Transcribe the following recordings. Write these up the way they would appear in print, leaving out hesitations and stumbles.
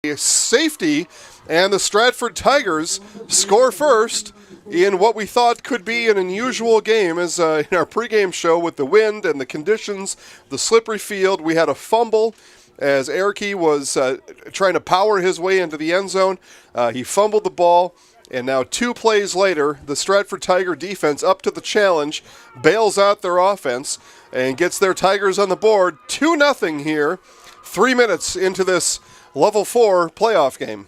safety, and the Stratford Tigers score first in what we thought could be an unusual game. As in our pregame show, with the wind and the conditions, the slippery field, we had a fumble as Erke was trying to power his way into the end zone. He fumbled the ball, and now 2 plays later, the Stratford Tiger defense up to the challenge, bails out their offense, and gets their Tigers on the board. 2-0 here, 3 minutes into this Level 4 playoff game.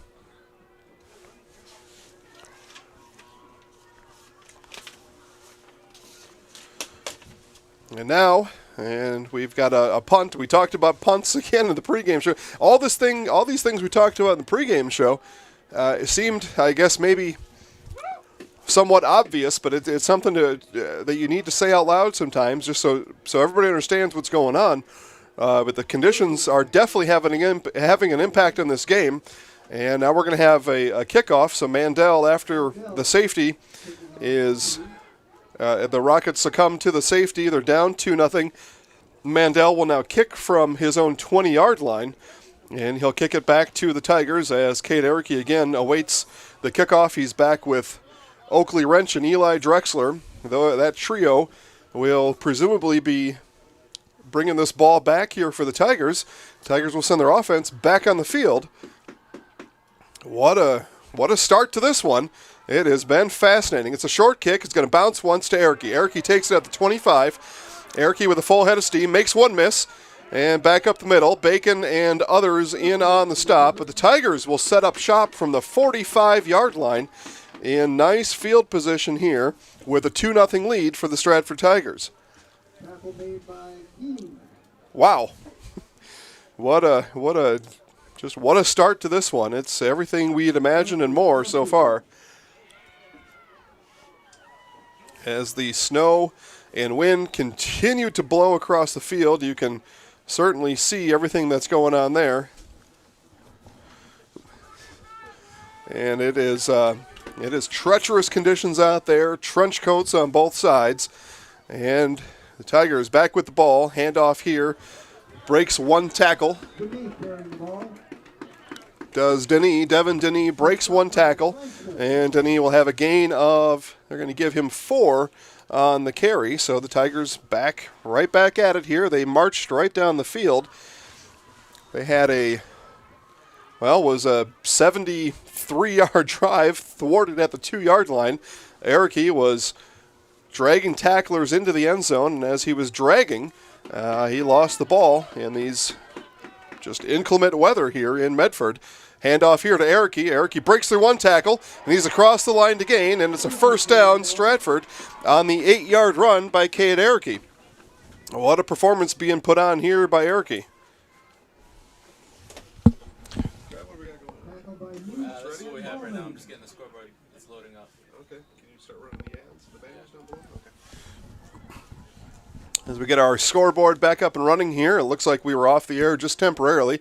And we've got a punt. We talked about punts again in the pregame show. All these things we talked about in the pregame show, it seemed, I guess, maybe somewhat obvious, but it's something that you need to say out loud sometimes, just so everybody understands what's going on. But the conditions are definitely having an impact on this game. And now we're going to have a kickoff. So Mandel, after the safety, is the Rockets succumb to the safety. They're down 2-0. Mandel will now kick from his own 20-yard line, and he'll kick it back to the Tigers as Cade Erke again awaits the kickoff. He's back with Oakley Wrench and Eli Drexler. Though that trio will presumably be bringing this ball back here for the Tigers. Tigers will send their offense back on the field. What a start to this one. It has been fascinating. It's a short kick. It's going to bounce once to Erke. Erke takes it at the 25. Erke with a full head of steam, makes one miss, and back up the middle. Bacon and others in on the stop. But the Tigers will set up shop from the 45-yard line in nice field position here with a 2-0 lead for the Stratford Tigers. Wow. What a start to this one. It's everything we'd imagined and more so far. As the snow and wind continue to blow across the field, you can certainly see everything that's going on there. And it is treacherous conditions out there, trench coats on both sides, and the Tigers back with the ball. Handoff here. Breaks one tackle. Devin Denis breaks one tackle. And Denis will have a gain of, they're going to give him 4 on the carry. So the Tigers right back at it here. They marched right down the field. They had was a 73-yard drive thwarted at the 2-yard line. Erke was dragging tacklers into the end zone, and as he was dragging, he lost the ball in these just inclement weather here in Medford. Handoff here to Erke. Erke breaks through one tackle, and he's across the line to gain, and it's a first down, Stratford, on the 8-yard run by Cade Erke. What a performance being put on here by Erke. This is what we have right now. I'm just getting the scoreboard. It's loading up. Okay. Can you start running the ads, the banners down below? Okay. As we get our scoreboard back up and running here, it looks like we were off the air just temporarily.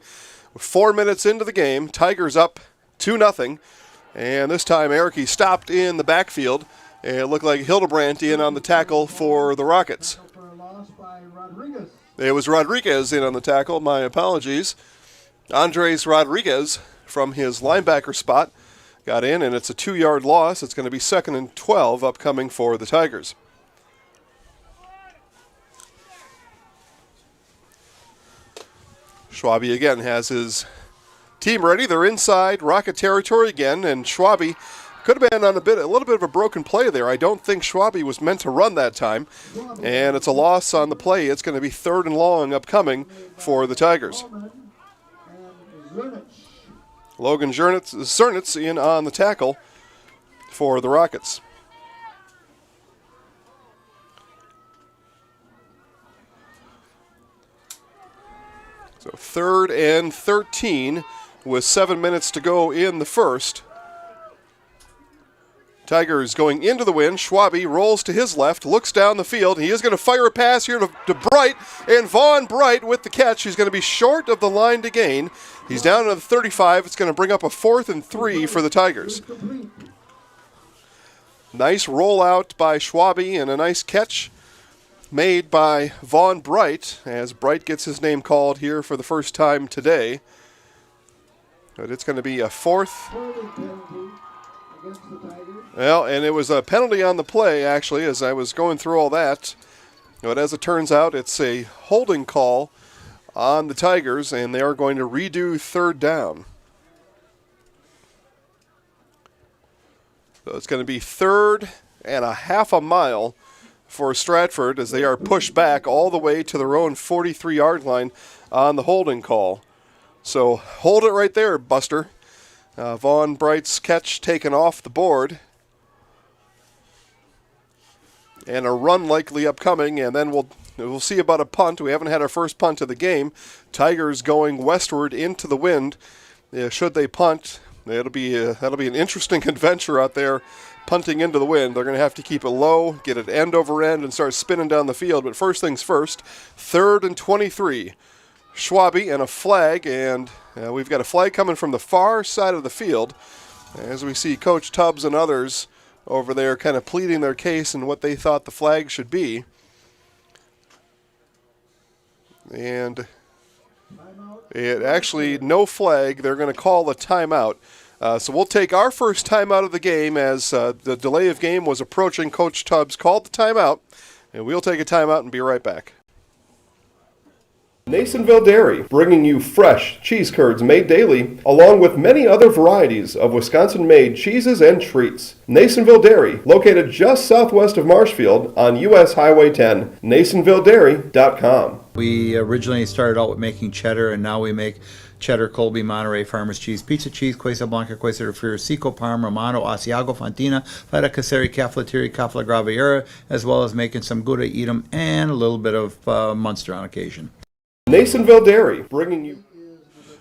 4 minutes into the game, Tigers up 2-0, and this time Erke stopped in the backfield. It looked like Hildebrandt in on the tackle for the Rockets. It was Rodriguez in on the tackle. My apologies. Andres Rodriguez from his linebacker spot got in, and it's a 2-yard loss. It's going to be 2nd and 12 upcoming for the Tigers. Schwabe again has his team ready. They're inside Rocket territory again, and Schwabe could have been on a little bit of a broken play there. I don't think Schwabe was meant to run that time, and it's a loss on the play. It's going to be 3rd and long upcoming for the Tigers. Logan Zernitz in on the tackle for the Rockets. So 3rd and 13 with 7 minutes to go in the first. Tigers going into the wind. Schwabe rolls to his left, looks down the field. He is going to fire a pass here to Bright, and Vaughn Bright with the catch. He's going to be short of the line to gain. He's down to the 35. It's going to bring up a 4th and 3 for the Tigers. Nice rollout by Schwabe and a nice catch made by Vaughn Bright, as Bright gets his name called here for the first time today. But it's going to be a fourth. Well, and it was a penalty on the play, actually, as I was going through all that. But as it turns out, it's a holding call on the Tigers, and they are going to redo third down. So it's going to be 3rd and a half a mile for Stratford as they are pushed back all the way to their own 43-yard line on the holding call. So hold it right there, Buster. Vaughn Bright's catch taken off the board. And a run likely upcoming, and then we'll see about a punt. We haven't had our first punt of the game. Tigers going westward into the wind. Should they punt, that'll be an interesting adventure out there, punting into the wind. They're going to have to keep it low, get it end over end, and start spinning down the field. But first things first, 3rd and 23. Schwabe and a flag, and we've got a flag coming from the far side of the field as we see Coach Tubbs and others over there kind of pleading their case and what they thought the flag should be. And it actually, no flag. They're going to call a timeout. So we'll take our first timeout of the game as the delay of game was approaching. Coach Tubbs called the timeout, and we'll take a timeout and be right back. Nasonville Dairy, bringing you fresh cheese curds made daily, along with many other varieties of Wisconsin-made cheeses and treats. Nasonville Dairy, located just southwest of Marshfield on U.S. Highway 10, NasonvilleDairy.com. We originally started out with making cheddar, and now we make cheddar, Colby, Monterey, Farmers Cheese, Pizza Cheese, Quesa Blanca, Quesa de Friar, Seco, Parma, Romano, Asiago, Fontina, Feta Caseri, Caflateri, Cafla Graviera, as well as making some Gouda Edam and a little bit of Munster on occasion. Nasonville Dairy, bringing you...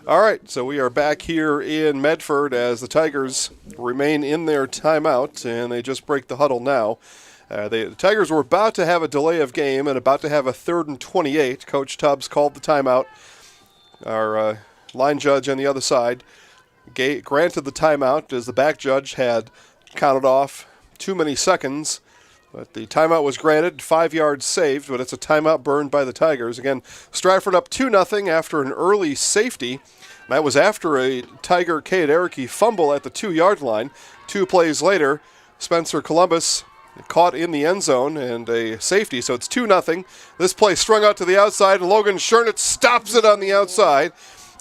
All right, so we are back here in Medford as the Tigers remain in their timeout, and they just break the huddle now. The Tigers were about to have a delay of game and about to have a 3rd and 28. Coach Tubbs called the timeout. Our line judge on the other side granted the timeout as the back judge had counted off too many seconds. But the timeout was granted, 5 yards saved, but it's a timeout burned by the Tigers. Again, Stratford up 2-0 after an early safety. That was after a Tiger Kaderiki fumble at the 2-yard line. 2 plays later, Spencer Columbus caught in the end zone and a safety, so it's 2-0. This play strung out to the outside, and Logan Schernitz stops it on the outside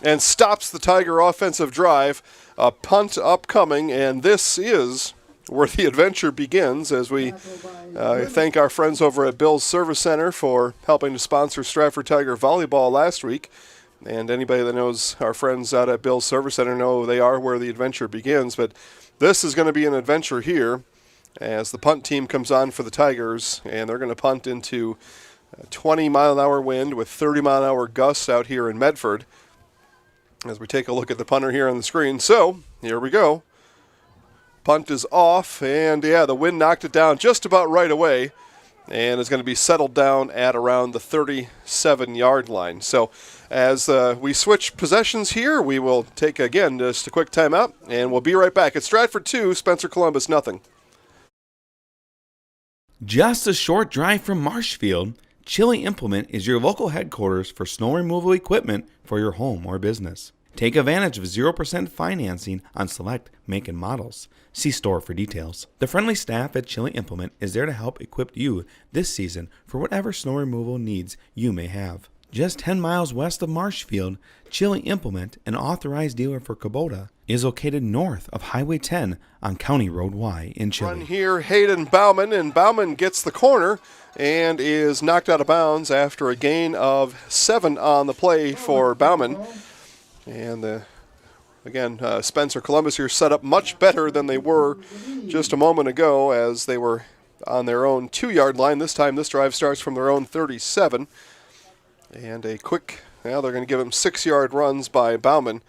and stops the Tiger offensive drive. A punt upcoming, and this is where the adventure begins as we thank our friends over at Bill's Service Center for helping to sponsor Stratford Tiger Volleyball last week. And anybody that knows our friends out at Bill's Service Center know they are where the adventure begins. But this is going to be an adventure here as the punt team comes on for the Tigers, and they're going to punt into a 20-mile-an-hour wind with 30-mile-an-hour gusts out here in Medford as we take a look at the punter here on the screen. So here we go. Punt is off, and yeah, the wind knocked it down just about right away, and is going to be settled down at around the 37-yard line. So as we switch possessions here, we will take, again, just a quick timeout, and we'll be right back. It's Stratford 2, Spencer Columbus nothing. Just a short drive from Marshfield, Chili Implement is your local headquarters for snow removal equipment for your home or business. Take advantage of 0% financing on select make and models. See store for details. The friendly staff at Chili Implement is there to help equip you this season for whatever snow removal needs you may have. Just 10 miles west of Marshfield, Chili Implement, an authorized dealer for Kubota, is located north of Highway 10 on County Road Y in Chili. Run here, Hayden Bauman, and Bauman gets the corner and is knocked out of bounds after a gain of 7 on the play for Bauman. And again, Spencer Columbus here set up much better than they were just a moment ago as they were on their own 2-yard line. This time this drive starts from their own 37. And a quick, now they're going to give him 6-yard runs by Bauman.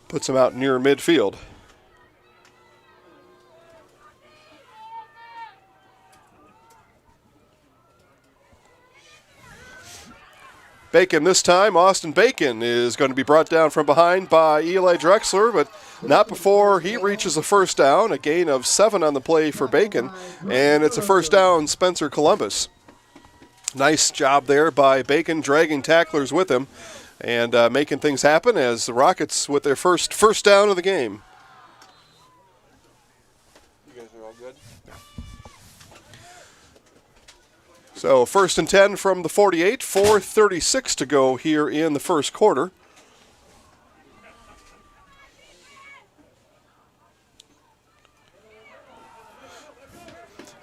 Puts him out near midfield. Bacon this time. Austin Bacon is going to be brought down from behind by Eli Drexler, but not before he reaches a first down. A gain of 7 on the play for Bacon, and it's a first down, Spencer Columbus. Nice job there by Bacon, dragging tacklers with him. and making things happen as the Rockets with their first down of the game. You guys are all good? So 1st and 10 from the 48, 4:36 to go here in the first quarter.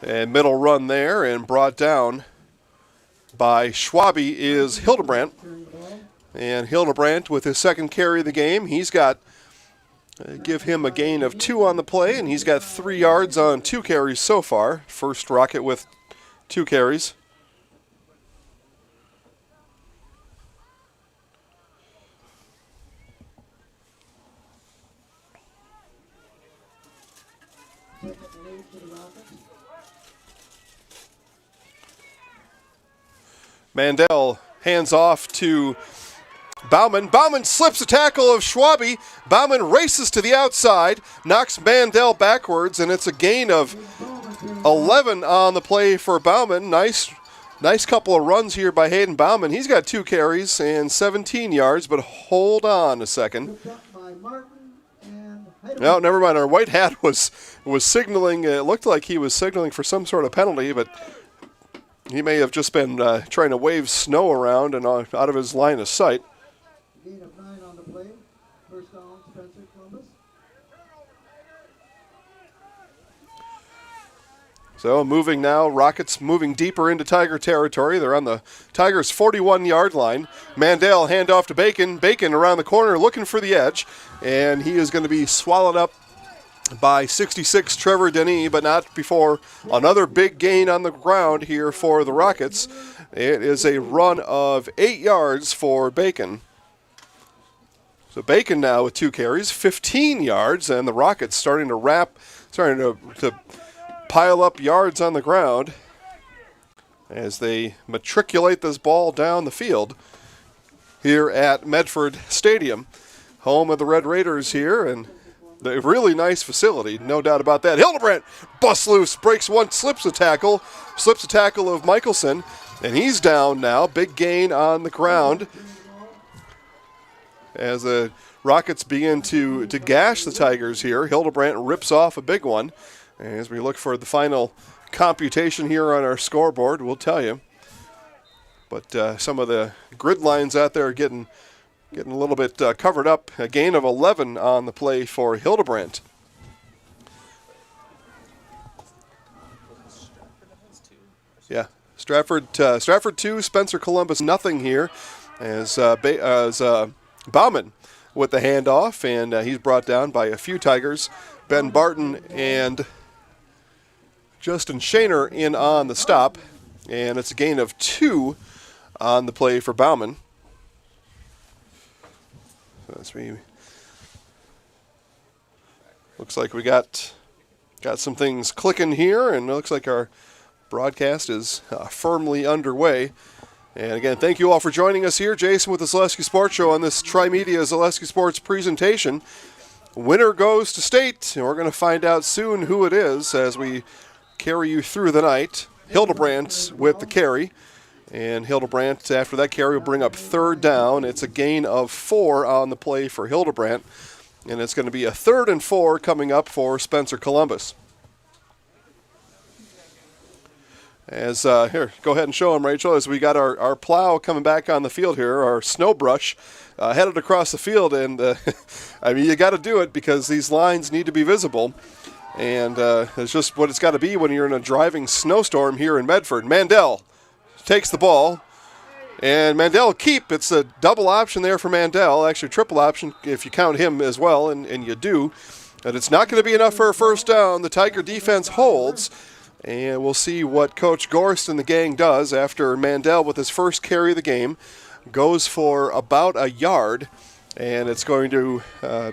And middle run there and brought down by Schwabe is Hildebrandt. And Hildebrandt with his second carry of the game, he's got, give him a gain of 2 on the play, and he's got 3 yards on 2 carries so far. First Rocket with 2 carries. Mandel hands off to Bauman. Bauman slips a tackle of Schwabe. Bauman races to the outside, knocks Mandel backwards, and it's a gain of 11 on the play for Bauman. Nice couple of runs here by Hayden Bauman. He's got 2 carries and 17 yards, but hold on a second. No, never mind. Our white hat was signaling. It looked like he was signaling for some sort of penalty, but he may have just been trying to wave snow around and out of his line of sight. Gain of 9 on the play. First down, Spencer Columbus. So moving now, Rockets moving deeper into Tiger territory. They're on the Tigers' 41-yard line. Mandel handoff to Bacon. Bacon around the corner looking for the edge, and he is going to be swallowed up by 66 Trevor Denis, but not before another big gain on the ground here for the Rockets. It is a run of 8 yards for Bacon. So Bacon now with 2 carries, 15 yards, and the Rockets starting to pile up yards on the ground as they matriculate this ball down the field here at Medford Stadium, home of the Red Raiders here, and the really nice facility, no doubt about that. Hildebrandt busts loose, breaks one, slips a tackle of Michelson, and he's down now. Big gain on the ground as the Rockets begin to gash the Tigers here. Hildebrandt rips off a big one. As we look for the final computation here on our scoreboard, we'll tell you. But some of the grid lines out there are getting a little bit covered up. A gain of 11 on the play for Hildebrandt. Yeah, Stratford 2, Spencer Columbus nothing here. As Bauman with the handoff, and he's brought down by a few Tigers. Ben Barton and Justin Shaner in on the stop, and it's a gain of 2 on the play for Bauman. That's me. Looks like we got some things clicking here, and it looks like our broadcast is firmly underway. And again, thank you all for joining us here. Jason with the Zaleski Sports Show on this Tri-Media Zaleski Sports presentation. Winner goes to state, and we're going to find out soon who it is as we carry you through the night. Hildebrandt with the carry. And Hildebrandt, after that carry, will bring up 3rd down. It's a gain of 4 on the play for Hildebrandt. And it's going to be a 3rd and 4 coming up for Spencer Columbus. As here, go ahead and show them, Rachel, as we got our plow coming back on the field here, our snow brush headed across the field. And, I mean, you got to do it because these lines need to be visible. And it's just what it's got to be when you're in a driving snowstorm here in Medford. Mandel takes the ball, and Mandel keep. It's a double option there for Mandel, actually triple option if you count him as well, and you do. And it's not going to be enough for a first down. The Tiger defense holds, and we'll see what Coach Gorst and the gang does after Mandel, with his first carry of the game, goes for about a yard, and it's going to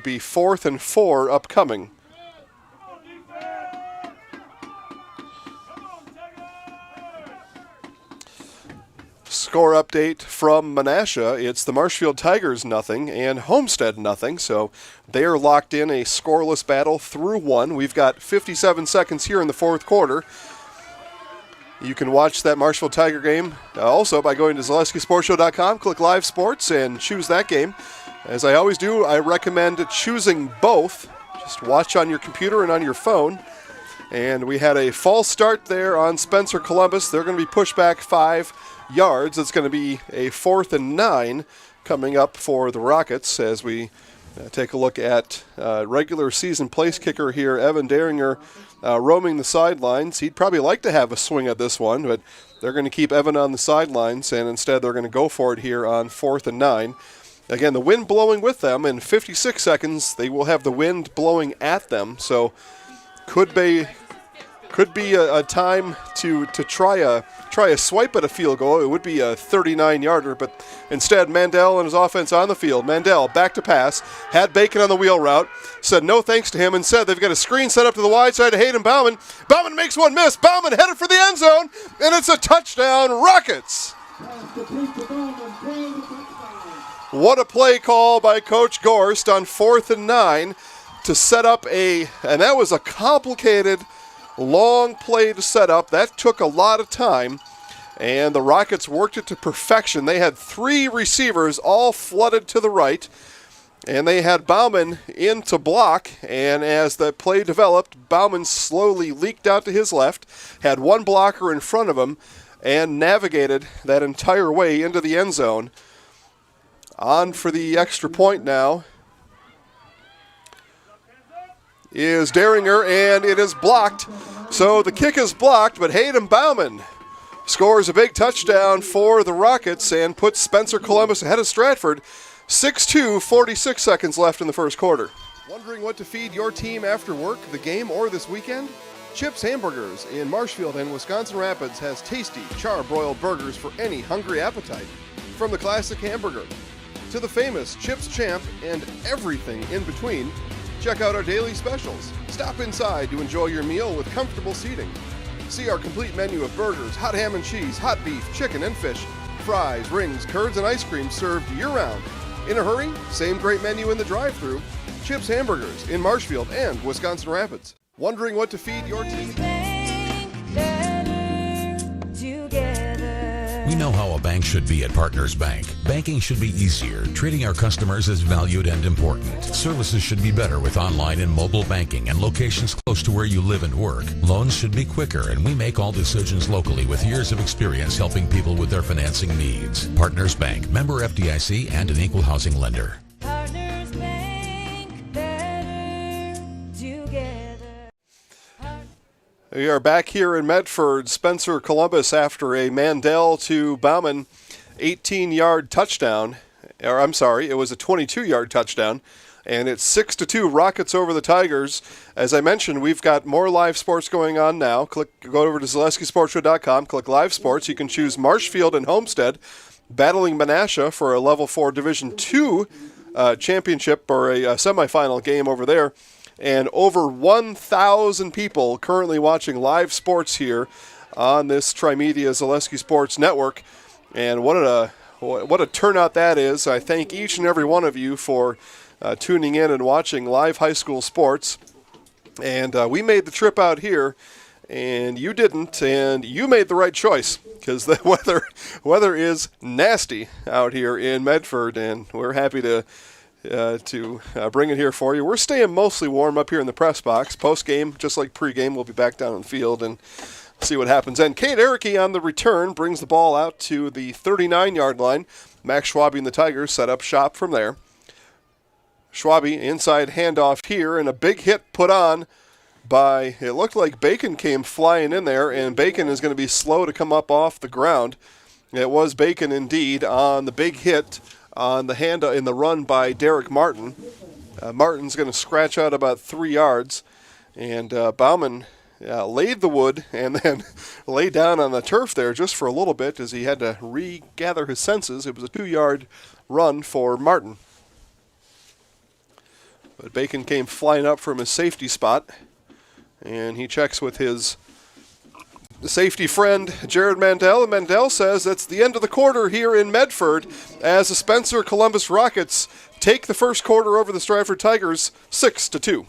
be 4th and 4 upcoming. Score update from Menasha. It's the Marshfield Tigers nothing and Homestead nothing. So they are locked in a scoreless battle through 1. We've got 57 seconds here in the 4th quarter. You can watch that Marshfield Tiger game also by going to ZaleskiSportsShow.com, click Live Sports, and choose that game. As I always do, I recommend choosing both. Just watch on your computer and on your phone. And we had a false start there on Spencer Columbus. They're going to be pushed back 5 yards. It's going to be a 4th and 9 coming up for the Rockets as we take a look at regular season place kicker here, Evan Daringer, roaming the sidelines. He'd probably like to have a swing at this one, but they're going to keep Evan on the sidelines, and instead they're going to go for it here on 4th and 9. Again, the wind blowing with them. In 56 seconds, they will have the wind blowing at them, so could be a time to try a swipe at a field goal. It would be a 39-yarder, but instead Mandel and his offense on the field. Mandel back to pass, had Bacon on the wheel route, said no thanks to him, and said they've got a screen set up to the wide side to Hayden Bauman. Bauman makes one miss. Bauman headed for the end zone, and it's a touchdown, Rockets. What a play call by Coach Gorst on 4th and 9 to set up and that was a complicated, long play to set up. That took a lot of time, and the Rockets worked it to perfection. They had 3 receivers all flooded to the right, and they had Bauman in to block, and as the play developed, Bauman slowly leaked out to his left, had one blocker in front of him, and navigated that entire way into the end zone. On for the extra point now is Daringer, and it is blocked. So the kick is blocked, but Hayden Bauman scores a big touchdown for the Rockets and puts Spencer Columbus ahead of Stratford. 6-2, 46 seconds left in the first quarter. Wondering what to feed your team after work, the game, or this weekend? Chips Hamburgers in Marshfield and Wisconsin Rapids has tasty, char-broiled burgers for any hungry appetite. From the classic hamburger to the famous Chips Champ and everything in between, check out our daily specials. Stop inside to enjoy your meal with comfortable seating. See our complete menu of burgers, hot ham and cheese, hot beef, chicken and fish, fries, rings, curds, and ice cream served year-round. In a hurry? Same great menu in the drive-thru. Chips Hamburgers in Marshfield and Wisconsin Rapids. Wondering what to feed your team? We know how a bank should be at Partners Bank. Banking should be easier, treating our customers as valued and important. Services should be better with online and mobile banking and locations close to where you live and work. Loans should be quicker, and we make all decisions locally with years of experience helping people with their financing needs. Partners Bank, member FDIC, and an equal housing lender. Partners Bank, better together. We are back here in Medford. Spencer Columbus after a Mandel to Bauman 18-yard touchdown. Or I'm sorry, it was a 22-yard touchdown. And it's 6-2 Rockets over the Tigers. As I mentioned, we've got more live sports going on now. Go over to ZaleskiSportsShow.com, click Live Sports. You can choose Marshfield and Homestead battling Menasha for a Level 4 Division II championship or a semifinal game over there. And over 1,000 people currently watching live sports here on this Trimedia Zaleski Sports Network. And what a turnout that is. I thank each and every one of you for tuning in and watching live high school sports. And we made the trip out here, and you didn't, and you made the right choice because the weather is nasty out here in Medford, and we're happy to bring it here for you. We're staying mostly warm up here in the press box. Post-game, just like pre-game, we'll be back down on the field and see what happens. And Kate Erickey on the return brings the ball out to the 39-yard line. Max Schwabe and the Tigers set up shop from there. Schwabe inside handoff here, and a big hit put on by, it looked like Bacon came flying in there, and Bacon is going to be slow to come up off the ground. It was Bacon indeed on the big hit on the hand in the run by Derek Martin. Martin's going to scratch out about 3 yards, and Bauman laid the wood and then lay down on the turf there just for a little bit as he had to regather his senses. It was a 2-yard run for Martin. But Bacon came flying up from his safety spot, and he checks with his safety friend, Jared Mandel, and Mandel says that's the end of the quarter here in Medford as the Spencer Columbus Rockets take the first quarter over the Stratford Tigers 6-2.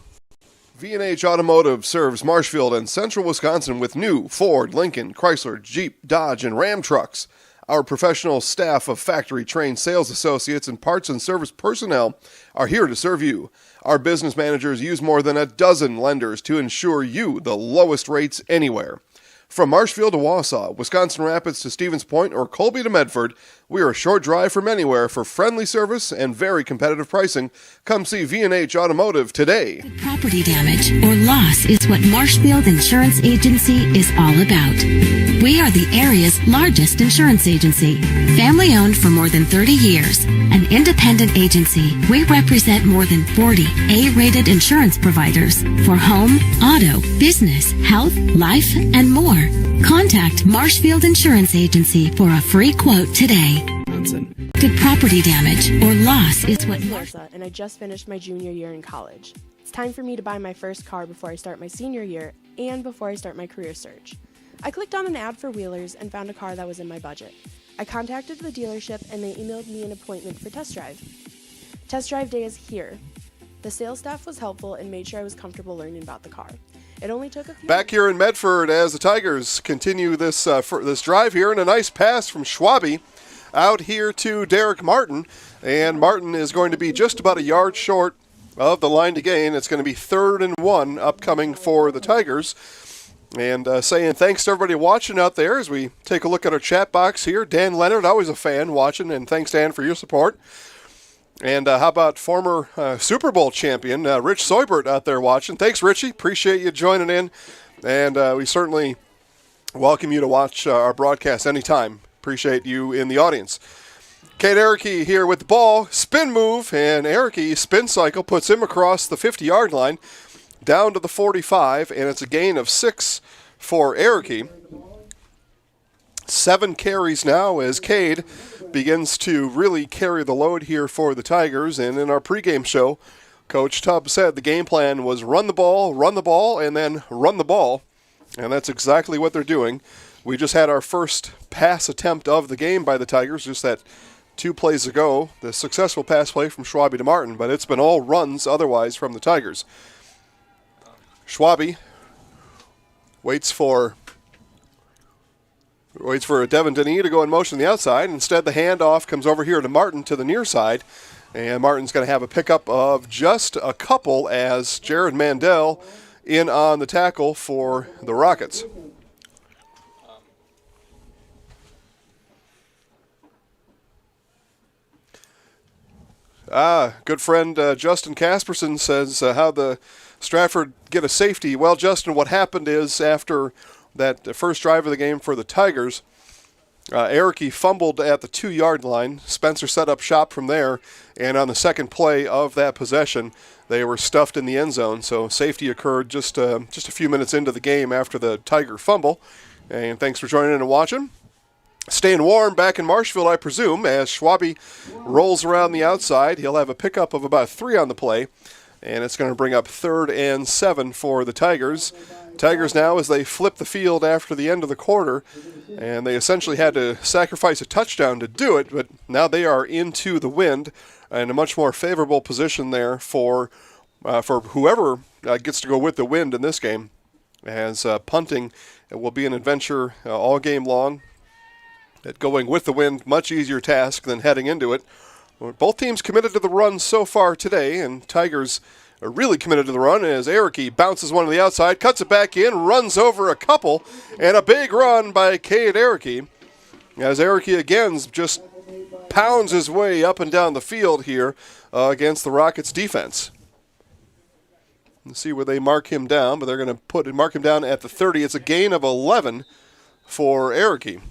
V&H Automotive serves Marshfield and central Wisconsin with new Ford, Lincoln, Chrysler, Jeep, Dodge, and Ram trucks. Our professional staff of factory-trained sales associates and parts and service personnel are here to serve you. Our business managers use more than a dozen lenders to ensure you the lowest rates anywhere. From Marshfield to Wausau, Wisconsin Rapids to Stevens Point, or Colby to Medford, we are a short drive from anywhere for friendly service and very competitive pricing. Come see V&H Automotive today. Property damage or loss is what Marshfield Insurance Agency is all about. We are the area's largest insurance agency. Family owned for more than 30 years. An independent agency, we represent more than 40 A-rated insurance providers for home, auto, business, health, life, and more. Contact Marshfield Insurance Agency for a free quote today. Did property damage or loss is what Melissa, and I just finished my junior year in college. It's time for me to buy my first car before I start my senior year and before I start my career search. I clicked on an ad for Wheelers and found a car that was in my budget. I contacted the dealership and they emailed me an appointment for test drive. Test drive day is here. The sales staff was helpful and made sure I was comfortable learning about the car. It only took a few Back here in Medford as the Tigers continue this drive here, and a nice pass from Schwabe out here to Derek Martin. And Martin is going to be just about a yard short of the line to gain. It's going to be 3rd and 1 upcoming for the Tigers. And saying thanks to everybody watching out there as we take a look at our chat box here. Dan Leonard, always a fan watching, and thanks, Dan, for your support. And how about former Super Bowl champion Rich Soybert out there watching? Thanks, Richie. Appreciate you joining in. And we certainly welcome you to watch our broadcast anytime. Appreciate you in the audience. Kate Erickey here with the ball. Spin move, and Erickey spin cycle puts him across the 50-yard line down to the 45, and it's a gain of 6 for Erickey. 7 carries now as Cade begins to really carry the load here for the Tigers. And in our pregame show, Coach Tubb said the game plan was run the ball, and then run the ball. And that's exactly what they're doing. We just had our first pass attempt of the game by the Tigers, just that 2 plays ago, the successful pass play from Schwabe to Martin, but it's been all runs otherwise from the Tigers. Schwabe waits for Devin Denny to go in motion to the outside. Instead, the handoff comes over here to Martin to the near side. And Martin's going to have a pickup of just a couple as Jared Mandel in on the tackle for the Rockets. Good friend Justin Casperson says how the Stratford get a safety. Well, Justin, what happened is after that first drive of the game for the Tigers, Erickey fumbled at the 2-yard line. Spencer set up shop from there, and on the second play of that possession, they were stuffed in the end zone. So safety occurred just a few minutes into the game after the Tiger fumble. And thanks for joining in and watching. Staying warm back in Marshfield, I presume, as Schwabe rolls around the outside. He'll have a pickup of about 3 on the play, and it's going to bring up 3rd and 7 for the Tigers. Tigers now, as they flip the field after the end of the quarter, and they essentially had to sacrifice a touchdown to do it, but now they are into the wind and a much more favorable position there for whoever gets to go with the wind in this game, as punting will be an adventure all game long. Going with the wind, much easier task than heading into it. Both teams committed to the run so far today, and Tigers are really committed to the run as Erickey bounces one to the outside, cuts it back in, runs over a couple, and a big run by Cade Erickey. As Erickey again just pounds his way up and down the field here against the Rockets defense. Let's see where they mark him down, but they're going to mark him down at the 30. It's a gain of 11 for Erickey.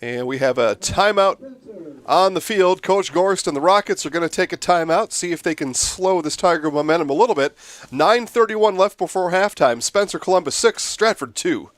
And we have a timeout on the field. Coach Gorst and the Rockets are going to take a timeout, see if they can slow this Tiger momentum a little bit. 9:31 left before halftime. Spencer Columbus 6, Stratford 2.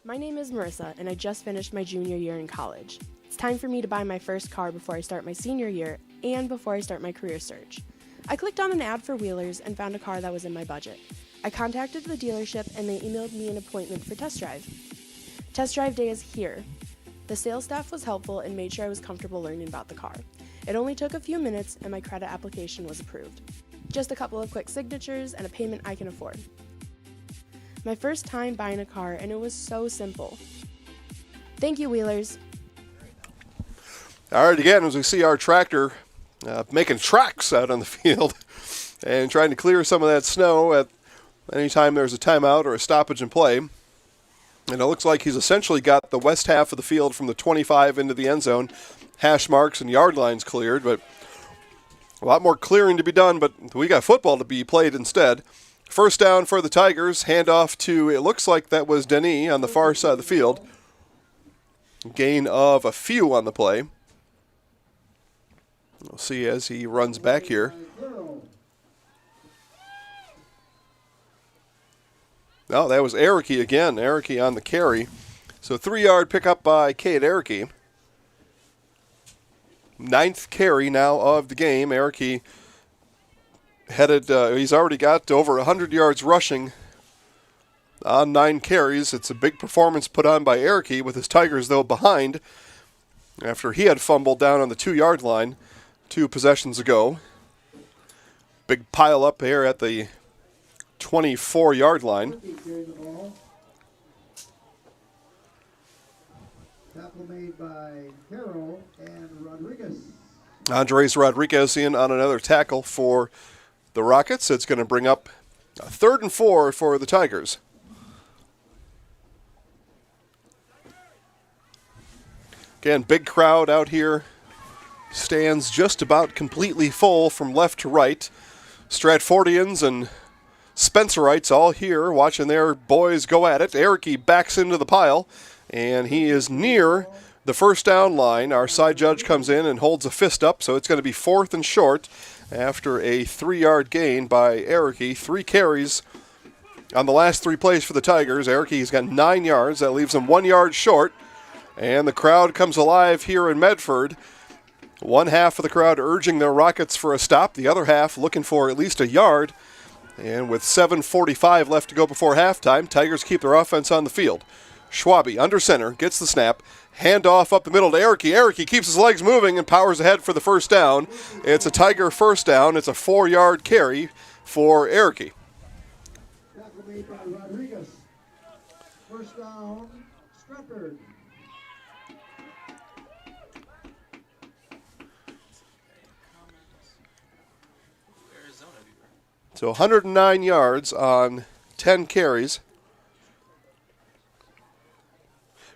My name is Marissa, and I just finished my junior year in college. It's time for me to buy my first car before I start my senior year and before I start my career search. I clicked on an ad for Wheelers and found a car that was in my budget. I contacted the dealership and they emailed me an appointment for test drive. Test drive day is here. The sales staff was helpful and made sure I was comfortable learning about the car. It only took a few minutes and my credit application was approved. Just a couple of quick signatures and a payment I can afford. My first time buying a car and it was so simple. Thank you, Wheelers. All right, again, as we see our tractor making tracks out on the field and trying to clear some of that snow at any time there's a timeout or a stoppage in play. And it looks like he's essentially got the west half of the field from the 25 into the end zone, hash marks and yard lines cleared, but a lot more clearing to be done, but we got football to be played instead. First down for the Tigers, handoff to, it looks like that was Denis on the far side of the field. Gain of a few on the play. We'll see as he runs back here. No, that was Erickey again. Erickey on the carry. So 3-yard pickup by Cade Erickey. 9th carry now of the game. Erickey headed, he's already got over 100 yards rushing on 9 carries. It's a big performance put on by Erickey with his Tigers, though, behind after he had fumbled down on the 2-yard line 2 possessions ago. Big pile up here at the 24-yard line. Tackle made by Carroll and Rodriguez. Andres Rodriguez in on another tackle for the Rockets. It's going to bring up a 3rd and 4 for the Tigers. Again, big crowd out here. Stands just about completely full from left to right. Stratfordians and Spencerites all here watching their boys go at it. Erickey backs into the pile, and he is near the first down line. Our side judge comes in and holds a fist up, so it's going to be 4th and short after a 3-yard gain by Erickey. 3 carries on the last 3 plays for the Tigers. Erickey's got 9 yards. That leaves him 1 yard short, and the crowd comes alive here in Medford. One half of the crowd urging their Rockets for a stop, the other half looking for at least a yard. And with 7:45 left to go before halftime, Tigers keep their offense on the field. Schwabe under center, gets the snap, handoff up the middle to Erickey. Erickey keeps his legs moving and powers ahead for the first down. It's a Tiger first down. It's a 4-yard carry for Erickey. Tackle made by Rodriguez. First down, Stratford. So 109 yards on 10 carries.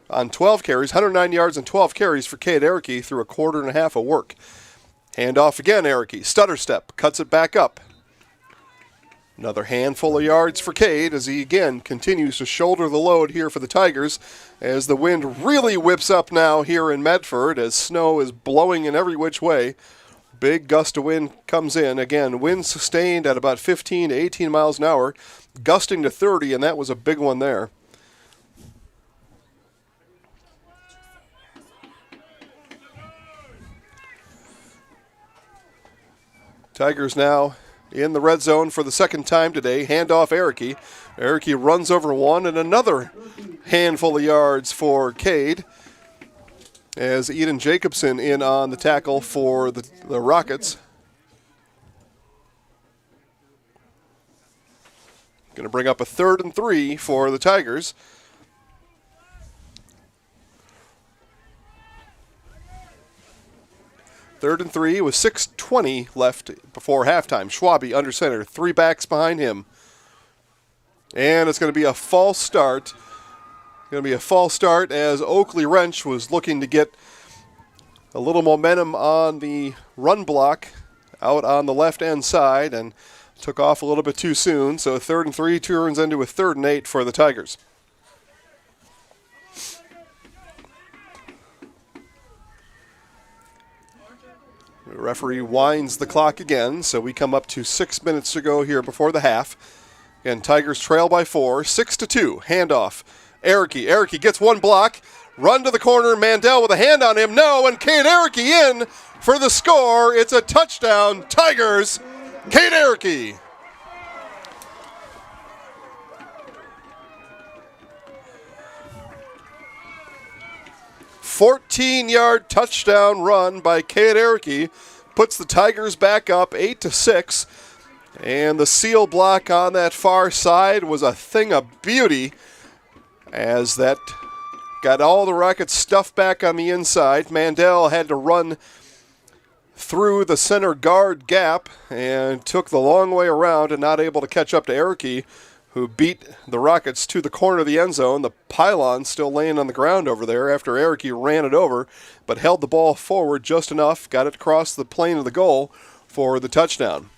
On 12 carries, 109 yards and 12 carries for Cade Erickey through a quarter and a half of work. Handoff again, Erickey. Stutter step, cuts it back up. Another handful of yards for Cade as he again continues to shoulder the load here for the Tigers as the wind really whips up now here in Medford as snow is blowing in every which way. Big gust of wind comes in. Again, wind sustained at about 15 to 18 miles an hour, gusting to 30, and that was a big one there. Tigers now in the red zone for the second time today. Handoff Erickey. Erickey runs over one and another handful of yards for Cade as Eden Jacobson in on the tackle for the Rockets. Going to bring up a 3rd and 3 for the Tigers. Third and 3 with 6:20 left before halftime. Schwabe under center, 3 backs behind him. And it's going to be a false start. Going to be a false start as Oakley Wrench was looking to get a little momentum on the run block out on the left end side and took off a little bit too soon. So 3rd and 3 turns into a 3rd and 8 for the Tigers. The referee winds the clock again, so we come up to 6 minutes to go here before the half. Again, Tigers trail by 4, 6-2. Handoff. Erickey. Erickey gets one block. Run to the corner. Mandel with a hand on him. No, and Cade Erickey in for the score. It's a touchdown. Tigers. Cade Erickey. 14-yard touchdown run by Cade Erickey puts the Tigers back up 8-6. And the seal block on that far side was a thing of beauty as that got all the Rockets stuffed back on the inside. Mandel had to run through the center guard gap and took the long way around and not able to catch up to Erickey, who beat the Rockets to the corner of the end zone. The pylon still laying on the ground over there after Erickey ran it over, but held the ball forward just enough, got it across the plane of the goal for the touchdown.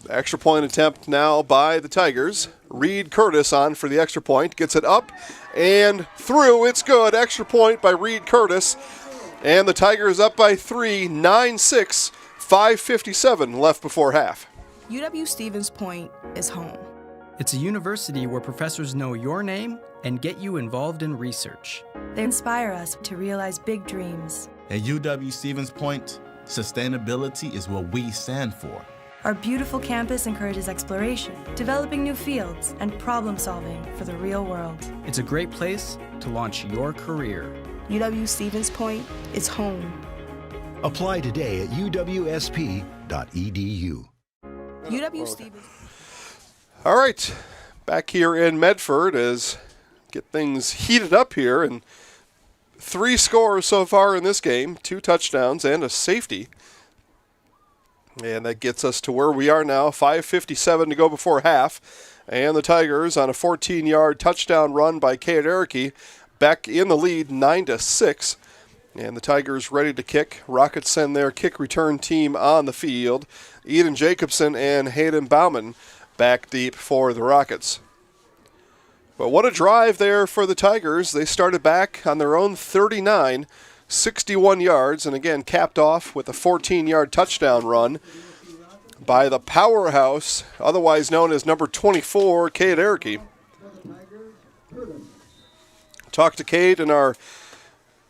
The extra point attempt now by the Tigers. Reed Curtis on for the extra point. Gets it up and through. It's good. Extra point by Reed Curtis. And the Tigers up by 3, 9-6, 5:57 left before half. UW-Stevens Point is home. It's a university where professors know your name and get you involved in research. They inspire us to realize big dreams. At UW-Stevens Point, sustainability is what we stand for. Our beautiful campus encourages exploration, developing new fields, and problem solving for the real world. It's a great place to launch your career. UW-Stevens Point is home. Apply today at uwsp.edu. UW-Stevens. All right, back here in Medford as get things heated up here, and 3 scores so far in this game, 2 touchdowns and a safety. And that gets us to where we are now, 5:57 to go before half. And the Tigers on a 14-yard touchdown run by Cade Erickey, back in the lead, 9-6. And the Tigers ready to kick. Rockets send their kick return team on the field. Eden Jacobson and Hayden Bauman back deep for the Rockets. But what a drive there for the Tigers. They started back on their own 39, 61 yards, and again capped off with a 14-yard touchdown run by the powerhouse, otherwise known as number 24, Cade Erickey. Talked to Cade in our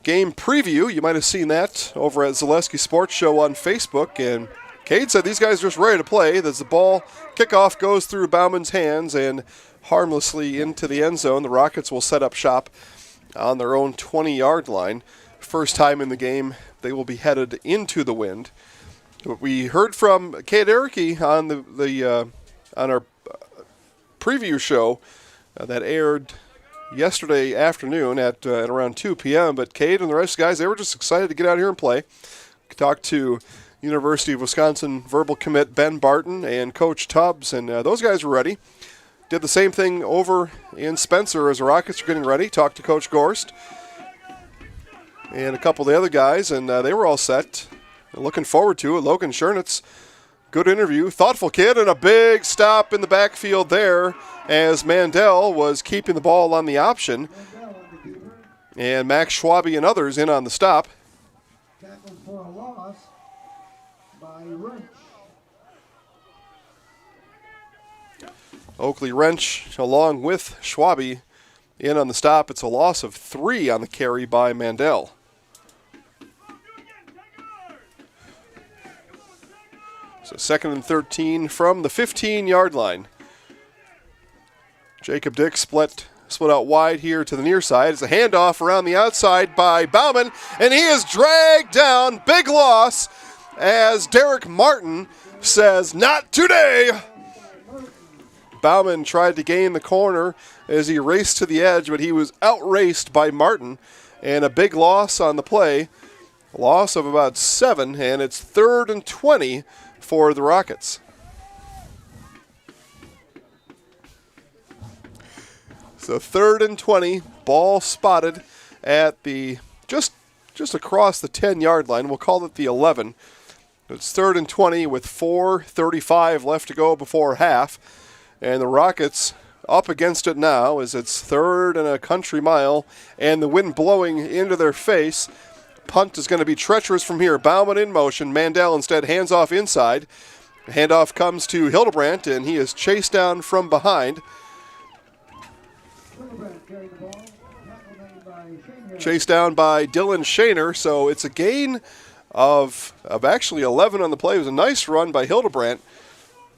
game preview. You might have seen that over at Zaleski Sports Show on Facebook, and Cade said these guys are just ready to play. As the ball kickoff goes through Bauman's hands and harmlessly into the end zone, the Rockets will set up shop on their own 20-yard line. First time in the game, they will be headed into the wind. We heard from Cade Erickey on on our preview show that aired yesterday afternoon at around 2 p.m. But Cade and the rest of the guys, they were just excited to get out here and play. Talked to University of Wisconsin verbal commit Ben Barton and Coach Tubbs, and those guys were ready. Did the same thing over in Spencer as the Rockets are getting ready. Talked to Coach Gorst and a couple of the other guys, and they were all set. Looking forward to it. Logan Schernitz, good interview. Thoughtful kid, and a big stop in the backfield there as Mandel was keeping the ball on the option. And Max Schwabe and others in on the stop. Tackled for a loss by Wrench. Oakley Wrench along with Schwabe in on the stop. It's a loss of 3 on the carry by Mandel. So 2nd and 13 from the 15-yard line. Jacob Dick split out wide here to the near side. It's a handoff around the outside by Bauman, and he is dragged down. Big loss as Derek Martin says, "Not today." Bauman tried to gain the corner as he raced to the edge, but he was outraced by Martin, and a big loss on the play. A loss of about 7, and it's 3rd and 20 for the Rockets. So 3rd and 20, ball spotted at the just across the 10-yard line. We'll call it the 11. It's 3rd and 20 with 4:35 left to go before half. And the Rockets up against it now as it's 3rd and a country mile and the wind blowing into their face. Punt is going to be treacherous from here. Bauman in motion. Mandel instead hands off inside. Handoff comes to Hildebrandt, and he is chased down from behind. Chased down by Dylan Shaner, so it's a gain of actually 11 on the play. It was a nice run by Hildebrandt.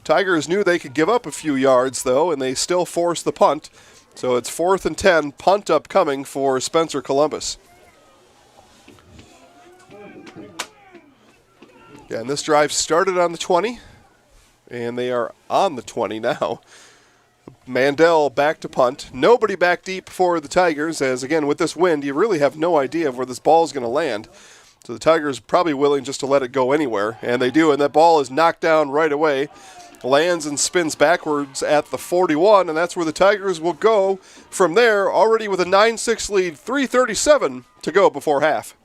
Tigers knew they could give up a few yards, though, and they still forced the punt. So it's 4th and 10, punt upcoming for Spencer Columbus. Yeah, and this drive started on the 20, and they are on the 20 now. Mandel back to punt. Nobody back deep for the Tigers, as again, with this wind, you really have no idea of where this ball is going to land. So the Tigers are probably willing just to let it go anywhere, and they do, and that ball is knocked down right away. Lands and spins backwards at the 41, and that's where the Tigers will go from there, already with a 9-6 lead, 3:37 to go before half.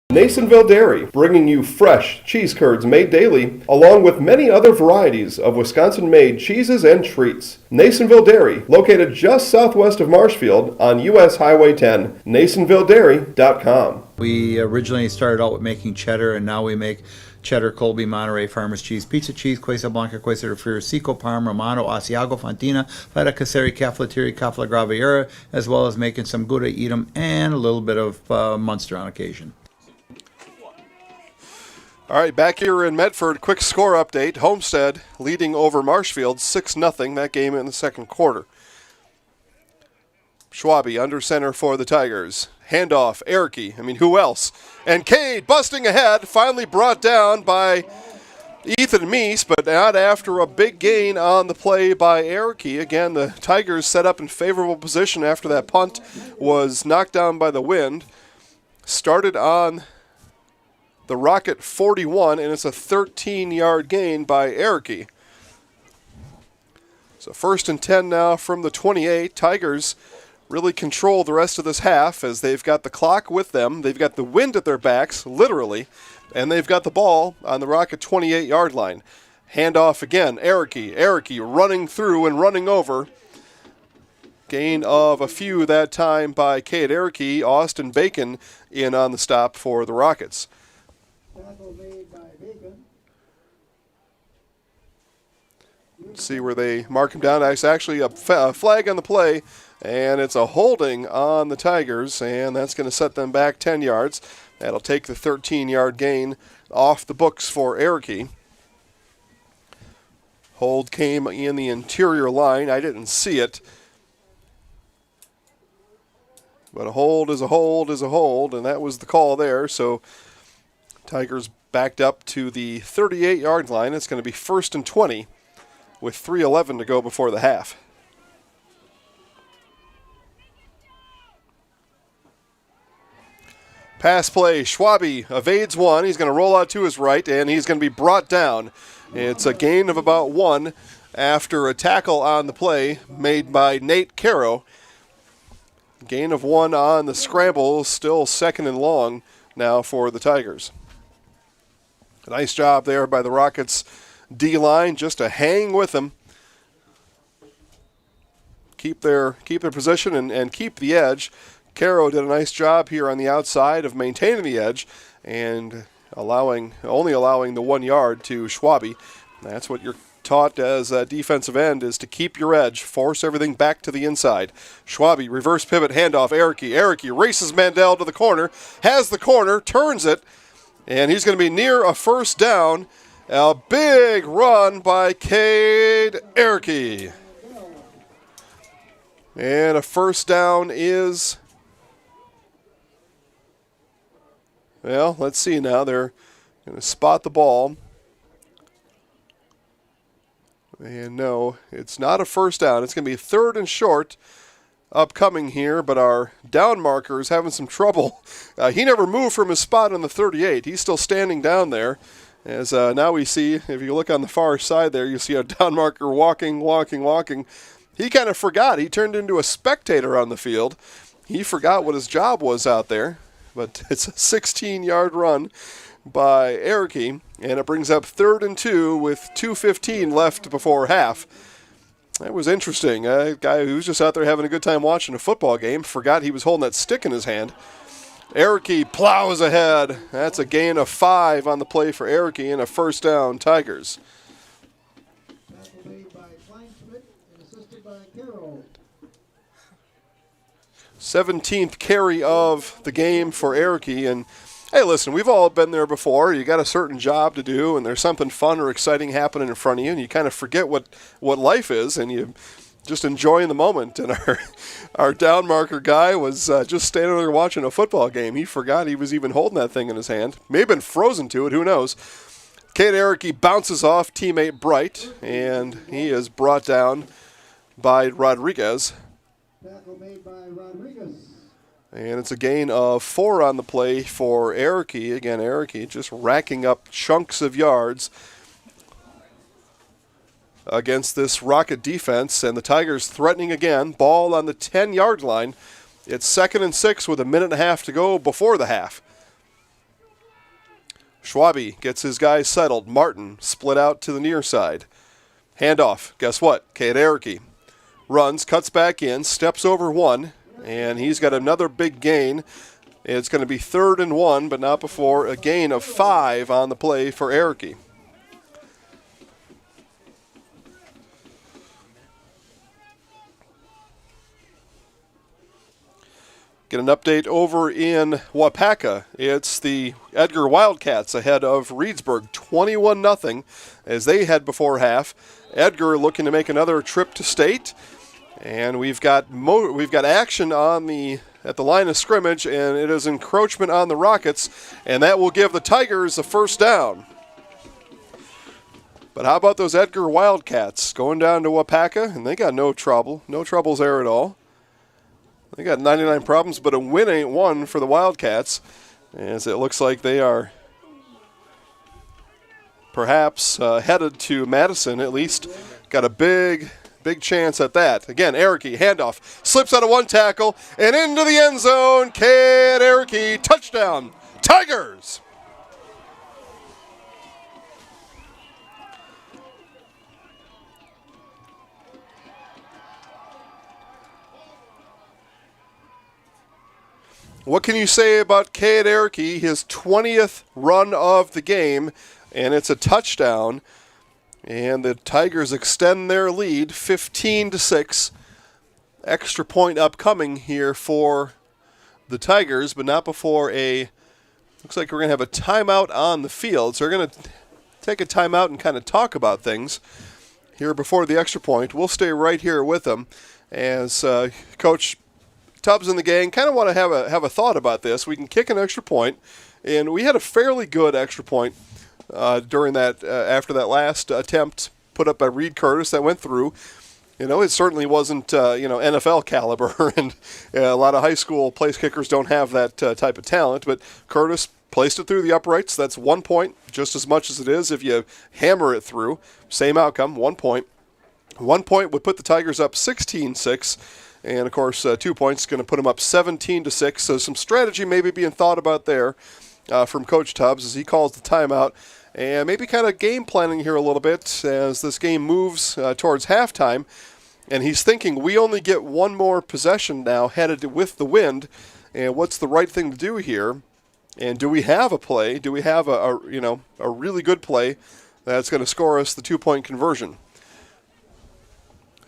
Nasonville Dairy, bringing you fresh cheese curds made daily, along with many other varieties of Wisconsin-made cheeses and treats. Nasonville Dairy, located just southwest of Marshfield on U.S. Highway 10, NasonvilleDairy.com. We originally started out with making cheddar, and now we make cheddar, Colby, Monterey, Farmers Cheese, Pizza Cheese, Quesa Blanca, Quesa de Friar, Seco, Parma, Romano, Asiago, Fontina, Feta Caseri, Cafetieri, Cafla Graviera, as well as making some Gouda Edam and a little bit of Munster on occasion. All right, back here in Medford, quick score update. Homestead leading over Marshfield 6-0, that game in the second quarter. Schwabe under center for the Tigers. Handoff, Erickey, who else? And Cade busting ahead, finally brought down by Ethan Meese, but not after a big gain on the play by Erickey. Again, the Tigers set up in favorable position after that punt was knocked down by the wind. Started on the Rocket 41, and it's a 13-yard gain by Erickey. So 1st and 10 now from the 28. Tigers really control the rest of this half as they've got the clock with them. They've got the wind at their backs, literally, and they've got the ball on the Rocket 28-yard line. Handoff again, Erickey running through and running over. Gain of a few that time by Cade Erickey. Austin Bacon in on the stop for the Rockets. Tackle made by Bacon. See where they mark him down. It's actually a flag on the play, and it's a holding on the Tigers, and that's going to set them back 10 yards. That'll take the 13-yard gain off the books for Erickey. Hold came in the interior line. I didn't see it. But a hold is a hold is a hold, and that was the call there. So Tigers backed up to the 38-yard line. It's going to be 1st and 20 with 3:11 to go before the half. Pass play, Schwabe evades one. He's going to roll out to his right, and he's going to be brought down. It's a gain of about 1 after a tackle on the play made by Nate Caro. Gain of 1 on the scramble, still 2nd and long now for the Tigers. A nice job there by the Rockets D-line just to hang with them. Keep their position and keep the edge. Caro did a nice job here on the outside of maintaining the edge and only allowing the 1 yard to Schwabe. That's what you're taught as a defensive end, is to keep your edge, force everything back to the inside. Schwabe, reverse pivot, handoff, Erickey races Mandel to the corner, has the corner, turns it, and he's going to be near a first down. A big run by Cade Erickey. And a first down is, well, let's see now. They're going to spot the ball. And no, it's not a first down. It's going to be 3rd and short upcoming here, but our down marker is having some trouble. He never moved from his spot on the 38. He's still standing down there. As now we see, if you look on the far side there, you see a down marker walking. He kind of forgot. He turned into a spectator on the field. He forgot what his job was out there. But it's a 16-yard run by Erickey, and it brings up 3rd and 2 with 2:15 left before half. That was interesting. A guy who was just out there having a good time watching a football game forgot he was holding that stick in his hand. Erickey plows ahead. That's a gain of 5 on the play for Erickey and a first down, Tigers. Tackle made by Kleinschmidt and assisted by Carroll. 17th carry of the game for Erickey. And hey, listen, we've all been there before. You got a certain job to do, and there's something fun or exciting happening in front of you, and you kind of forget what life is, and you just enjoying the moment, and our down marker guy was just standing there watching a football game. He forgot he was even holding that thing in his hand. May have been frozen to it, who knows. Kate Erickey bounces off teammate Bright, and he is brought down by Rodriguez. Tackle made by Rodriguez. And it's a gain of 4 on the play for Erickey. Again, Erickey just racking up chunks of yards against this Rocket defense, and the Tigers threatening again. Ball on the 10-yard line. It's 2nd and 6 with a minute and a half to go before the half. Schwabe gets his guys settled. Martin split out to the near side. Handoff. Guess what? Kate Erickey runs, cuts back in, steps over 1, and he's got another big gain. It's going to be 3rd and 1, but not before a gain of 5 on the play for Erickey. Get an update over in Wapaka. It's the Edgar Wildcats ahead of Reedsburg, 21-0 as they head before half. Edgar looking to make another trip to state, and we've got action at the line of scrimmage, and it is encroachment on the Rockets, and that will give the Tigers a first down. But how about those Edgar Wildcats going down to Wapaka, and they got no troubles there at all. They got 99 problems, but a win ain't one for the Wildcats, as it looks like they are perhaps headed to Madison, at least. Got a big chance at that. Again, Erickey, handoff, slips out of one tackle, and into the end zone. Kate Erickey, touchdown, Tigers! What can you say about Kate Erickey? His 20th run of the game, and it's a touchdown. And the Tigers extend their lead 15-6. Extra point upcoming here for the Tigers, but not before looks like we're going to have a timeout on the field. So we're going to take a timeout and kind of talk about things here before the extra point. We'll stay right here with them as Coach Tubbs and the gang kind of want to have a thought about this. We can kick an extra point, and we had a fairly good extra point during that after that last attempt put up by Reed Curtis that went through. It certainly wasn't NFL caliber, and a lot of high school place kickers don't have that type of talent. But Curtis placed it through the uprights. That's 1 point, just as much as it is if you hammer it through. Same outcome, 1 point. 1 point would put the Tigers up 16-6. And, of course, 2 points is going to put them up 17-6. So some strategy maybe being thought about there from Coach Tubbs as he calls the timeout. And maybe kind of game planning here a little bit as this game moves towards halftime. And he's thinking we only get one more possession now headed with the wind. And what's the right thing to do here? And do we have a play? Do we have a really good play that's going to score us the 2-point conversion?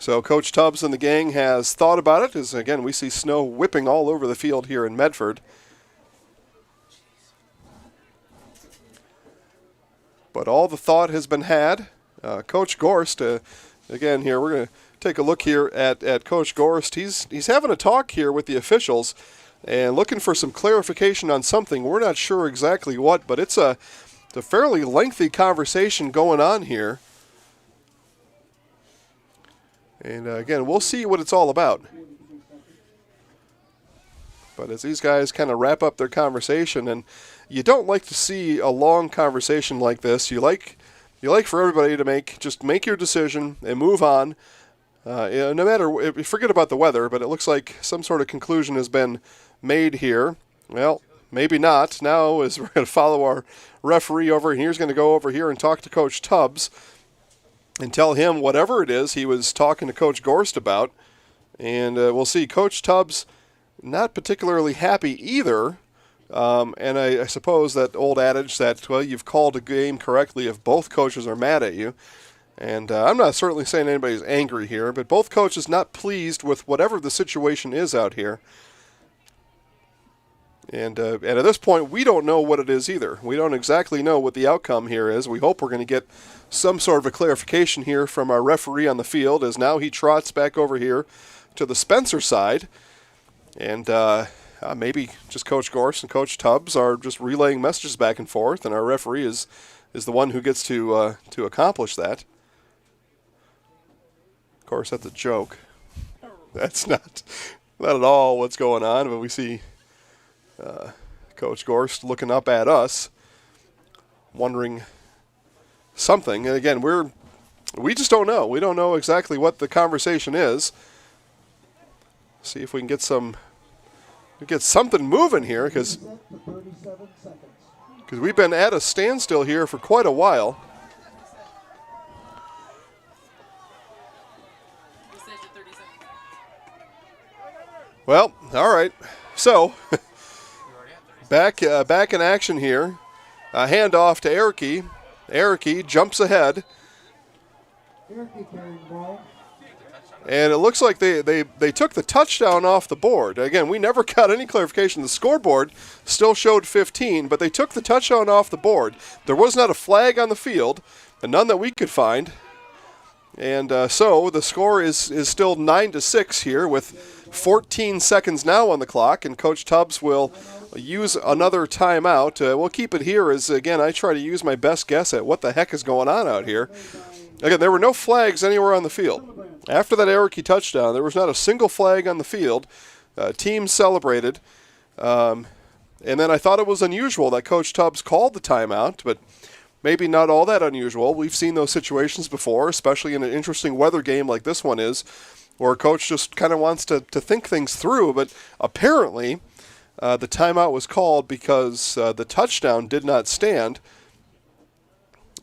So Coach Tubbs and the gang has thought about it as, again, we see snow whipping all over the field here in Medford. But all the thought has been had. Coach Gorst, again here, we're going to take a look here at Coach Gorst. He's having a talk here with the officials and looking for some clarification on something. We're not sure exactly what, but it's a fairly lengthy conversation going on here. And again, we'll see what it's all about. But as these guys kind of wrap up their conversation, and you don't like to see a long conversation like this. You like for everybody to make your decision and move on. No matter, forget about the weather, but it looks like some sort of conclusion has been made here. Well, maybe not. Now, as we're going to follow our referee over here, he's going to go over here and talk to Coach Tubbs and tell him whatever it is he was talking to Coach Gorst about. And we'll see Coach Tubbs not particularly happy either. And I suppose that old adage that, well, you've called a game correctly if both coaches are mad at you. And I'm not certainly saying anybody's angry here, but both coaches not pleased with whatever the situation is out here. And at this point, we don't know what it is either. We don't exactly know what the outcome here is. We hope we're going to get some sort of a clarification here from our referee on the field, as now he trots back over here to the Spencer side. And maybe just Coach Gorst and Coach Tubbs are just relaying messages back and forth, and our referee is the one who gets to accomplish that. Of course, that's a joke. That's not at all what's going on, but we see Coach Gorst looking up at us, wondering something. And again, we just don't know. We don't know exactly what the conversation is. See if we can get something moving here, because we've been at a standstill here for quite a while. Well, all right. So back in action here. A handoff to Erickey. Erickey jumps ahead. And it looks like they took the touchdown off the board. Again, we never got any clarification. The scoreboard still showed 15, but they took the touchdown off the board. There was not a flag on the field, and none that we could find. And so the score is still 9-6 here with 14 seconds now on the clock, and Coach Tubbs will use another timeout. We'll keep it here as, again, I try to use my best guess at what the heck is going on out here. Again, there were no flags anywhere on the field. After that Erickey touchdown, there was not a single flag on the field. Teams celebrated. And then I thought it was unusual that Coach Tubbs called the timeout, but maybe not all that unusual. We've seen those situations before, especially in an interesting weather game like this one is, where a coach just kind of wants to think things through. But apparently the timeout was called because the touchdown did not stand,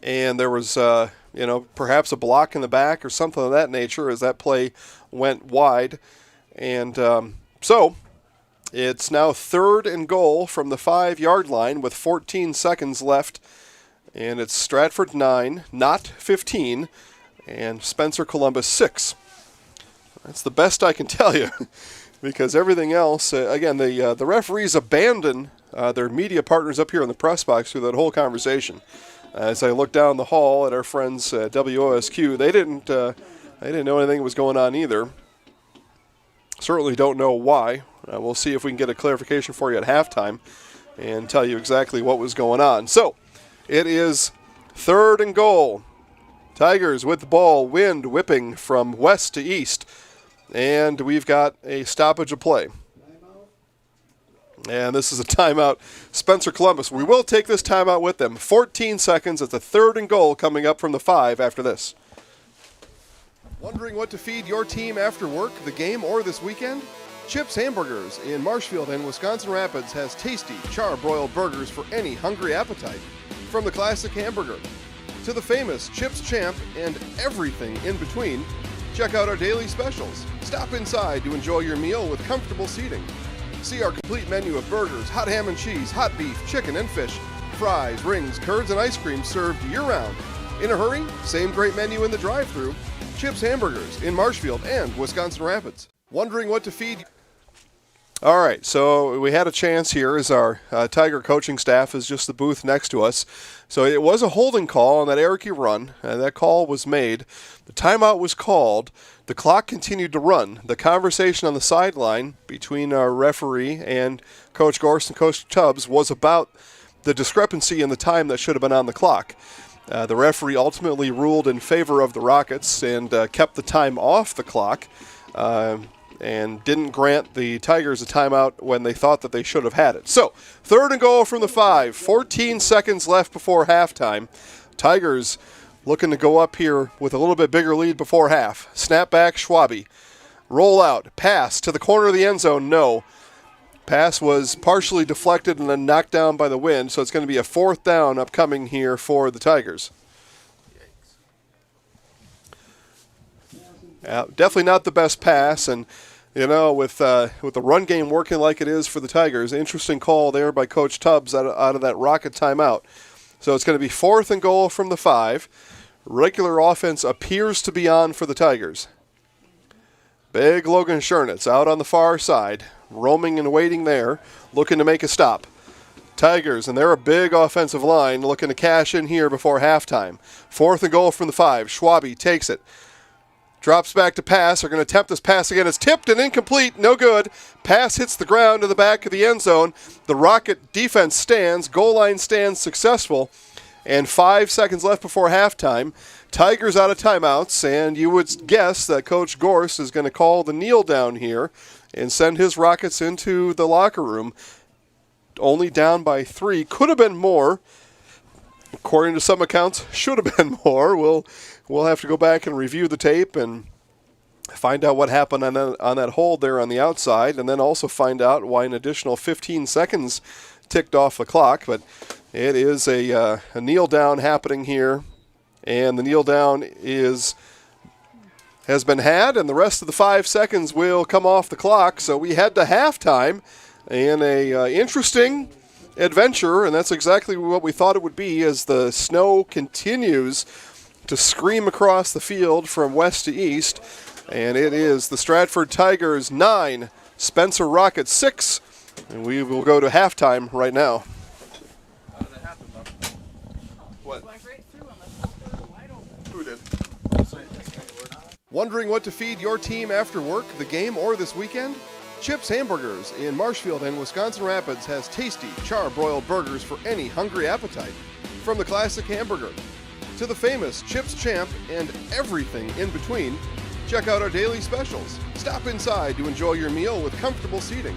and there was perhaps a block in the back or something of that nature as that play went wide. And so it's now 3rd and goal from the 5-yard line with 14 seconds left. And it's Stratford 9, not 15, and Spencer Columbus 6. That's the best I can tell you, because everything else, again, the referees abandon their media partners up here in the press box through that whole conversation. As I look down the hall at our friends at WOSQ, they didn't know anything was going on either. Certainly don't know why. We'll see if we can get a clarification for you at halftime and tell you exactly what was going on. So it is 3rd and goal. Tigers with the ball, wind whipping from west to east. And we've got a stoppage of play. And this is a timeout. Spencer Columbus, we will take this timeout with them. 14 seconds. It's a 3rd and goal coming up from the 5 after this. Wondering what to feed your team after work, the game, or this weekend? Chips Hamburgers in Marshfield and Wisconsin Rapids has tasty, char-broiled burgers for any hungry appetite. From the classic hamburger to the famous Chips Champ and everything in between, check out our daily specials. Stop inside to enjoy your meal with comfortable seating. See our complete menu of burgers, hot ham and cheese, hot beef, chicken and fish, fries, rings, curds, and ice cream served year-round. In a hurry? Same great menu in the drive-thru. Chips Hamburgers in Marshfield and Wisconsin Rapids. Wondering what to feed? All right, so we had a chance here as our Tiger coaching staff is just the booth next to us. So it was a holding call on that Erickey run, and that call was made. The timeout was called. The clock continued to run. The conversation on the sideline between our referee and Coach Gorst and Coach Tubbs was about the discrepancy in the time that should have been on the clock. The referee ultimately ruled in favor of the Rockets and kept the time off the clock. And didn't grant the Tigers a timeout when they thought that they should have had it. So, 3rd and goal from the 5. 14 seconds left before halftime. Tigers looking to go up here with a little bit bigger lead before half. Snap back, Schwabe. Roll out. Pass to the corner of the end zone. No. Pass was partially deflected and then knocked down by the wind, so it's going to be a 4th down upcoming here for the Tigers. Definitely not the best pass, and with the run game working like it is for the Tigers, interesting call there by Coach Tubbs out of that Rocket timeout. So it's going to be 4th and goal from the 5. Regular offense appears to be on for the Tigers. Big Logan Schernitz out on the far side, roaming and waiting there, looking to make a stop. Tigers, and they're a big offensive line, looking to cash in here before halftime. 4th and goal from the 5. Schwabe takes it. Drops back to pass. They're going to attempt this pass again. It's tipped and incomplete. No good. Pass hits the ground in the back of the end zone. The Rocket defense stands. Goal line stands successful. And 5 seconds left before halftime. Tigers out of timeouts. And you would guess that Coach Gorse is going to call the kneel down here and send his Rockets into the locker room. Only down by 3. Could have been more. According to some accounts, should have been more. We'll have to go back and review the tape and find out what happened on that hold there on the outside, and then also find out why an additional 15 seconds ticked off the clock. But it is a kneel down happening here, and the kneel down has been had, and the rest of the 5 seconds will come off the clock. So we head to halftime in a interesting adventure, and that's exactly what we thought it would be as the snow continues to scream across the field from west to east. And it is the Stratford Tigers 9, Spencer Rockets 6, and we will go to halftime right now. What? Who did? Wondering what to feed your team after work, the game, or this weekend? Chips Hamburgers in Marshfield and Wisconsin Rapids has tasty, char-broiled burgers for any hungry appetite. From the classic hamburger to the famous Chips Champ and everything in between, check out our daily specials. Stop inside to enjoy your meal with comfortable seating.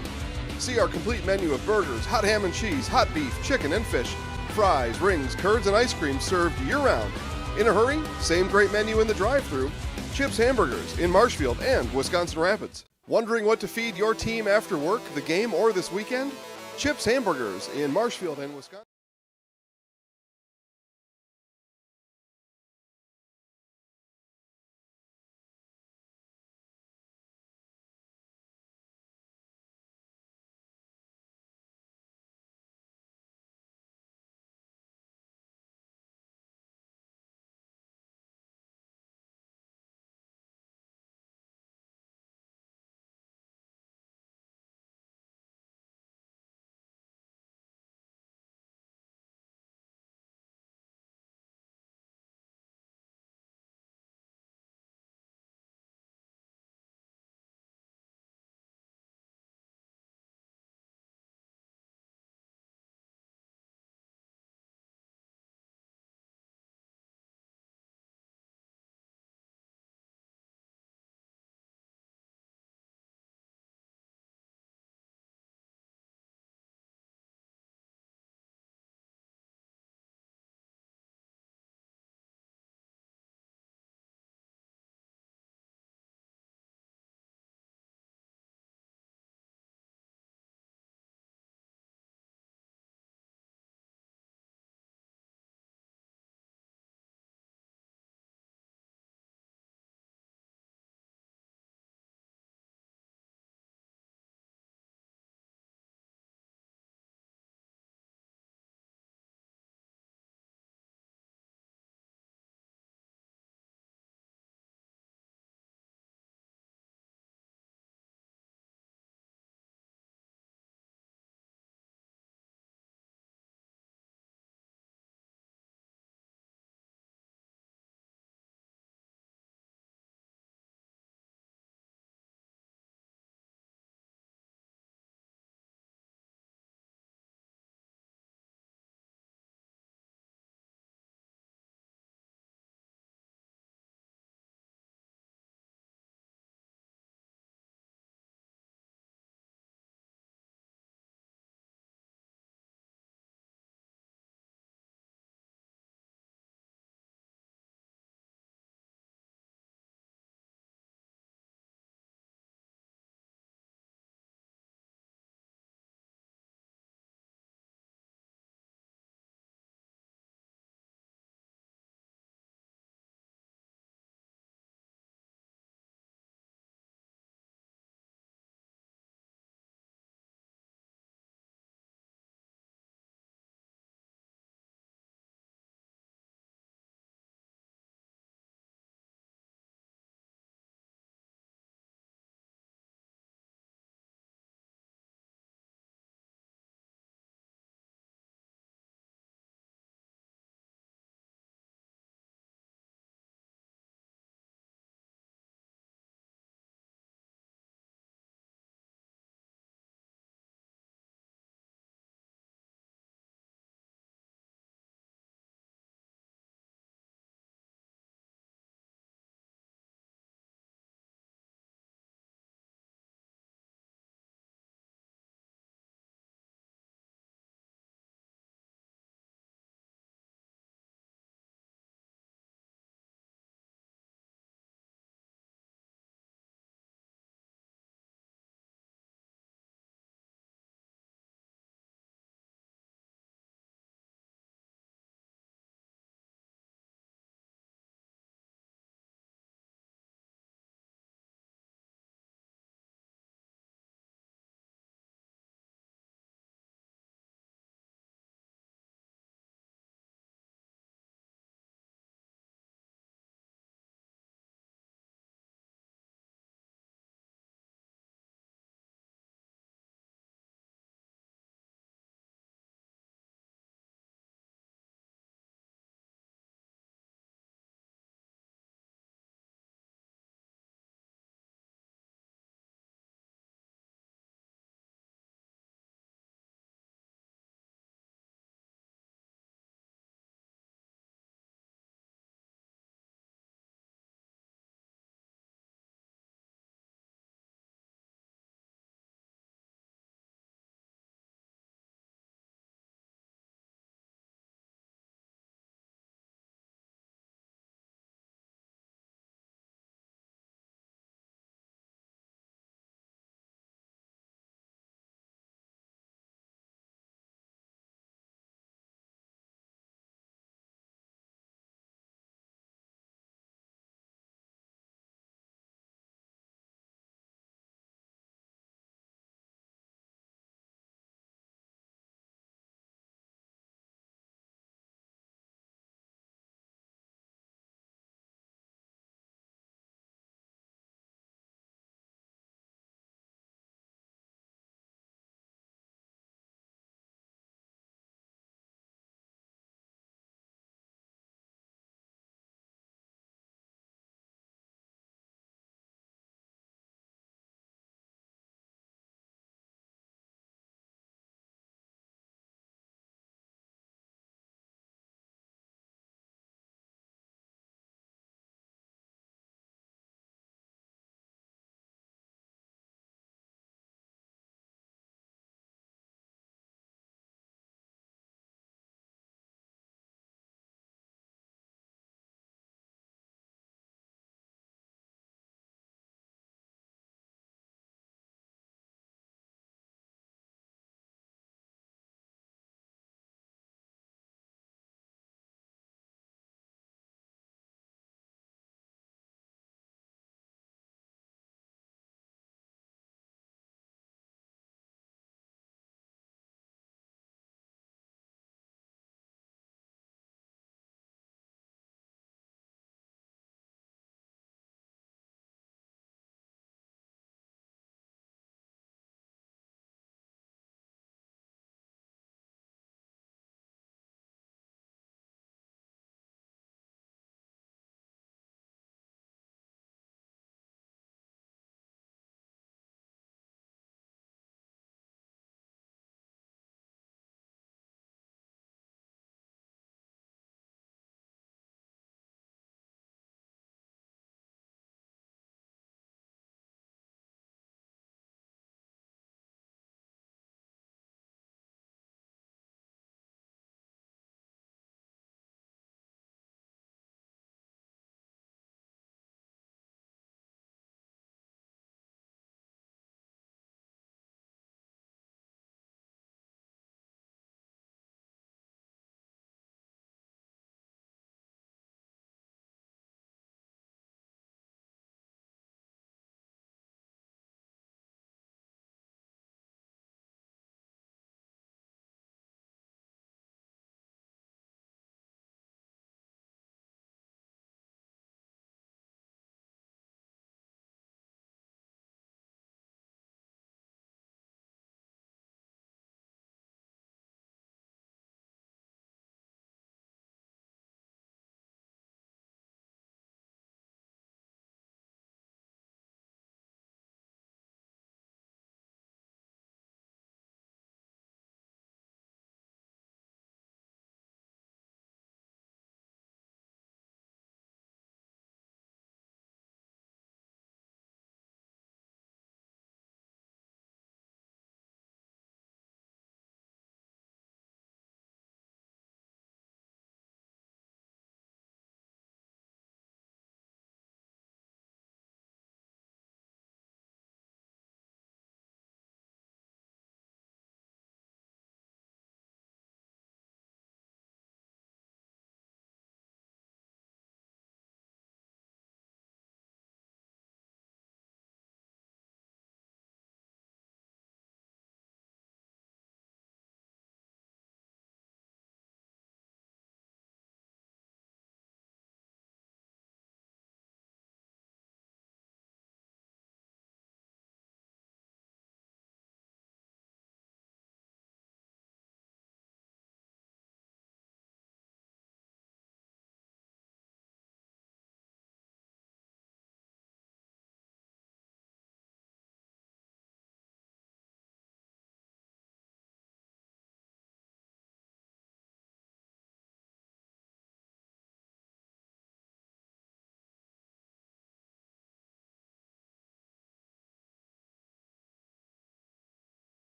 See our complete menu of burgers, hot ham and cheese, hot beef, chicken and fish, fries, rings, curds, and ice cream served year-round. In a hurry? Same great menu in the drive-thru. Chips Hamburgers in Marshfield and Wisconsin Rapids. Wondering what to feed your team after work, the game, or this weekend? Chips Hamburgers in Marshfield and Wisconsin.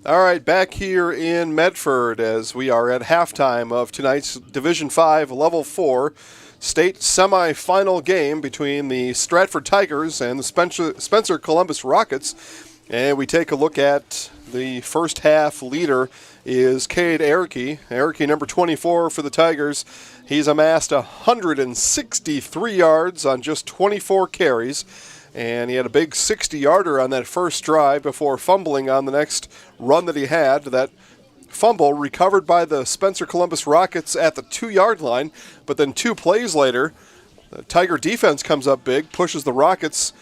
All right, back here in Medford as we are at halftime of tonight's Division 5 Level 4 state semifinal game between the Stratford Tigers and the Spencer Columbus Rockets. And we take a look at the first half leader is Cade Erickey. Erickey, number 24 for the Tigers. He's amassed 163 yards on just 24 carries. And he had a big 60-yarder on that first drive before fumbling on the next run that he had. That fumble recovered by the Spencer Columbus Rockets at the 2-yard line. But then 2 plays later, the Tiger defense comes up big, pushes the Rockets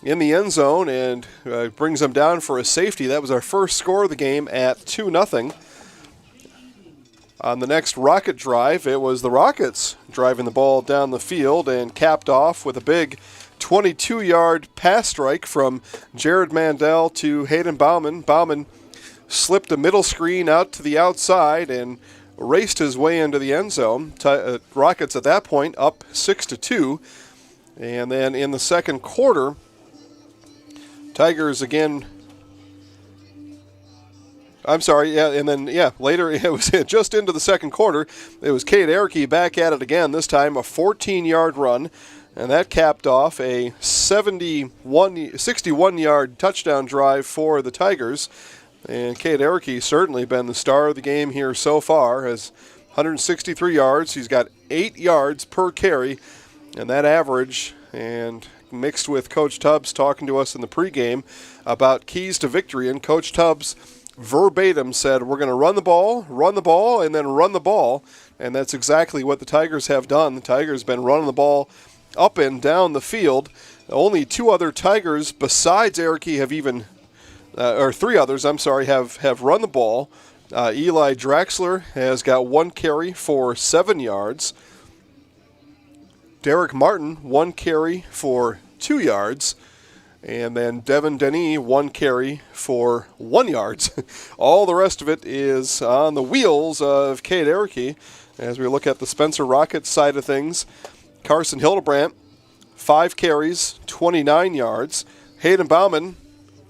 in the end zone, and brings them down for a safety. That was our first score of the game at 2-0. On the next Rocket drive, it was the Rockets driving the ball down the field and capped off with a big 22-yard pass strike from Jared Mandel to Hayden Bauman. Bauman slipped a middle screen out to the outside and raced his way into the end zone. Rockets at that point up 6-2. And then in the second quarter, Tigers again. Later it was just into the second quarter. It was Cade Erickey back at it again, this time a 14-yard run. And that capped off a 61-yard touchdown drive for the Tigers. And Cade Erickey certainly been the star of the game here so far. Has 163 yards. He's got 8 yards per carry. And that average, and mixed with Coach Tubbs talking to us in the pregame about keys to victory. And Coach Tubbs verbatim said, we're going to run the ball, and then run the ball. And that's exactly what the Tigers have done. The Tigers have been running the ball up and down the field. Only 2 other Tigers besides Erickey have even, or 3 others, have run the ball. Eli Draxler has got 1 carry for 7 yards. Derek Martin, 1 carry for 2 yards. And then Devin Denny, 1 carry for 1 yard. All the rest of it is on the wheels of Cade Erickey. As we look at the Spencer Rockets side of things, Carson Hildebrandt, 5 carries, 29 yards. Hayden Bauman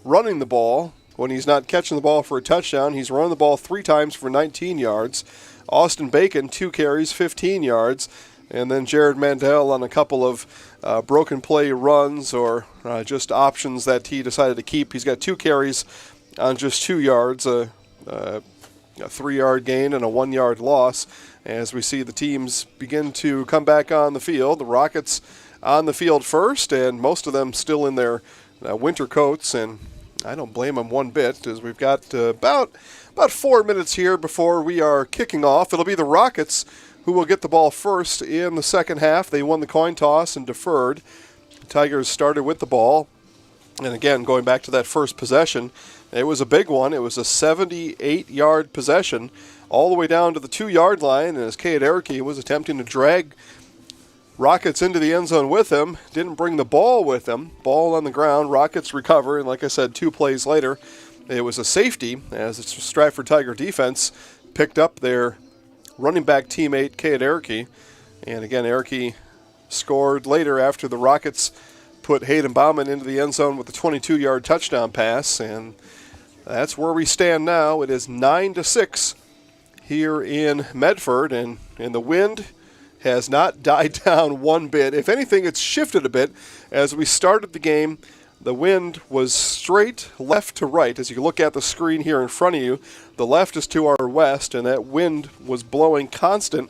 running the ball. When he's not catching the ball for a touchdown, he's running the ball 3 times for 19 yards. Austin Bacon, 2 carries, 15 yards. And then Jared Mandel on a couple of broken play runs or just options that he decided to keep. He's got 2 carries on just 2 yards, a 3-yard gain and a 1-yard loss. As we see the teams begin to come back on the field, the Rockets on the field first, and most of them still in their winter coats, and I don't blame them one bit, as we've got about 4 minutes here before we are kicking off. It'll be the Rockets who will get the ball first in the second half. They won the coin toss and deferred. The Tigers started with the ball, and again, going back to that first possession, it was a big one. It was a 78-yard possession, all the way down to the 2-yard line, and as Cade Erickey was attempting to drag Rockets into the end zone with him, didn't bring the ball with him. Ball on the ground, Rockets recover, and like I said, 2 plays later, it was a safety as the Stratford Tiger defense picked up their running back teammate, Cade Erickey. And again, Erickey scored later after the Rockets put Hayden Bauman into the end zone with a 22-yard touchdown pass, and that's where we stand now. It is 9-6 here in Medford, and the wind has not died down one bit. If anything, it's shifted a bit. As we started the game, the wind was straight left to right. As you look at the screen here in front of you, the left is to our west, and that wind was blowing constant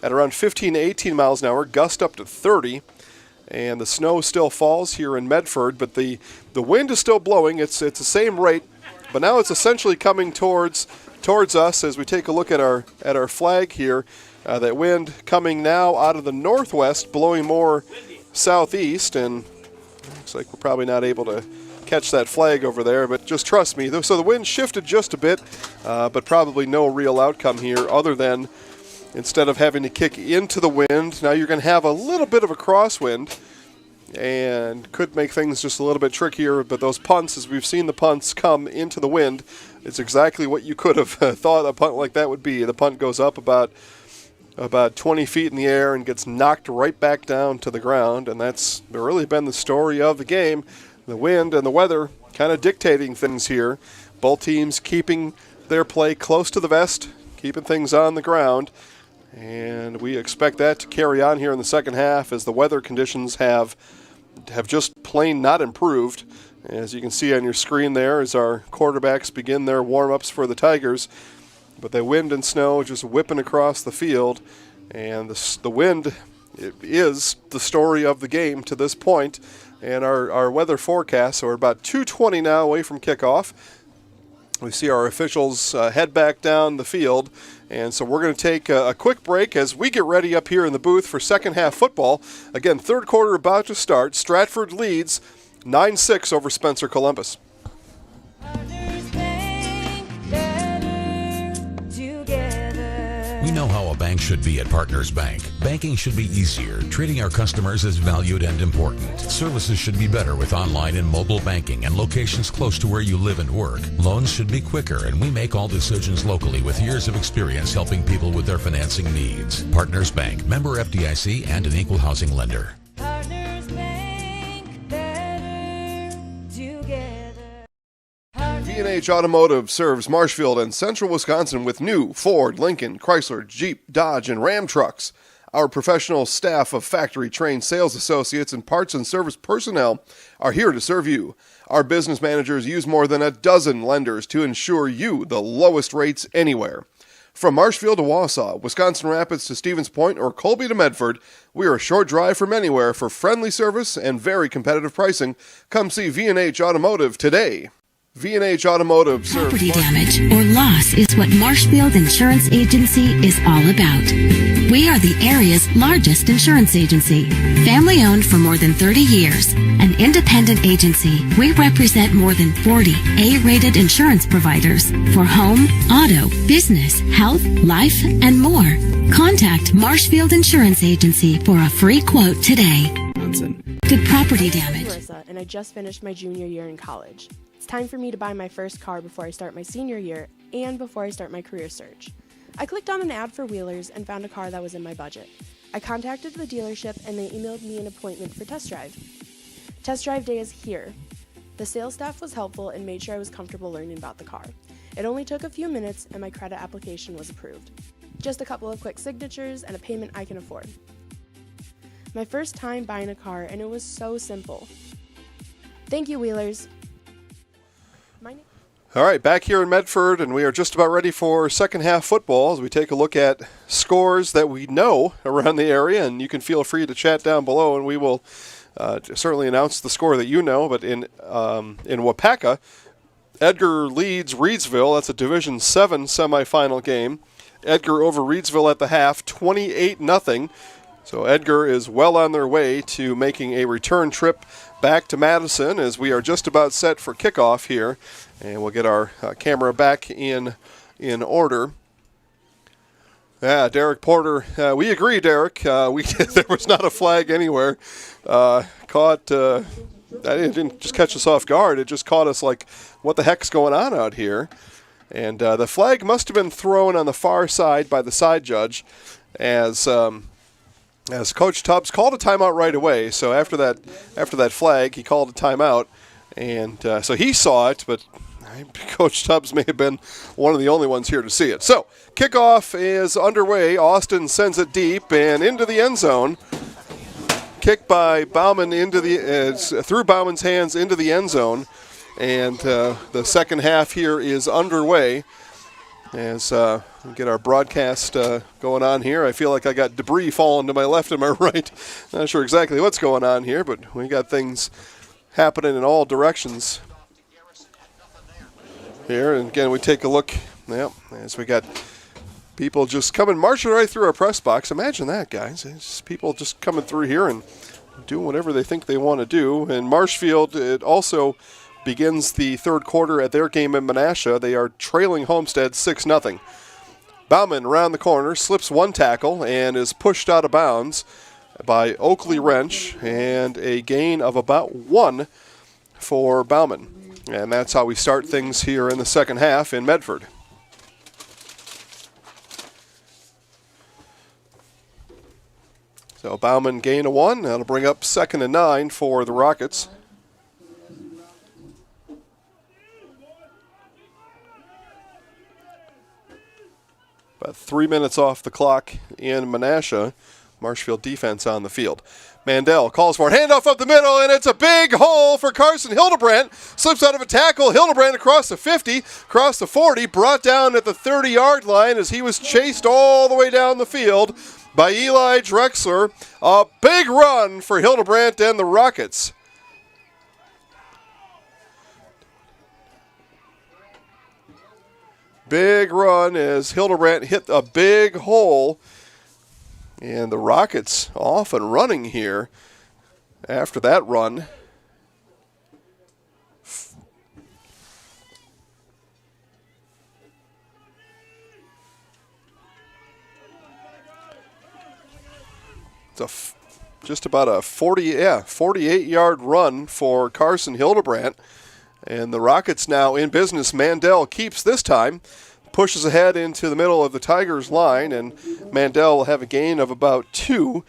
at around 15 to 18 miles an hour, gust up to 30. And the snow still falls here in Medford, but the wind is still blowing. It's the same rate, but now it's essentially coming towards us as we take a look at our flag here. That wind coming now out of the northwest, blowing more southeast, and looks like we're probably not able to catch that flag over there, but just trust me. So the wind shifted just a bit, but probably no real outcome here other than instead of having to kick into the wind, now you're going to have a little bit of a crosswind and could make things just a little bit trickier. But those punts, as we've seen the punts come into the wind, it's exactly what you could have thought a punt like that would be. The punt goes up about 20 feet in the air and gets knocked right back down to the ground, and that's really been the story of the game. The wind and the weather kind of dictating things here. Both teams keeping their play close to the vest, keeping things on the ground. And we expect that to carry on here in the second half as the weather conditions have just plain not improved. As you can see on your screen there as our quarterbacks begin their warm-ups for the Tigers. But the wind and snow just whipping across the field. And the wind is the story of the game to this point. And our weather forecast, so we're about 2:20 now away from kickoff. We see our officials head back down the field. And so we're going to take a quick break as we get ready up here in the booth for second half football. Again, third quarter about to start. Stratford leads 9-6 over Spencer Columbus. We know how a bank should be at Partners Bank. Banking should be easier, treating our customers as valued and important. Services should be better with online and mobile banking and locations close to where you live and work. Loans should be quicker, and we make all decisions locally with years of experience helping people with their financing needs. Partners Bank, member FDIC, and an equal housing lender. V&H Automotive serves Marshfield and Central Wisconsin with new Ford, Lincoln, Chrysler, Jeep, Dodge, and Ram trucks. Our professional staff of factory-trained sales associates and parts and service personnel are here to serve you. Our business managers use more than a dozen lenders to ensure you the lowest rates anywhere. From Marshfield to Wausau, Wisconsin Rapids to Stevens Point, or Colby to Medford, we are a short drive from anywhere for friendly service and very competitive pricing. Come see V&H Automotive today. V&H Automotive serves Property damage or loss is what Marshfield Insurance Agency is all about. We are the area's largest insurance agency. Family owned for more than 30 years. An independent agency, we represent more than 40 A-rated insurance providers for home, auto, business, health, life, and more. Contact Marshfield Insurance Agency for a free quote today. Good property damage. I'm Marissa, and I just finished my junior year in college. It's time for me to buy my first car before I start my senior year and before I start my career search. I clicked on an ad for Wheelers and found a car that was in my budget. I contacted the dealership and they emailed me an appointment for test drive. Test drive day is here. The sales staff was helpful and made sure I was comfortable learning about the car. It only took a few minutes and my credit application was approved. Just a couple of quick signatures and a payment I can afford. My first time buying a car and it was so simple. Thank you, Wheelers. All right, back here in Medford, and we are just about ready for second half football as we take a look at scores that we know around the area, and you can feel free to chat down below, and we will certainly announce the score that you know. But in Wapaka, Edgar leads Reedsville. That's a Division 7 semifinal game. Edgar over Reedsville at the half, 28-0. So Edgar is well on their way to making a return trip back to Madison as we are just about set for kickoff here. And we'll get our camera back in order. Yeah, Derek Porter. We agree, Derek. There was not a flag anywhere. That didn't just catch us off guard. It just caught us like, what the heck's going on out here? And the flag must have been thrown on the far side by the side judge as Coach Tubbs called a timeout right away. So after that flag, he called a timeout. And so he saw it, but Coach Tubbs may have been one of the only ones here to see it. So kickoff is underway. Austin sends it deep and into the end zone. Kick by Bauman through Bauman's hands into the end zone. And the second half here is underway. As we get our broadcast going on here. I feel like I got debris falling to my left and my right. Not sure exactly what's going on here, but we got things happening in all directions here. And again, we take a look, as we got people just coming, marching right through our press box. Imagine that, guys. It's just people just coming through here and doing whatever they think they want to do. And Marshfield, it also begins the third quarter at their game in Menasha. They are trailing Homestead 6-0. Bauman around the corner, slips one tackle and is pushed out of bounds by Oakley Wrench, and a gain of about 1 for Bauman. And that's how we start things here in the second half in Medford. So Bauman gain of 1. That'll bring up 2nd and 9 for the Rockets. About 3 minutes off the clock in Menasha. Marshfield defense on the field. Mandel calls for it. Handoff up the middle, and it's a big hole for Carson Hildebrandt. Slips out of a tackle. Hildebrandt across the 50, across the 40, brought down at the 30-yard line as he was chased all the way down the field by Eli Drexler. A big run for Hildebrandt and the Rockets. Big run as Hildebrandt hit a big hole. And the Rockets off and running here after that run. It's just about a 48-yard run for Carson Hildebrandt. And the Rockets now in business. Mandel keeps this time. Pushes ahead into the middle of the Tigers line, and Mandel will have a gain of about 2.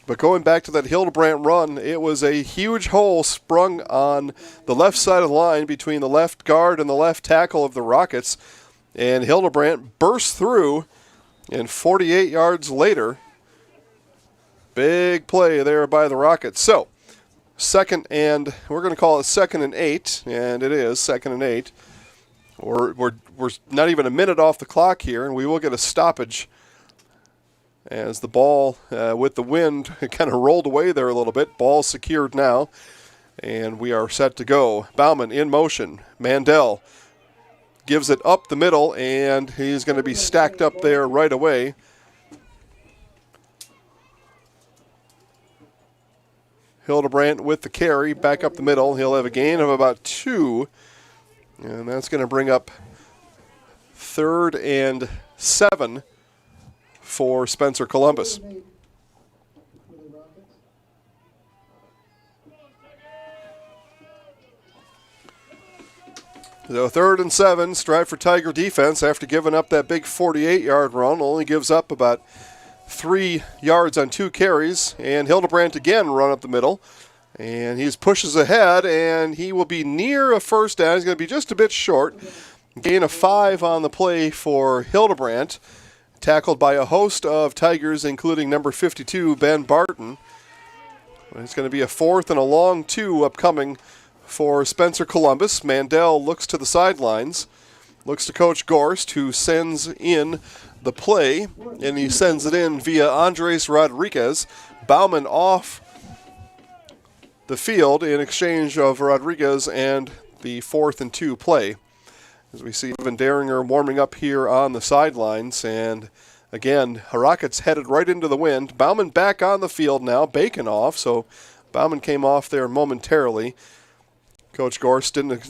But going back to that Hildebrandt run, it was a huge hole sprung on the left side of the line between the left guard and the left tackle of the Rockets. And Hildebrandt burst through, and 48 yards later, big play there by the Rockets. So, we're going to call it 2nd and 8, and it is 2nd and 8. We're not even a minute off the clock here, and we will get a stoppage as the ball, with the wind, kind of rolled away there a little bit. Ball secured now, and we are set to go. Bauman in motion. Mandel gives it up the middle, and he's going to be stacked up there right away. Hildebrandt with the carry, back up the middle. He'll have a gain of about 2. And that's going to bring up 3rd and 7 for Spencer Columbus. So 3rd and 7, Stratford Tiger defense, after giving up that big 48-yard run, only gives up about 3 yards on 2 carries. And Hildebrandt again run up the middle. And he pushes ahead, and he will be near a first down. He's going to be just a bit short. Gain of 5 on the play for Hildebrandt. Tackled by a host of Tigers, including number 52, Ben Barton. It's going to be a 4th and a long 2 upcoming for Spencer Columbus. Mandel looks to the sidelines, looks to Coach Gorst, who sends in the play, and he sends it in via Andres Rodriguez. Bauman off the field in exchange of Rodriguez and the 4th and 2 play. As we see Evan Daringer warming up here on the sidelines, and again, Rockets headed right into the wind. Bauman back on the field now, Bacon off, so Bauman came off there momentarily. Coach Gorst didn't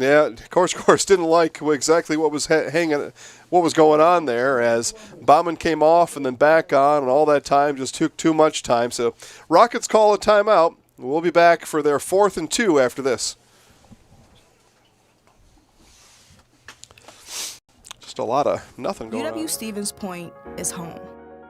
like exactly what was what was going on there, as Bauman came off and then back on, and all that time just took too much time. So Rockets call a timeout. We'll be back for their 4th and 2 after this. Just a lot of nothing going on. UW Stevens Point is home.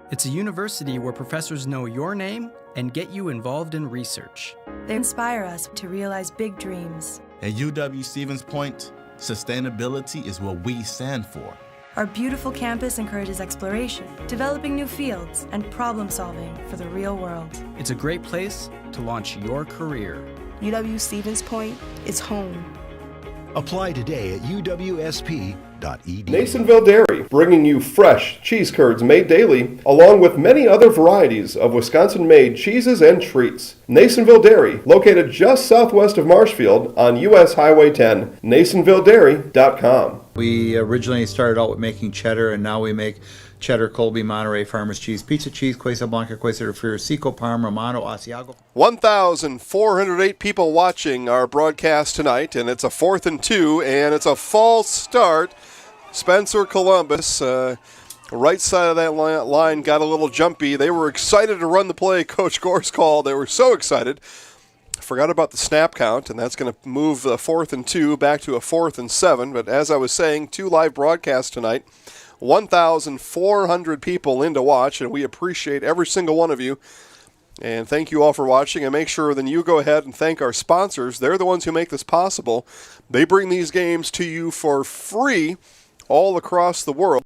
It's a university where professors know your name and get you involved in research. They inspire us to realize big dreams. At UW Stevens Point, sustainability is what we stand for. Our beautiful campus encourages exploration, developing new fields, and problem solving for the real world. It's a great place to launch your career. UW Stevens Point is home. Apply today at uwsp.edu. Nasonville Dairy, bringing you fresh cheese curds made daily, along with many other varieties of Wisconsin-made cheeses and treats. Nasonville Dairy, located just southwest of Marshfield on US Highway 10. NasonvilleDairy.com. We originally started out with making cheddar, and now we make cheddar, Colby, Monterey, Farmers Cheese, Pizza Cheese, Quesa Blanca, Quesa de Frio, Seco, Parma, Romano, Asiago. 1,408 people watching our broadcast tonight, and it's a 4th and 2, and it's a false start. Spencer Columbus, right side of that line, got a little jumpy. They were excited to run the play Coach Gorst called. They were so excited. Forgot about the snap count, and that's going to move the 4th and 2 back to a 4th and 7. But as I was saying, 2 live broadcasts tonight, 1,400 people in to watch, and we appreciate every single one of you. And thank you all for watching, and make sure then you go ahead and thank our sponsors. They're the ones who make this possible. They bring these games to you for free all across the world.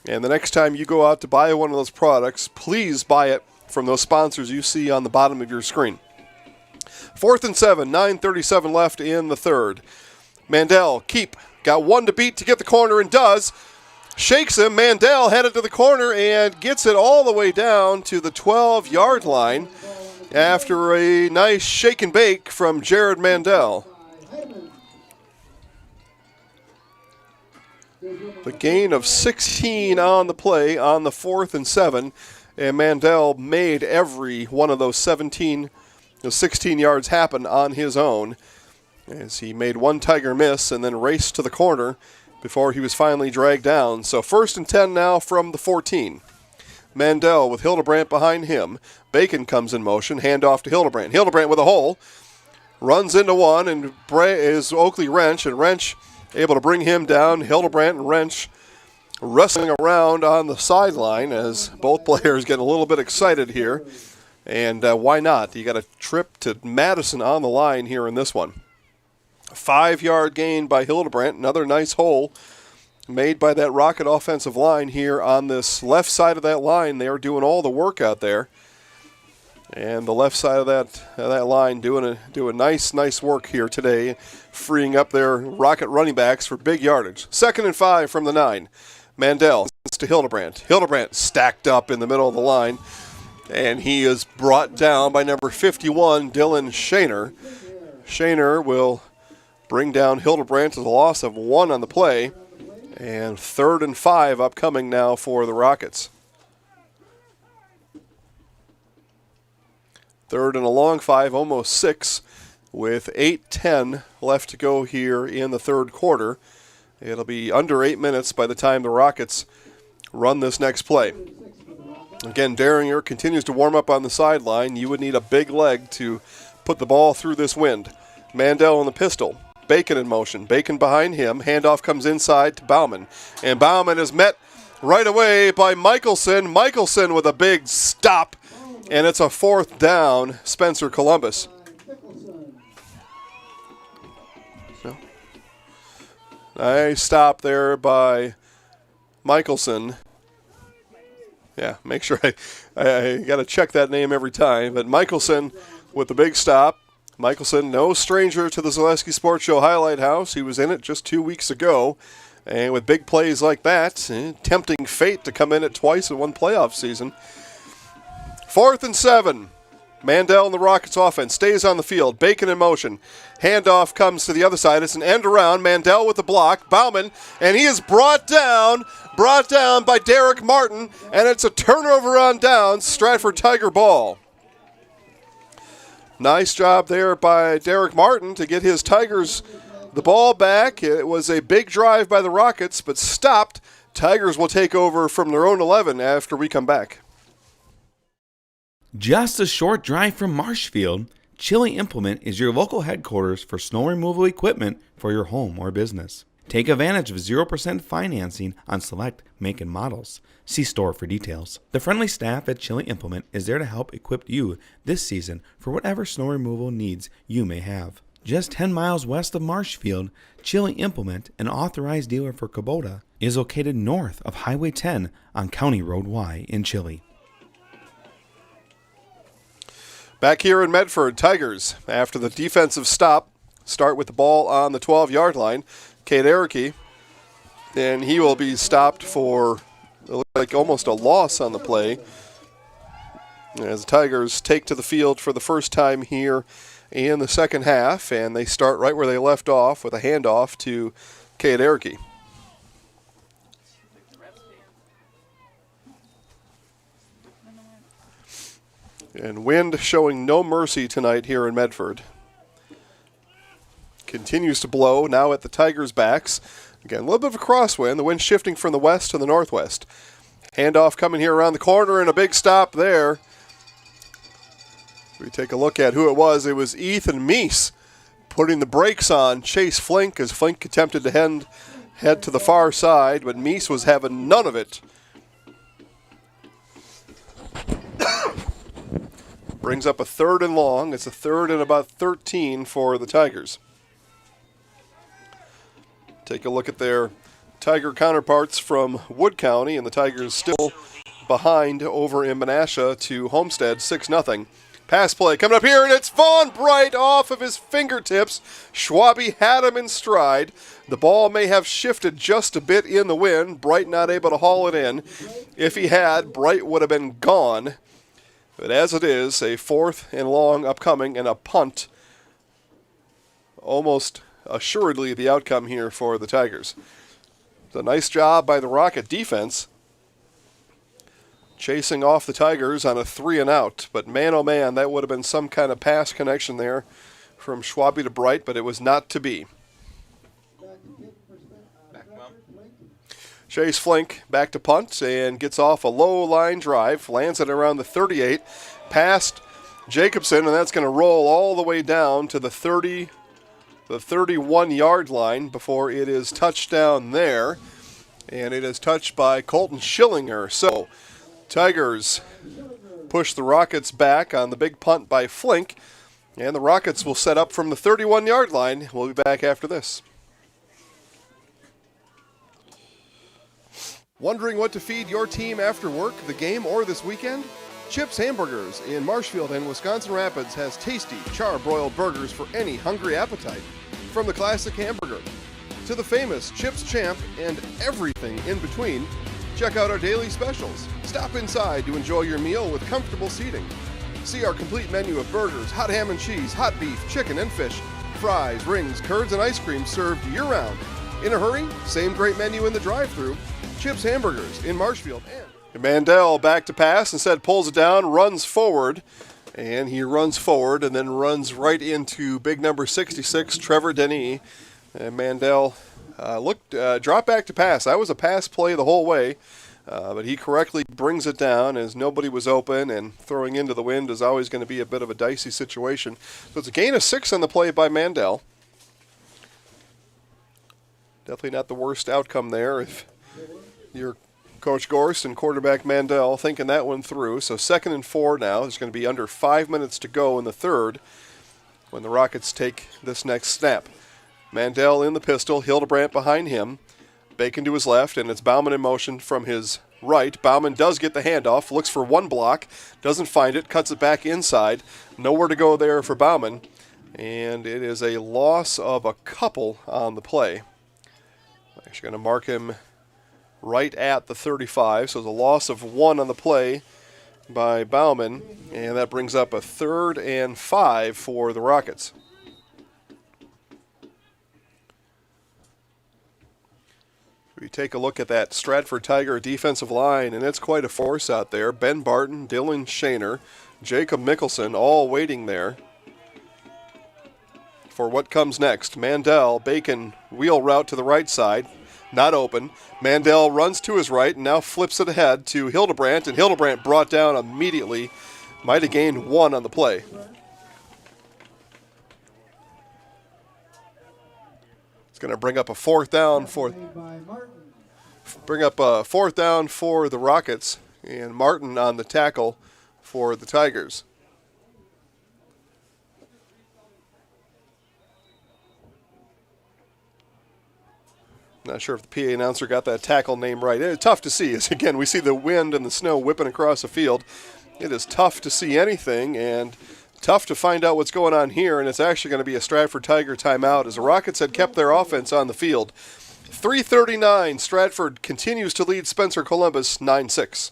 And the next time you go out to buy one of those products, please buy it from those sponsors you see on the bottom of your screen. 4th and 7, 9:37 left in the third. Mandel, keep, got one to beat to get the corner and does. Shakes him, Mandel headed to the corner and gets it all the way down to the 12-yard line after a nice shake and bake from Jared Mandel. The gain of 16 on the play on the 4th and 7, and Mandel made every one of those 16 yards happen on his own as he made one Tiger miss and then raced to the corner before he was finally dragged down. So 1st and 10 now from the 14. Mandel with Hildebrandt behind him. Bacon comes in motion, handoff to Hildebrandt. Hildebrandt with a hole, runs into one, and is Oakley Wrench, and Wrench able to bring him down. Hildebrandt and Wrench wrestling around on the sideline as both players get a little bit excited here. And why not? You got a trip to Madison on the line here in this one. 5-yard gain by Hildebrandt. Another nice hole made by that Rocket offensive line here on this left side of that line. They are doing all the work out there. And the left side of that line doing nice work here today, freeing up their Rocket running backs for big yardage. 2nd and 5 from the 9. Mandel to Hildebrandt. Hildebrandt stacked up in the middle of the line, and he is brought down by number 51, Dylan Shaner. Shaner will bring down Hildebrandt to the loss of 1 on the play, and 3rd and 5 upcoming now for the Rockets. 3rd and a long 5, almost 6, with 8:10 left to go here in the third quarter. It'll be under 8 minutes by the time the Rockets run this next play. Again, Derringer continues to warm up on the sideline. You would need a big leg to put the ball through this wind. Mandel on the pistol. Bacon in motion. Bacon behind him. Handoff comes inside to Bauman. And Bauman is met right away by Michelson. Michelson with a big stop. And it's a 4th down, Spencer Columbus. Nice stop there by Michelson. Yeah, make sure I got to check that name every time. But Michelson with the big stop. Michelson, no stranger to the Zaleski Sports Show Highlight House. He was in it just 2 weeks ago. And with big plays like that, tempting fate to come in it twice in one playoff season. 4th and 7. Mandel and the Rockets offense stays on the field. Bacon in motion. Handoff comes to the other side. It's an end around. Mandel with the block. Bauman, and he is brought down by Derek Martin, and it's a turnover on downs. Stratford Tiger ball. Nice job there by Derek Martin to get his Tigers the ball back. It was a big drive by the Rockets, but stopped. Tigers will take over from their own 11 after we come back. Just a short drive from Marshfield, Chili Implement is your local headquarters for snow removal equipment for your home or business. Take advantage of 0% financing on select make and models. See store for details. The friendly staff at Chili Implement is there to help equip you this season for whatever snow removal needs you may have. Just 10 miles west of Marshfield, Chili Implement, an authorized dealer for Kubota, is located north of Highway 10 on County Road Y in Chili. Back here in Medford, Tigers, after the defensive stop, start with the ball on the 12-yard line. Cade Erickey, and he will be stopped for like almost a loss on the play as the Tigers take to the field for the first time here in the second half, and they start right where they left off with a handoff to Cade Erickey. And wind showing no mercy tonight here in Medford. Continues to blow, now at the Tigers' backs. Again, a little bit of a crosswind, the wind shifting from the west to the northwest. Handoff coming here around the corner and a big stop there. We take a look at who it was. It was Ethan Meese putting the brakes on Chase Flink as Flink attempted to head to the far side, but Meese was having none of it. Brings up a 3rd and long. It's a 3rd and about 13 for the Tigers. Take a look at their Tiger counterparts from Wood County, and the Tigers still behind over in Menasha to Homestead, 6-0. Pass play coming up here, and it's Vaughn Bright off of his fingertips. Schwabe had him in stride. The ball may have shifted just a bit in the wind. Bright not able to haul it in. If he had, Bright would have been gone. But as it is, a 4th and long upcoming and a punt. Almost assuredly the outcome here for the Tigers. It's a nice job by the Rocket defense, chasing off the Tigers on a 3-and-out. But man, oh man, that would have been some kind of pass connection there from Schwabe to Bright, but it was not to be. Chase Flink back to punt and gets off a low line drive, lands it around the 38, past Jacobson, and that's going to roll all the way down to the 31-yard line before it is touched down there, and it is touched by Colton Schillinger. So Tigers push the Rockets back on the big punt by Flink, and the Rockets will set up from the 31-yard line. We'll be back after this. Wondering what to feed your team after work, the game, or this weekend? Chips Hamburgers in Marshfield and Wisconsin Rapids has tasty, char-broiled burgers for any hungry appetite. From the classic hamburger to the famous Chips Champ and everything in between, check out our daily specials. Stop inside to enjoy your meal with comfortable seating. See our complete menu of burgers, hot ham and cheese, hot beef, chicken and fish, fries, rings, curds, and ice cream served year-round. In a hurry? Same great menu in the drive-thru. Chips Hamburgers in Marshfield. And Mandel back to pass, instead pulls it down, runs forward, and he runs forward and then runs right into big number 66, Trevor Denis. And Mandel dropped back to pass. That was a pass play the whole way, but he correctly brings it down as nobody was open, and throwing into the wind is always going to be a bit of a dicey situation. So it's a gain of 6 on the play by Mandel. Definitely not the worst outcome there if you're Coach Gorst and quarterback Mandel thinking that one through. So 2nd and 4 now. There's going to be under 5 minutes to go in the third when the Rockets take this next snap. Mandel in the pistol, Hildebrandt behind him, Bacon to his left, and it's Bauman in motion from his right. Bauman does get the handoff, looks for one block, doesn't find it, cuts it back inside. Nowhere to go there for Bauman, and it is a loss of a couple on the play. Actually going to mark him right at the 35, so it's a loss of 1 on the play by Bauman, and that brings up a 3rd and 5 for the Rockets. We take a look at that Stratford Tiger defensive line, and it's quite a force out there. Ben Barton, Dylan Shaner, Jacob Mickelson, all waiting there for what comes next. Mandel, Bacon, wheel route to the right side. Not open. Mandel runs to his right and now flips it ahead to Hildebrandt, and Hildebrandt brought down immediately. Might have gained 1 on the play. It's going to bring up a 4th down for the Rockets, and Martin on the tackle for the Tigers. Not sure if the PA announcer got that tackle name right. It's tough to see. As again, we see the wind and the snow whipping across the field. It is tough to see anything and tough to find out what's going on here, and it's actually going to be a Stratford Tiger timeout as the Rockets had kept their offense on the field. 3:39, Stratford continues to lead Spencer Columbus 9-6.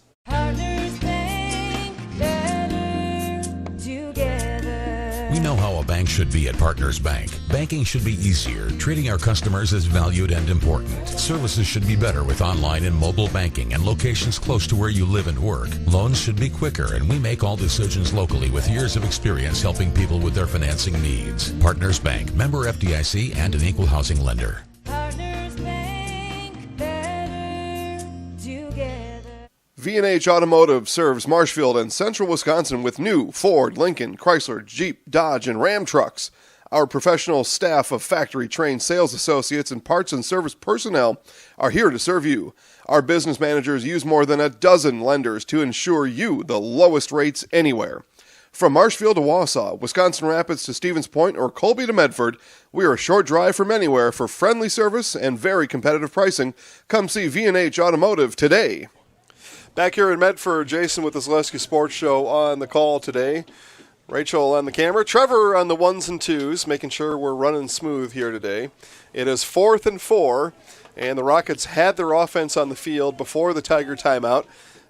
We know how a bank should be at Partners Bank. Banking should be easier, treating our customers as valued and important. Services should be better with online and mobile banking and locations close to where you live and work. Loans should be quicker, and we make all decisions locally with years of experience helping people with their financing needs. Partners Bank, member FDIC, and an equal housing lender. V&H Automotive serves Marshfield and Central Wisconsin with new Ford, Lincoln, Chrysler, Jeep, Dodge, and Ram trucks. Our professional staff of factory-trained sales associates and parts and service personnel are here to serve you. Our business managers use more than a dozen lenders to ensure you the lowest rates anywhere. From Marshfield to Wausau, Wisconsin Rapids to Stevens Point, or Colby to Medford, we are a short drive from anywhere. For friendly service and very competitive pricing, come see V&H Automotive today. Back here in Medford, Jason with the Zaleski Sports Show on the call today. Rachel on the camera. Trevor on the ones and twos, making sure we're running smooth here today. It is 4th and 4, and the Rockets had their offense on the field before the Tiger timeout,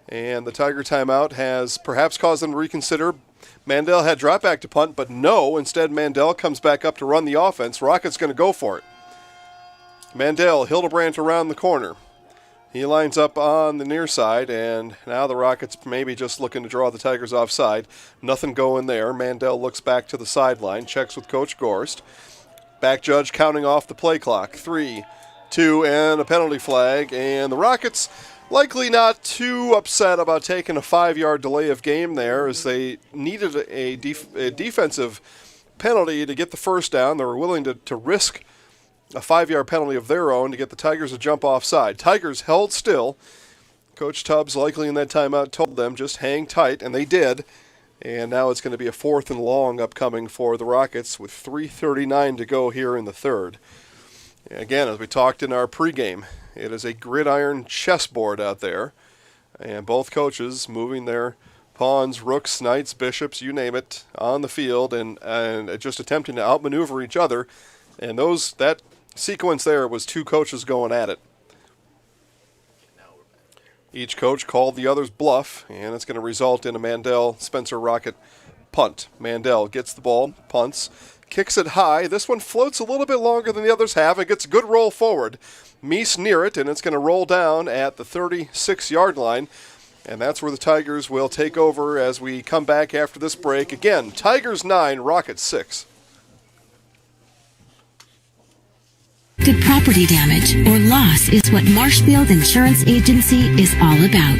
and the Tiger timeout has perhaps caused them to reconsider. Mandel had drop back to punt, but no. Instead, Mandel comes back up to run the offense. Rockets going to go for it. Mandel, Hildebrandt around the corner. He lines up on the near side, and now the Rockets maybe just looking to draw the Tigers offside. Nothing going there. Mandel looks back to the sideline, checks with Coach Gorst. Back judge counting off the play clock. 3, 2, and a penalty flag. And the Rockets likely not too upset about taking a 5-yard delay of game there, as they needed a defensive penalty to get the first down. They were willing to risk a 5-yard penalty of their own to get the Tigers to jump offside. Tigers held still. Coach Tubbs likely in that timeout told them just hang tight, and they did. And now it's going to be a 4th and long upcoming for the Rockets with 3:39 to go here in the third. Again, as we talked in our pregame, it is a gridiron chessboard out there, and both coaches moving their pawns, rooks, knights, bishops, you name it, on the field and just attempting to outmaneuver each other. And that sequence there was 2 coaches going at it. Each coach called the other's bluff, and it's going to result in a Mandel-Spencer Rocket punt. Mandel gets the ball, punts, kicks it high. This one floats a little bit longer than the others have. It gets a good roll forward. Meese near it, and it's going to roll down at the 36-yard line. And that's where the Tigers will take over as we come back after this break. Again, Tigers 9, Rockets 6. Good property damage or loss is what Marshfield Insurance Agency is all about.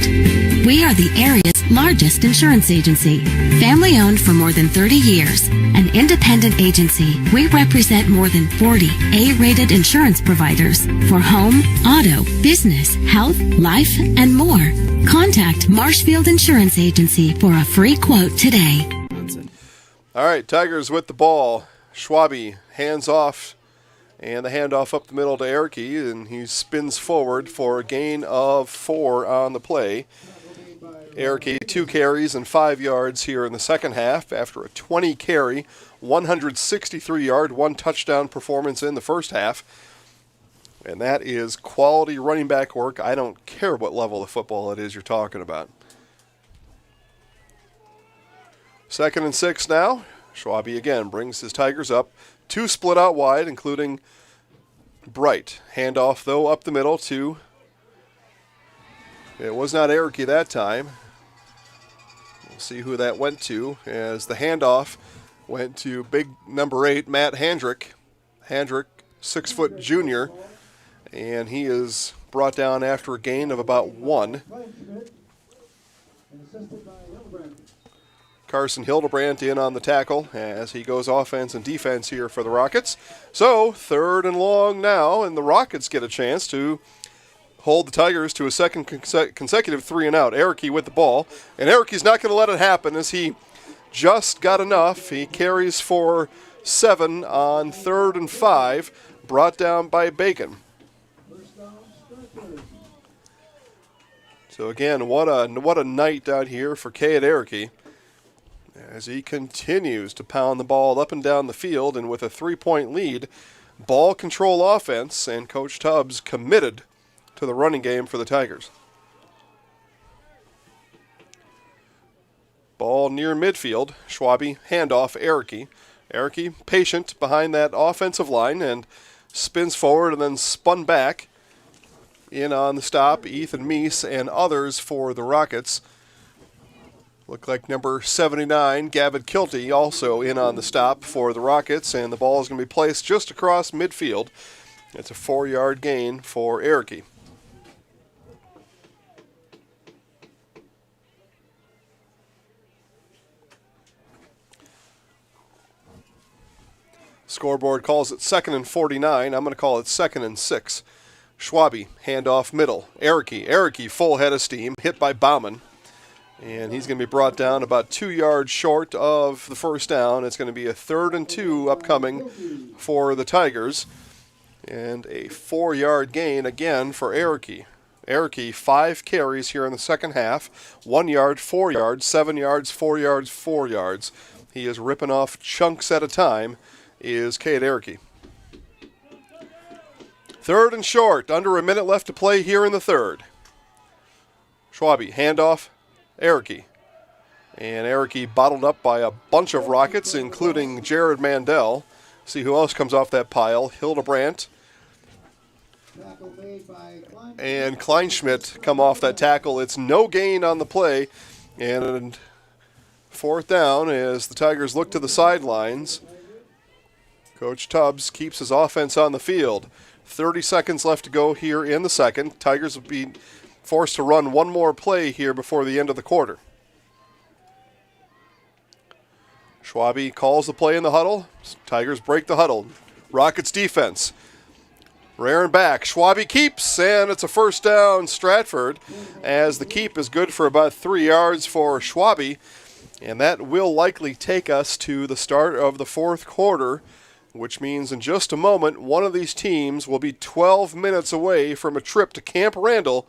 We are the area's largest insurance agency. Family owned for more than 30 years. An independent agency, we represent more than 40 A-rated insurance providers for home, auto, business, health, life, and more. Contact Marshfield Insurance Agency for a free quote today. All right, Tigers with the ball. Schwabe hands off. And the handoff up the middle to Erke, and he spins forward for a gain of 4 on the play. Erke, 2 carries and 5 yards here in the second half after a 20-carry, 163-yard, 1 touchdown performance in the first half. And that is quality running back work. I don't care what level of football it is you're talking about. 2nd and 6 now. Schwabe again brings his Tigers up. 2 split out wide, including Bright. Handoff, though, up the middle to, it was not Erke that time. We'll see who that went to, as the handoff went to big number 8, Matt Handrick. Handrick, 6-foot junior, and he is brought down after a gain of about 1. Carson Hildebrandt in on the tackle as he goes offense and defense here for the Rockets. So 3rd and long now, and the Rockets get a chance to hold the Tigers to a second consecutive 3-and-out. Erke with the ball, and Erke's not going to let it happen as he just got enough. He carries for 7 on 3rd and 5, brought down by Bacon. So again, what a night out here for Cade Erke, as he continues to pound the ball up and down the field, and with a 3-point lead, ball control offense, and Coach Tubbs committed to the running game for the Tigers. Ball near midfield. Schwabe, handoff, Erke. Erke, patient behind that offensive line, and spins forward and then spun back. In on the stop, Ethan Meese and others for the Rockets. Look like number 79, Gavin Kilty, also in on the stop for the Rockets, and the ball is going to be placed just across midfield. It's a 4-yard gain for Erke. Scoreboard calls it 2nd and 49. I'm going to call it 2nd and 6. Schwabe, handoff middle. Erke full head of steam, hit by Bauman. And he's going to be brought down about 2 yards short of the first down. It's going to be a 3rd and 2 upcoming for the Tigers. And a 4-yard gain again for Ericke. Ericke, 5 carries here in the second half. 1 yard, 4 yards, 7 yards, 4 yards, 4 yards. He is ripping off chunks at a time, is Cade Ericke. 3rd and short, under a minute left to play here in the third. Schwabe, handoff, Ericke. And Ericke bottled up by a bunch of Rockets, including Jared Mandel. See who else comes off that pile. Hildebrandt and Kleinschmidt come off that tackle. It's no gain on the play. And 4th down as the Tigers look to the sidelines. Coach Tubbs keeps his offense on the field. 30 seconds left to go here in the second. Tigers will be forced to run one more play here before the end of the quarter. Schwabe calls the play in the huddle. Tigers break the huddle. Rockets defense. Rearing back. Schwabe keeps, and it's a first down Stratford, as the keep is good for about 3 yards for Schwabe. And that will likely take us to the start of the fourth quarter, which means in just a moment, one of these teams will be 12 minutes away from a trip to Camp Randall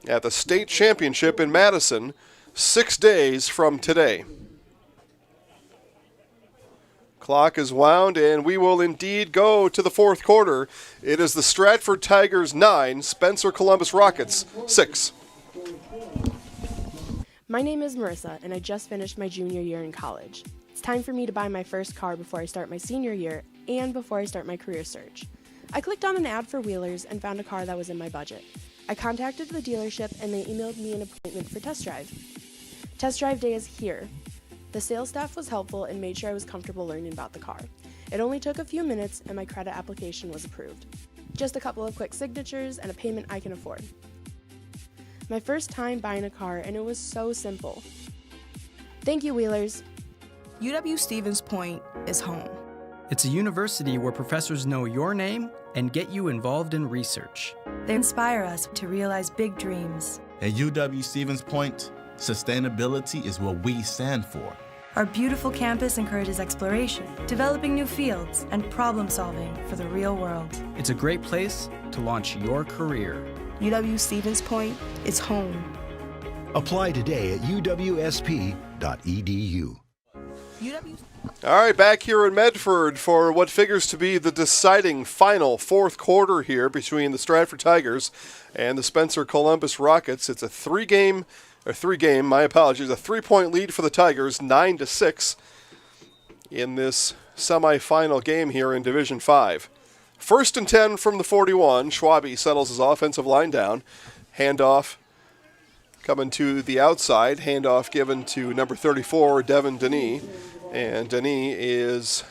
at the state championship in Madison 6 days from today. Clock is wound, and we will indeed go to the fourth quarter. It is the Stratford Tigers 9, Spencer Columbus Rockets 6. My name is Marissa, and I just finished my junior year in college. It's time for me to buy my first car before I start my senior year and before I start my career search. I clicked on an ad for Wheelers and found a car that was in my budget. I contacted the dealership, and they emailed me an appointment for test drive. Test drive day is here. The sales staff was helpful and made sure I was comfortable learning about the car. It only took a few minutes, and my credit application was approved. Just a couple of quick signatures and a payment I can afford. My first time buying a car, and it was so simple. Thank you, Wheelers. UW-Stevens Point is home. It's a university where professors know your name and get you involved in research. They inspire us to realize big dreams. At UW-Stevens Point, sustainability is what we stand for. Our beautiful campus encourages exploration, developing new fields, and problem solving for the real world. It's a great place to launch your career. UW-Stevens Point is home. Apply today at uwsp.edu. All right, back here in Medford for what figures to be the deciding final fourth quarter here between the Stratford Tigers and the Spencer Columbus Rockets. It's a three-point lead for the Tigers, 9-6 in this semifinal game here in Division 5. 1st and 10 from the 41. Schwabe settles his offensive line down. Handoff coming to the outside. Handoff given to number 34, Devin Denis. And Denis is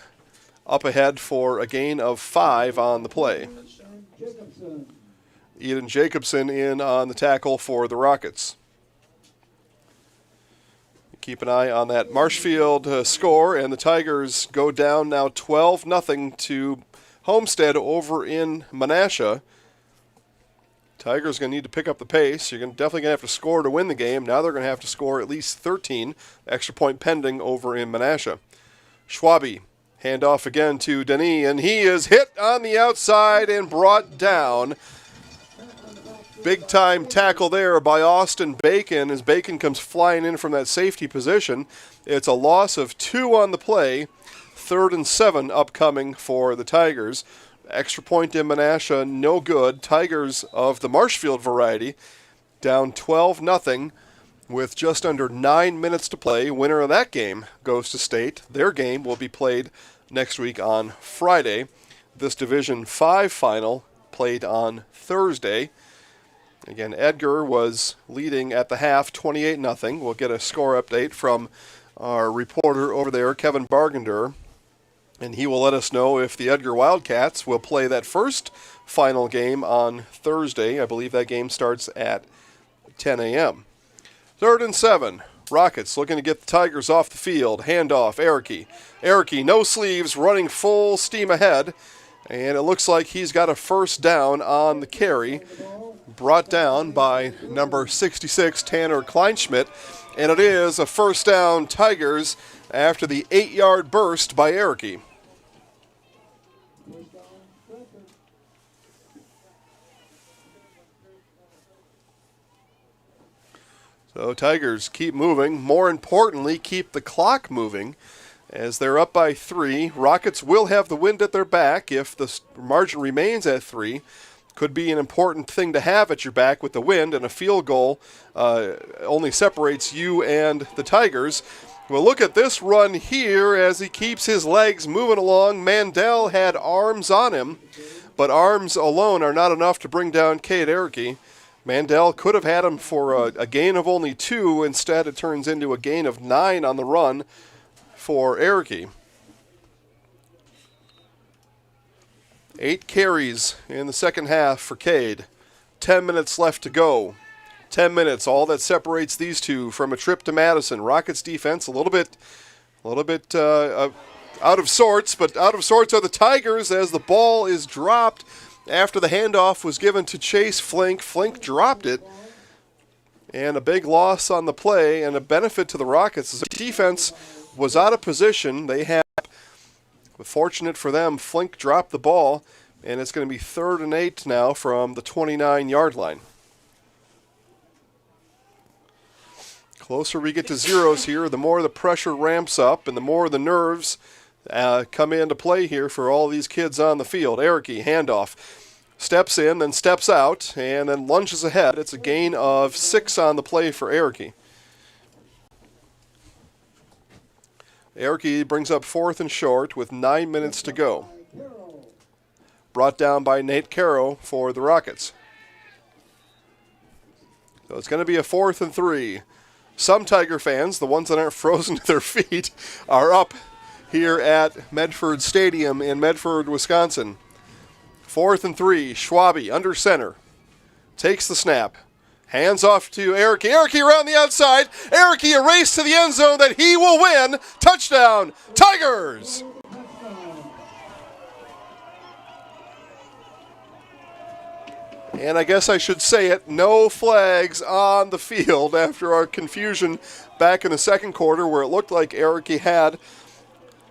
up ahead for a gain of 5 on the play. Eden Jacobson in on the tackle for the Rockets. Keep an eye on that Marshfield score, and the Tigers go down now 12-0 to Homestead over in Menasha. Tigers going to need to pick up the pace. You're definitely going to have to score to win the game. Now they're going to have to score at least 13. Extra point pending over in Menasha. Schwabe, handoff again to Denis, and he is hit on the outside and brought down. Big time tackle there by Austin Bacon as Bacon comes flying in from that safety position. It's a loss of 2 on the play. 3rd and 7 upcoming for the Tigers. Extra point in Menasha, no good. Tigers of the Marshfield variety down 12-0 with just under 9 minutes to play. Winner of that game goes to state. Their game will be played next week on Friday. This Division 5 final played on Thursday. Again, Edgar was leading at the half, 28-0. We'll get a score update from our reporter over there, Kevin Bargender, and he will let us know if the Edgar Wildcats will play that first final game on Thursday. I believe that game starts at 10 a.m. 3rd and 7. Rockets looking to get the Tigers off the field. Handoff, Ericke. Ericke, no sleeves, running full steam ahead. And it looks like he's got a first down on the carry, brought down by number 66, Tanner Kleinschmidt. And it is a first down Tigers after the 8-yard burst by Erickey. So Tigers keep moving. More importantly, keep the clock moving as they're up by 3. Rockets will have the wind at their back if the margin remains at 3. Could be an important thing to have at your back with the wind, and a field goal only separates you and the Tigers. Well, look at this run here as he keeps his legs moving along. Mandel had arms on him, but arms alone are not enough to bring down Cade Erickey. Mandel could have had him for a gain of only 2. Instead, it turns into a gain of 9 on the run for Erickey. 8 carries in the second half for Cade. 10 minutes left to go. 10 minutes, all that separates these two from a trip to Madison. Rockets defense a little bit out of sorts, but out of sorts are the Tigers as the ball is dropped after the handoff was given to Chase Flink. Flink dropped it, and a big loss on the play and a benefit to the Rockets. The defense was out of position. They had, fortunate for them, Flink dropped the ball, and it's going to be 3rd and 8 now from the 29-yard line. Closer we get to zeros here, the more the pressure ramps up and the more the nerves come into play here for all these kids on the field. Erickey, handoff, steps in, then steps out, and then lunges ahead. It's a gain of 6 on the play for Erickey. Erickey brings up 4th and short with 9 minutes to go. Brought down by Nate Caro for the Rockets. So it's going to be a 4th and 3. Some Tiger fans, the ones that aren't frozen to their feet, are up here at Medford Stadium in Medford, Wisconsin. 4th and 3, Schwabe under center. Takes the snap. Hands off to Erickey. Erickey around the outside. Erickey a race to the end zone that he will win. Touchdown, Tigers! And I guess I should say it, no flags on the field after our confusion back in the second quarter where it looked like Erickey had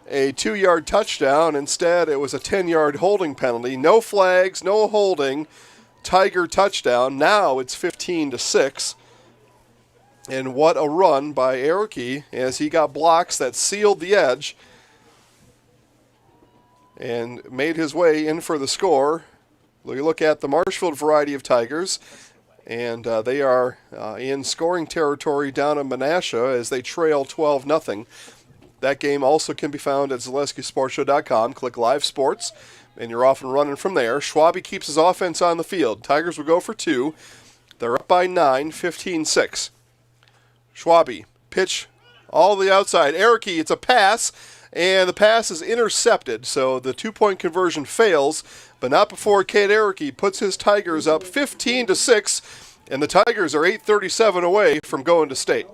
a 2-yard touchdown. Instead, it was a 10-yard holding penalty. No flags, no holding. Tiger touchdown. Now it's 15-6. And what a run by Erickey as he got blocks that sealed the edge and made his way in for the score. We look at the Marshfield variety of Tigers, and they are in scoring territory down in Menasha as they trail 12-0. That game also can be found at ZaleskiSportsShow.com. Click Live Sports, and you're off and running from there. Schwabe keeps his offense on the field. Tigers will go for 2. They're up by 9, 15-6. Schwabe, pitch all the outside. Erickey, it's a pass, and the pass is intercepted, so the 2-point conversion fails, but not before Cade Erickey puts his Tigers up 15-6, and the Tigers are 8:37 away from going to state.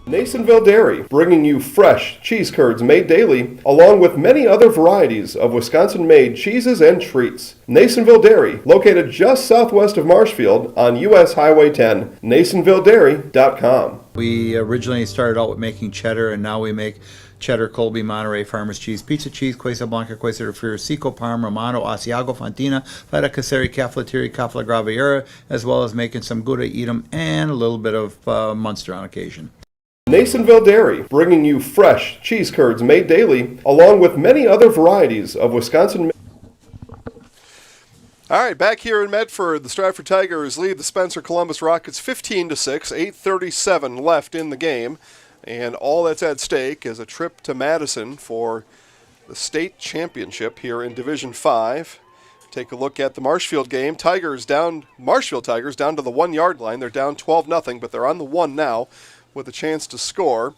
Nasonville Dairy, bringing you fresh cheese curds made daily, along with many other varieties of Wisconsin-made cheeses and treats. Nasonville Dairy, located just southwest of Marshfield on U.S. Highway 10, NasonvilleDairy.com. We originally started out with making cheddar, and now we make cheddar, Colby, Monterey, Farmers Cheese, Pizza Cheese, Quesa Blanca, Quesa de Friar, Seco, Parma, Romano, Asiago, Fontina, Feta Caseri, Caflateri, Cafla Graviera, as well as making some Gouda, Edam, and a little bit of Munster on occasion. Nasonville Dairy, bringing you fresh cheese curds made daily, along with many other varieties of Wisconsin. All right, back here in Medford, the Stratford Tigers lead the Spencer Columbus Rockets 15-6, 8:37 left in the game, and all that's at stake is a trip to Madison for the state championship here in Division 5. Take a look at the Marshfield game. Marshfield Tigers down to the 1-yard line. They're down 12-0, but they're on the 1 now, with a chance to score,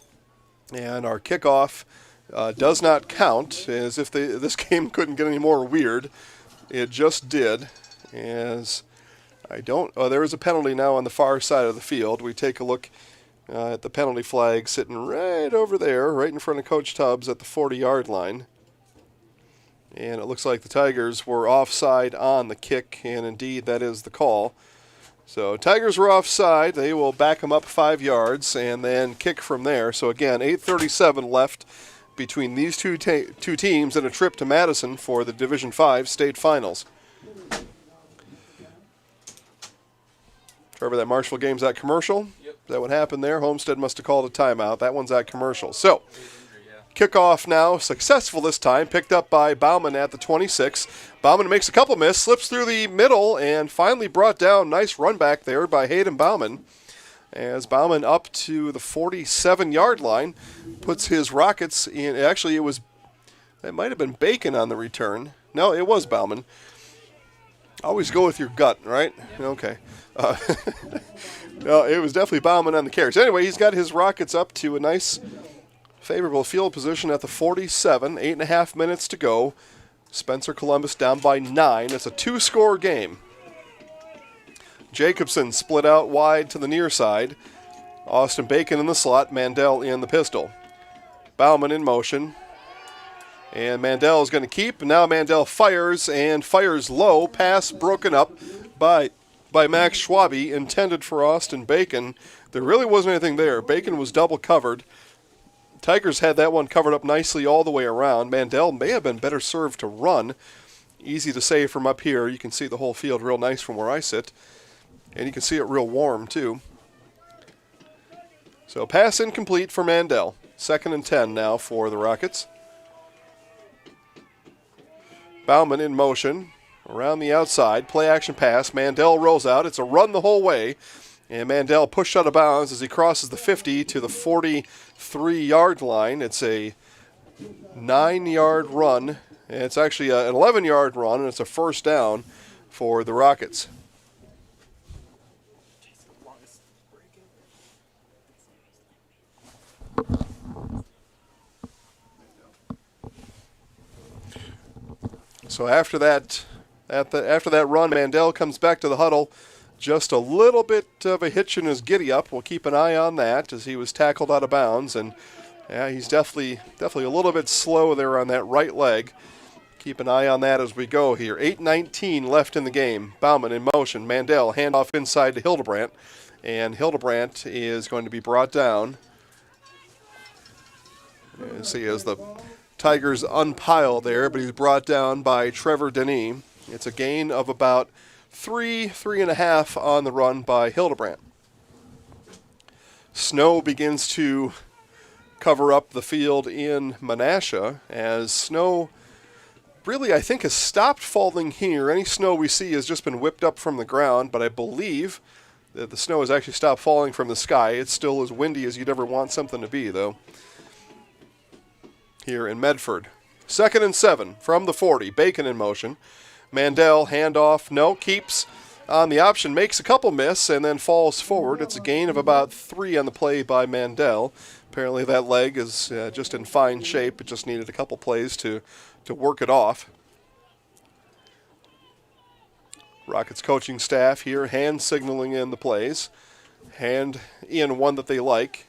and our kickoff does not count, as if this game couldn't get any more weird. It just did, as there is a penalty now on the far side of the field. We take a look at the penalty flag, sitting right over there, right in front of Coach Tubbs at the 40-yard line. And it looks like the Tigers were offside on the kick, and indeed that is the call. So Tigers were offside. They will back them up 5 yards and then kick from there. So again, 8:37 left between these two teams and a trip to Madison for the Division 5 state finals. Trevor, that Marshall game's at commercial? Yep. Is that what happened there? Homestead must have called a timeout. That one's at commercial. So, kickoff now, successful this time, picked up by Bauman at the 26. Bauman makes a couple miss, slips through the middle, and finally brought down. Nice run back there by Hayden Bauman. As Bauman up to the 47-yard line, puts his Rockets in. Actually, it might have been Bacon on the return. No, it was Bauman. Always go with your gut, right? Okay. No, it was definitely Bauman on the carry. So anyway, he's got his Rockets up to a nice, favorable field position at the 47. 8.5 minutes to go. Spencer Columbus down by 9. It's a 2-score game. Jacobson split out wide to the near side. Austin Bacon in the slot. Mandel in the pistol. Bauman in motion. And Mandel is going to keep. Now Mandel fires and fires low. Pass broken up by Max Schwabe, intended for Austin Bacon. There really wasn't anything there. Bacon was double covered. Tigers had that one covered up nicely all the way around. Mandel may have been better served to run. Easy to say from up here. You can see the whole field real nice from where I sit. And you can see it real warm, too. So pass incomplete for Mandel. 2nd and 10 now for the Rockets. Bauman in motion. Around the outside. Play action pass. Mandel rolls out. It's a run the whole way. And Mandel pushed out of bounds as he crosses the 50 to the 43-yard line. It's a 9-yard run. And it's actually an 11-yard run, and it's a first down for the Rockets. So after that run, Mandel comes back to the huddle. Just a little bit of a hitch in his giddy-up. We'll keep an eye on that as he was tackled out of bounds. And yeah, he's definitely a little bit slow there on that right leg. Keep an eye on that as we go here. 8:19 left in the game. Bauman in motion. Mandel handoff inside to Hildebrandt. And Hildebrandt is going to be brought down. You see as the Tigers unpile there, but he's brought down by Trevor Denis. It's a gain of about 3.5 on the run by Hildebrandt. Snow begins to cover up the field in Menasha as snow really, I think, has stopped falling here. Any snow we see has just been whipped up from the ground, but I believe that the snow has actually stopped falling from the sky. It's still as windy as you'd ever want something to be, though, here in Medford. 2nd and 7 from the 40. Bacon in motion. Mandel, handoff, no, keeps on the option, makes a couple miss, and then falls forward. It's a gain of about 3 on the play by Mandel. Apparently that leg is just in fine shape. It just needed a couple plays to work it off. Rockets coaching staff here, hand signaling in the plays. Hand in one that they like.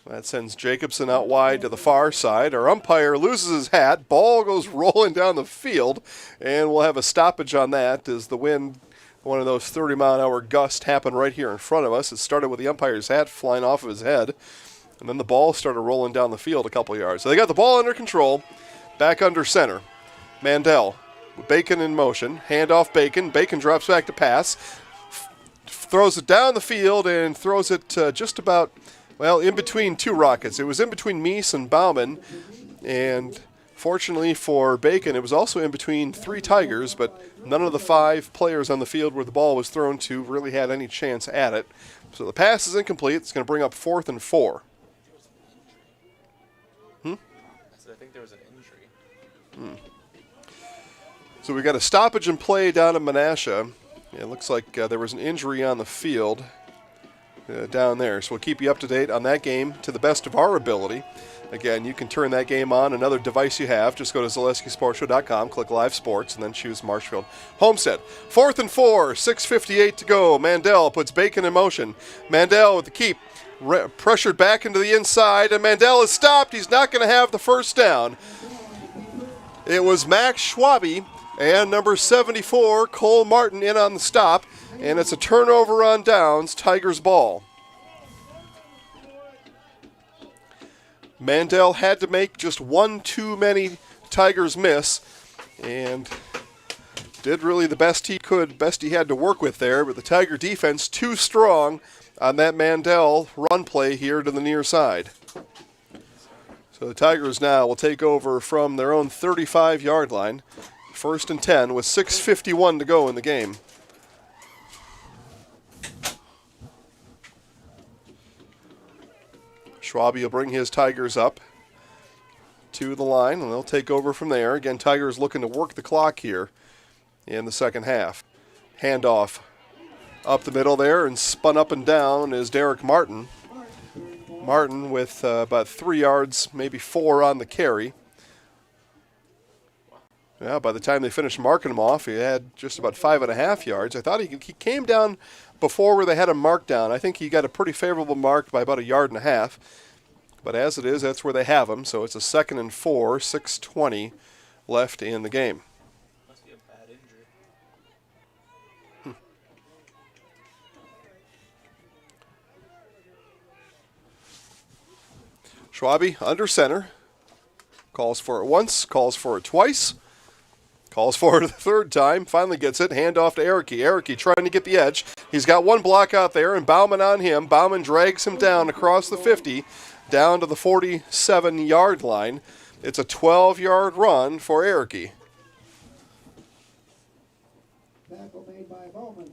That sends Jacobson out wide to the far side. Our umpire loses his hat. Ball goes rolling down the field, and we'll have a stoppage on that as the wind, one of those 30-mile-an-hour gusts, happened right here in front of us. It started with the umpire's hat flying off of his head, and then the ball started rolling down the field a couple yards. So they got the ball under control, back under center. Mandel, Bacon in motion, handoff Bacon. Bacon drops back to pass, throws it down the field, and throws it just about, well, in between two Rockets. It was in between Meese and Bauman, and fortunately for Bacon, it was also in between 3 Tigers, but none of the 5 players on the field where the ball was thrown to really had any chance at it. So the pass is incomplete. It's going to bring up 4th and 4. I think there was an injury. So we got a stoppage in play down in Menasha. It looks like there was an injury on the field down there. So we'll keep you up to date on that game to the best of our ability. Again, you can turn that game on another device you have. Just go to ZaleskiSportsShow.com, click Live Sports, and then choose Marshfield Homestead. 4th and 4, 6:58 to go. Mandel puts Bacon in motion. Mandel with the keep. pressured back into the inside, and Mandel is stopped. He's not going to have the first down. It was Max Schwabe and number 74, Cole Martin, in on the stop, and it's a turnover on downs, Tigers ball. Mandel had to make just one too many Tigers miss, and did really the best he could, best he had to work with there, but the Tiger defense too strong on that Mandel run play here to the near side. So the Tigers now will take over from their own 35-yard line. 1st and 10 with 6:51 to go in the game. Schwabe will bring his Tigers up to the line, and they'll take over from there. Again, Tigers looking to work the clock here in the second half. Handoff up the middle there, and spun up and down is Derek Martin. Martin with about 3 yards, maybe 4 on the carry. Yeah, by the time they finished marking him off, he had just about 5.5 yards. I thought he came down before where they had him marked down. I think he got a pretty favorable mark by about 1.5 yards. But as it is, that's where they have him. So it's a 2nd and 4, 6:20 left in the game. Must be a bad injury. Schwabe under center. Calls for it once, calls for it twice. Calls for it the third time, finally gets it, handoff to Erickey. Erickey trying to get the edge. He's got one block out there, and Bauman on him. Bauman drags him down across the 50, down to the 47-yard line. It's a 12-yard run for Erickey. Tackle made by Bowman.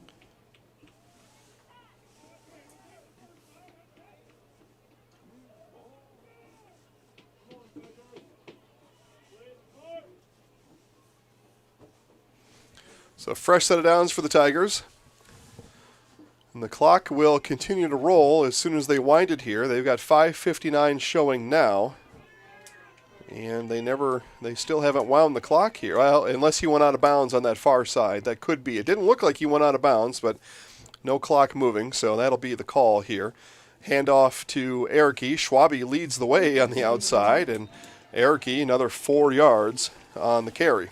So fresh set of downs for the Tigers. And the clock will continue to roll as soon as they wind it here. They've got 5:59 showing now. And they still haven't wound the clock here. Well, unless he went out of bounds on that far side. That could be. It didn't look like he went out of bounds, but no clock moving, so that'll be the call here. Handoff to Erickey. Schwabe leads the way on the outside, and Erickey another 4 yards on the carry.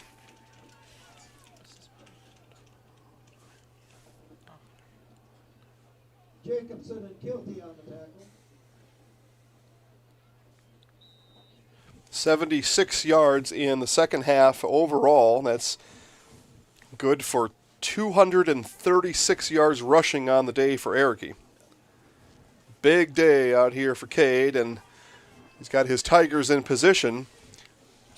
Jacobson and Kilty on the tackle. 76 yards in the second half overall. That's good for 236 yards rushing on the day for Erickey. Big day out here for Cade, and he's got his Tigers in position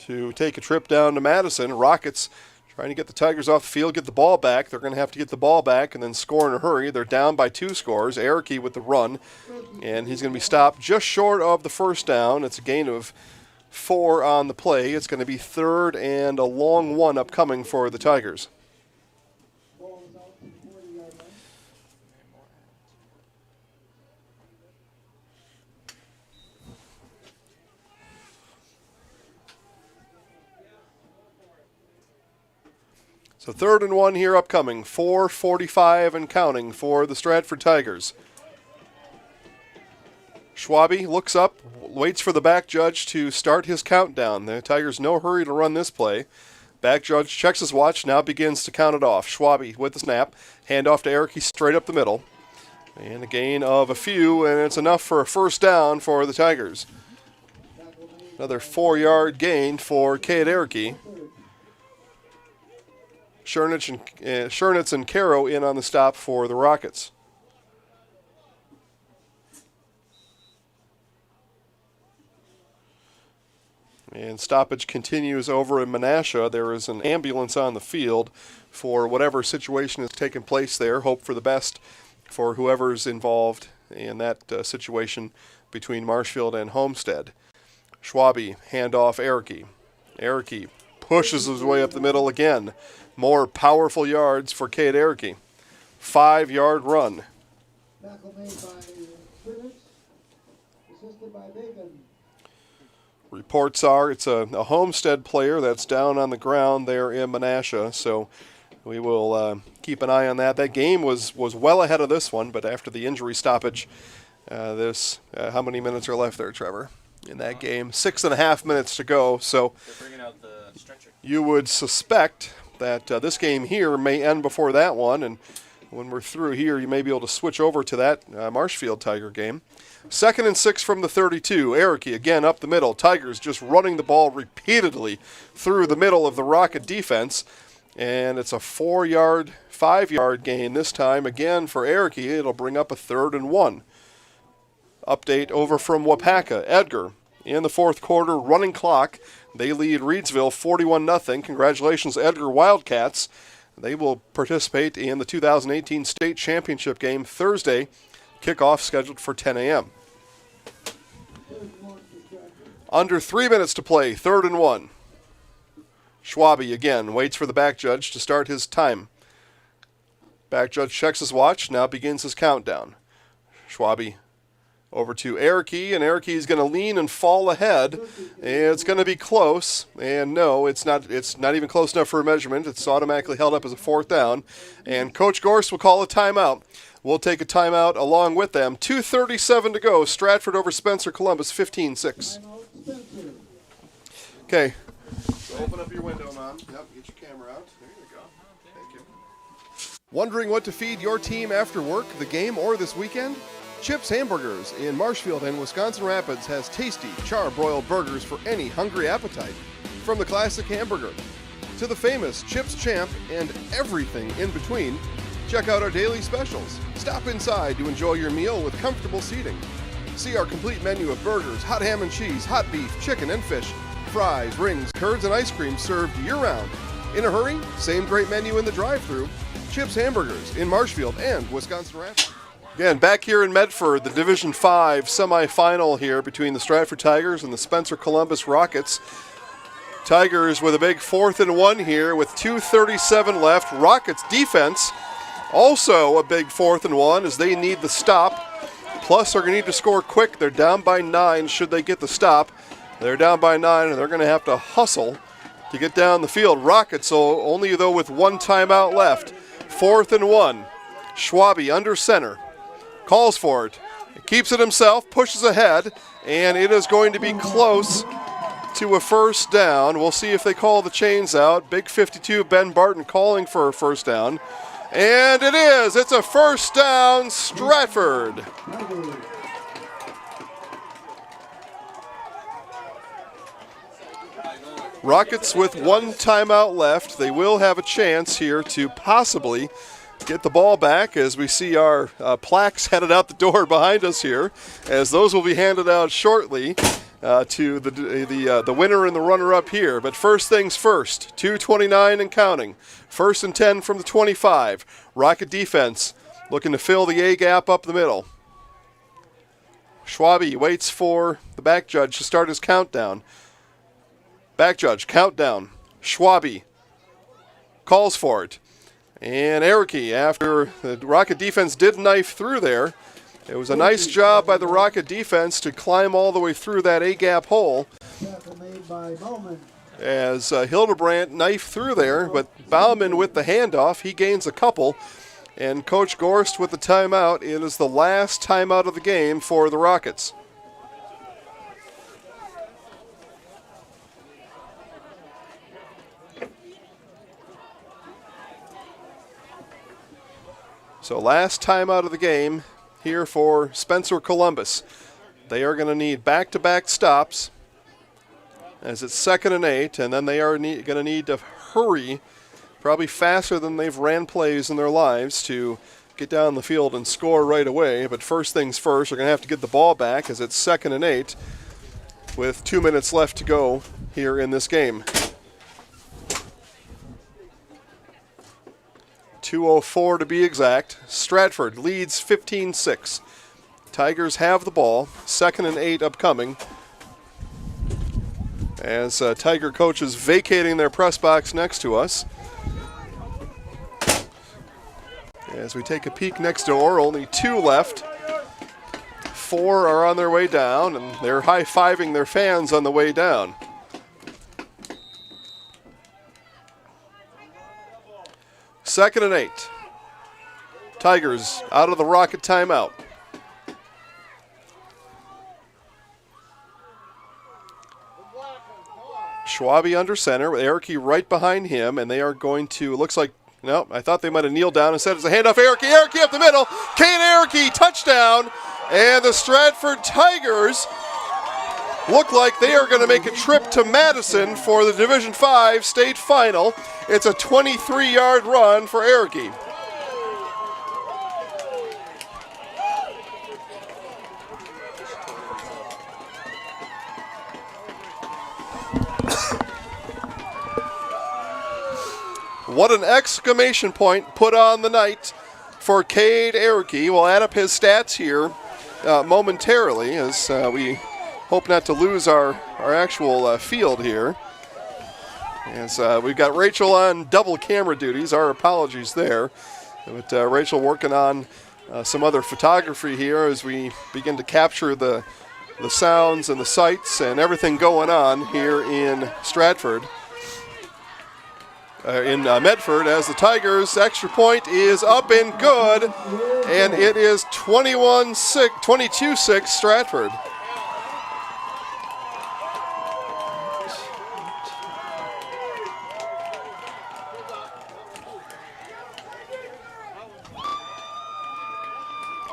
to take a trip down to Madison. Rockets trying to get the Tigers off the field, get the ball back. They're going to have to get the ball back and then score in a hurry. They're down by 2 scores. Erickey with the run, and he's going to be stopped just short of the first down. It's a gain of 4 on the play. It's going to be 3rd and a long one upcoming for the Tigers. So 3rd and 1 here upcoming. 4:45 and counting for the Stratford Tigers. Schwabe looks up, waits for the back judge to start his countdown. The Tigers no hurry to run this play. Back judge checks his watch, now begins to count it off. Schwabe with the snap. Handoff to Erickey straight up the middle. And a gain of a few, and it's enough for a first down for the Tigers. Another 4-yard gain for Cade Erickey. Schernitz and Caro in on the stop for the Rockets. And stoppage continues over in Menasha. There is an ambulance on the field for whatever situation has taken place there. Hope for the best for whoever's involved in that situation between Marshfield and Homestead. Schwabe, handoff Erickey. Erickey pushes his way up the middle again. More powerful yards for Cade Erickey. 5-yard run. Tackle made by Spinach, assisted by Bacon. Reports are it's a Homestead player that's down on the ground there in Menasha, so we will keep an eye on that. That game was well ahead of this one, but after the injury stoppage, How many minutes are left there, Trevor, in that game? 6.5 minutes to go. So They're bringing out the stretcher. you would suspect that this game here may end before that one, and when we're through here, you may be able to switch over to that Marshfield Tiger game. 2nd and 6 from the 32. Erickey again up the middle. Tigers just running the ball repeatedly through the middle of the Rocket defense. And it's a 4-yard, 5-yard gain this time. Again for Erickey, it'll bring up a 3rd and 1. Update over from Wapaka. Edgar in the 4th quarter, running clock. They lead Reedsville 41-0. Congratulations, Edgar Wildcats. They will participate in the 2018 state championship game Thursday. Kickoff scheduled for 10 a.m. Under 3 minutes to play, 3rd and 1. Schwabe again waits for the back judge to start his time. Back judge checks his watch, now begins his countdown. Schwabe over to Erickey, and Erickey is going to lean and fall ahead. It's going to be close, and no, it's not even close enough for a measurement. It's automatically held up as a 4th down, and Coach Gorst will call a timeout. We'll take a timeout along with them. 2:37 to go. Stratford over Spencer Columbus, 15-6. Okay. So open up your window, Mom. Yep, get your camera out. There you go. Thank you. Wondering what to feed your team after work, the game, or this weekend? Chips Hamburgers in Marshfield and Wisconsin Rapids has tasty, char-broiled burgers for any hungry appetite. From the classic hamburger to the famous Chips Champ and everything in between, check out our daily specials. Stop inside to enjoy your meal with comfortable seating. See our complete menu of burgers, hot ham and cheese, hot beef, chicken and fish, fries, rings, curds, and ice cream served year-round. In a hurry? Same great menu in the drive-thru. Chips Hamburgers in Marshfield and Wisconsin Rapids. Again, back here in Medford, the Division 5 semifinal here between the Stratford Tigers and the Spencer Columbus Rockets. Tigers with a big 4th and 1 here with 2:37 left. Rockets defense also a big 4th and 1 as they need the stop. Plus, they're going to need to score quick. They're down by 9 should they get the stop. They're down by 9, and they're going to have to hustle to get down the field. Rockets, so only though with 1 timeout left. 4th and 1. Schwabe under center. Calls for it. Keeps it himself, pushes ahead, and it is going to be close to a 1st down. We'll see if they call the chains out. Big 52, Ben Barton calling for a 1st down. And it is. It's a 1st down, Stratford. Rockets with 1 timeout left. They will have a chance here to possibly get the ball back as we see our plaques headed out the door behind us here, as those will be handed out shortly to the winner and the runner-up here. But first things first, 2:29 and counting. 1st and 10 from the 25. Rocket defense looking to fill the A gap up the middle. Schwabe waits for the back judge to start his countdown. Back judge, countdown. Schwabe calls for it. And Erickey, after the Rocket defense did knife through there, it was a nice job by the Rocket defense to climb all the way through that A-gap hole. As Hildebrandt knifed through there, but Bauman with the handoff, he gains a couple. And Coach Gorst with the timeout. It is the last timeout of the game for the Rockets. So last time out of the game here for Spencer Columbus. They are going to need back-to-back stops as it's 2nd and 8, and then they are going to need to hurry, probably faster than they've ran plays in their lives, to get down the field and score right away. But first things first, they're going to have to get the ball back as it's 2nd and 8 with 2 minutes left to go here in this game. 2:04 to be exact. Stratford leads 15-6. Tigers have the ball. 2nd and 8 upcoming. As Tiger coaches vacating their press box next to us. As we take a peek next door, only 2 left. 4 are on their way down, and they're high-fiving their fans on the way down. Second and 8. Tigers out of the Rocket timeout. Schwabe under center with Erickey right behind him, and they are going to, it looks like, no, I thought they might have kneeled down. Instead, it's a handoff. Erickey up the middle. Kane Erickey, touchdown. And the Stratford Tigers look like they are going to make a trip to Madison for the Division V state final. It's a 23-yard run for Erickey. What an exclamation point put on the night for Cade Erickey. We'll add up his stats here momentarily as we hope not to lose our actual field here. As we've got Rachel on double camera duties. Our apologies there. But Rachel working on some other photography here as we begin to capture the sounds and the sights and everything going on here in Stratford. In Medford, as the Tigers' extra point is up and good, and it is 22-6 Stratford.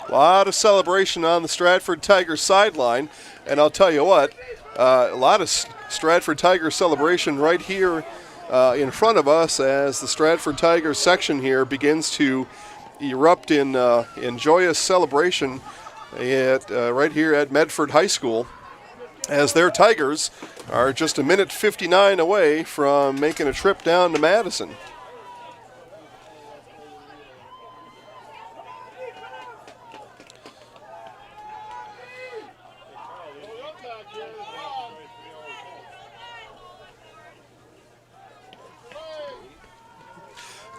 A lot of celebration on the Stratford Tigers sideline, and I'll tell you what, a lot of Stratford Tigers celebration right here in front of us as the Stratford Tigers section here begins to erupt in joyous celebration right here at Medford High School, as their Tigers are just a minute 59 away from making a trip down to Madison.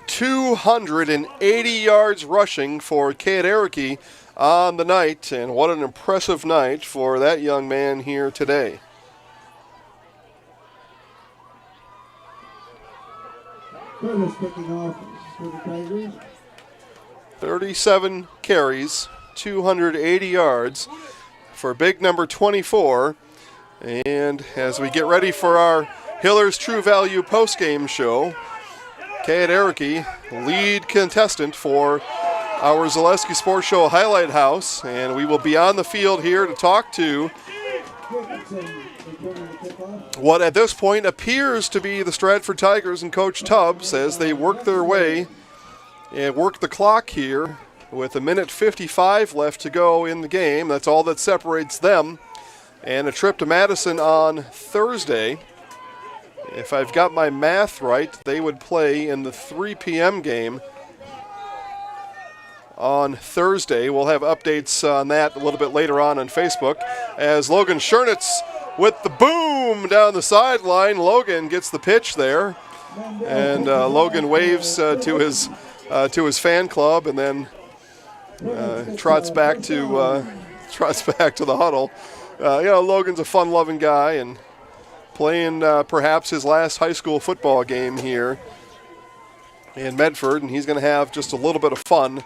.280 yards rushing for Cade Erickey on the night, and what an impressive night for that young man here today. Curtis picking off for the Tigers. 37 carries, 280 yards for big number 24. And as we get ready for our Hiller's True Value postgame show, Cade Erickey, lead contestant for our Zaleski Sports Show Highlight House, and we will be on the field here to talk to what at this point appears to be the Stratford Tigers and Coach Tubbs as they work their way and work the clock here with a minute 55 left to go in the game. That's all that separates them, and a trip to Madison on Thursday. If I've got my math right, they would play in the 3 p.m. game on Thursday. We'll have updates on that a little bit later on Facebook. As Logan Schernitz with the boom down the sideline. Logan gets the pitch there, and Logan waves to his fan club, and then trots back to the huddle. Logan's a fun-loving guy and playing perhaps his last high school football game here in Medford, and he's going to have just a little bit of fun.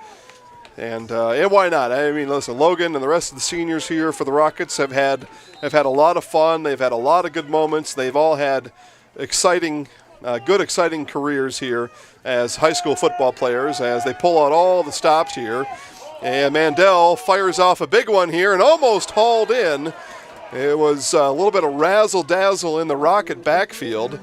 And why not? I mean, listen, Logan and the rest of the seniors here for the Rockets have had a lot of fun. They've had a lot of good moments. They've all had exciting careers here as high school football players as they pull out all the stops here. And Mandel fires off a big one here and almost hauled in. It was a little bit of razzle-dazzle in the Rocket backfield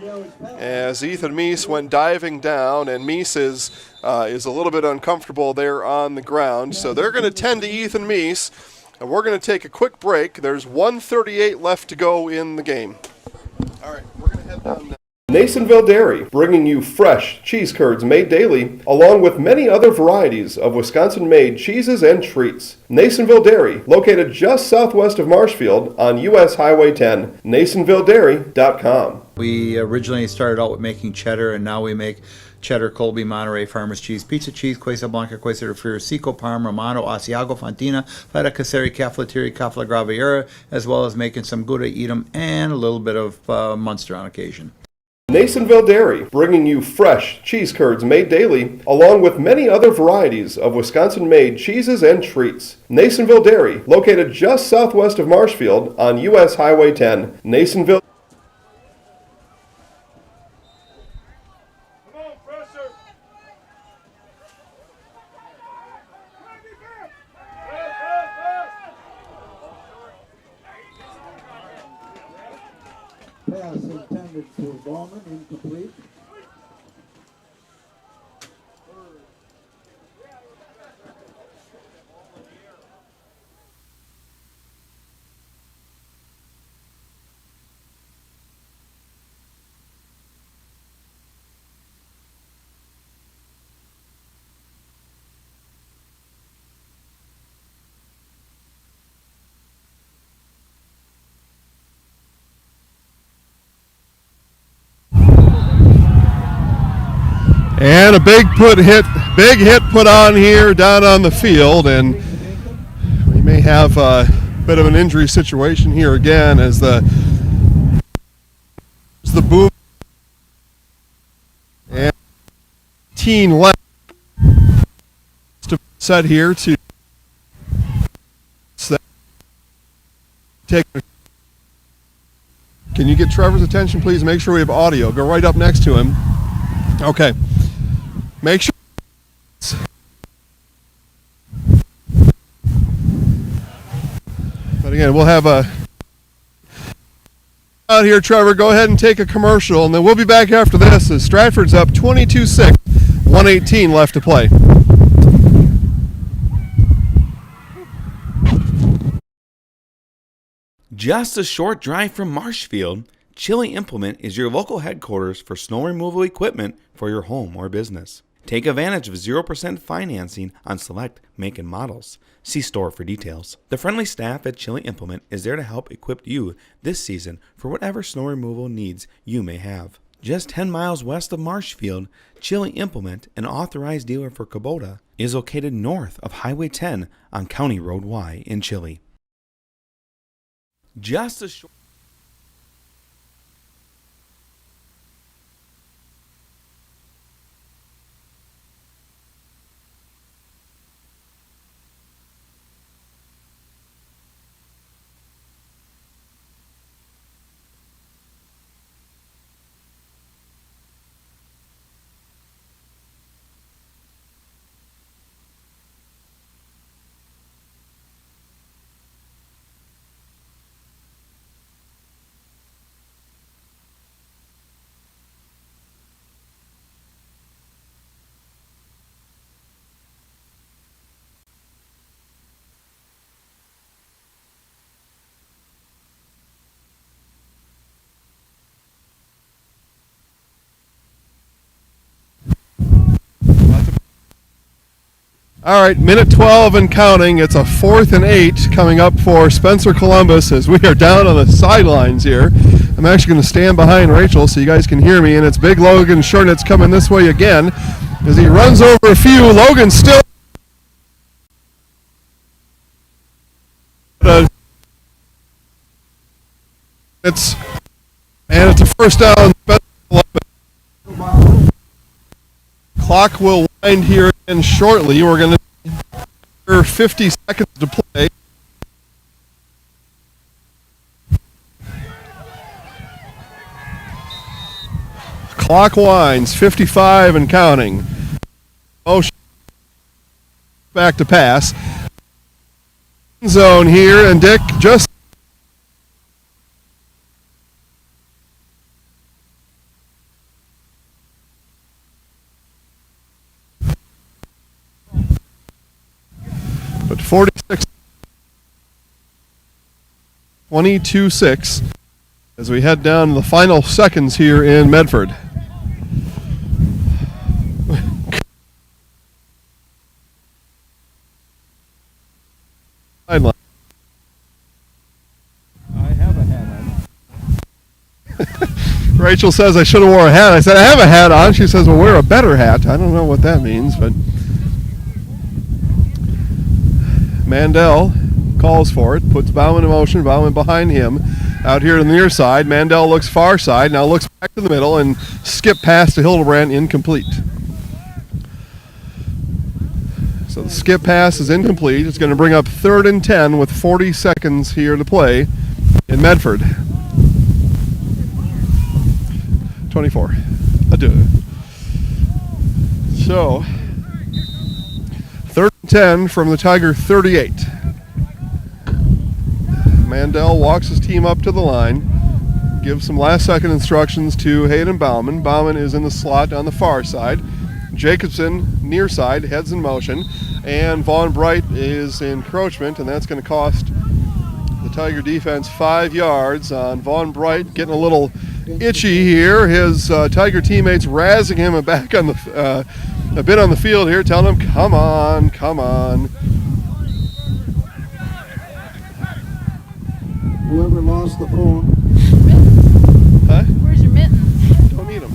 as Ethan Meese went diving down, and Meese is a little bit uncomfortable there on the ground. So they're going to tend to Ethan Meese, and we're going to take a quick break. There's 1:38 left to go in the game. All right, we're going to head down now. Nasonville Dairy, bringing you fresh cheese curds made daily, along with many other varieties of Wisconsin-made cheeses and treats. Nasonville Dairy, located just southwest of Marshfield on U.S. Highway 10, NasonvilleDairy.com. We originally started out with making cheddar, and now we make cheddar, Colby, Monterey, Farmers Cheese, Pizza Cheese, Quesa Blanca, Quesa de Friar, Seco, Parma, Romano, Asiago, Fontina, Feta Caseri, Cafetieri, Cafla Graviera, as well as making some Gouda Edam and a little bit of Munster on occasion. Nasonville Dairy, bringing you fresh cheese curds made daily, along with many other varieties of Wisconsin-made cheeses and treats. Nasonville Dairy, located just southwest of Marshfield on U.S. Highway 10, Nasonville. Pass intended for Bowman, incomplete. And a big hit put on here down on the field, and we may have a bit of an injury situation here again as the boom and 18 left to set here to take. Can you get Trevor's attention, please? Make sure we have audio. Go right up next to him. Okay. Make sure. But again, we'll have a out here, Trevor. Go ahead and take a commercial, and then we'll be back after this as Stratford's up 22-6, 1:18 left to play. Just a short drive from Marshfield, Chili Implement is your local headquarters for snow removal equipment for your home or business. Take advantage of 0% financing on select make and models. See store for details. The friendly staff at Chili Implement is there to help equip you this season for whatever snow removal needs you may have. Just 10 miles west of Marshfield, Chili Implement, an authorized dealer for Kubota, is located north of Highway 10 on County Road Y in Chili. Just a short... All right, minute 12 and counting. It's a 4th and 8 coming up for Spencer Columbus as we are down on the sidelines here. I'm actually going to stand behind Rachel so you guys can hear me, and it's Big Logan Shornitz coming this way again as he runs over a few. Logan still... it's a first down. Clock will wind here in shortly. We're going to 50 seconds to play. Clock winds, 55 and counting. Motion back to pass. Zone here, and Dick just but 46, 22-6 as we head down to the final seconds here in Medford. Sideline. I have a hat on. Rachel says I should have wore a hat. I said I have a hat on. She says, well, wear a better hat. I don't know what that means, but Mandel calls for it, puts Bauman in motion, Bauman behind him. Out here on the near side, Mandel looks far side, now looks back to the middle, and skip pass to Hildebrand, incomplete. So the skip pass is incomplete. It's going to bring up 3rd and 10 with 40 seconds here to play in Medford. 24. Adieu. So 3rd and 10 from the Tiger 38. Mandel walks his team up to the line, gives some last-second instructions to Hayden Bauman. Bauman is in the slot on the far side. Jacobson, near side, heads in motion. And Vaughn Bright is in encroachment, and that's going to cost the Tiger defense 5 yards on Vaughn Bright, getting a little itchy here. His Tiger teammates razzing him back on the a bit on the field here, telling him, come on, come on. Whoever lost the phone. Huh? Where's your mittens? Don't need them.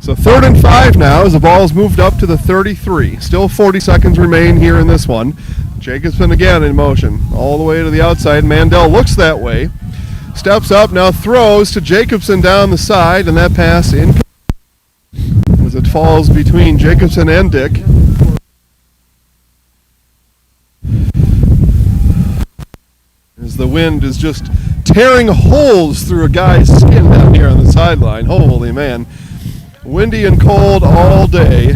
So 3rd and 5 now as the ball's moved up to the 33. Still 40 seconds remain here in this one. Jacobson again in motion all the way to the outside. Mandel looks that way. Steps up, now throws to Jacobson down the side, and that pass in as it falls between Jacobson and Dick. As the wind is just tearing holes through a guy's skin down here on the sideline. Holy man. Windy and cold all day.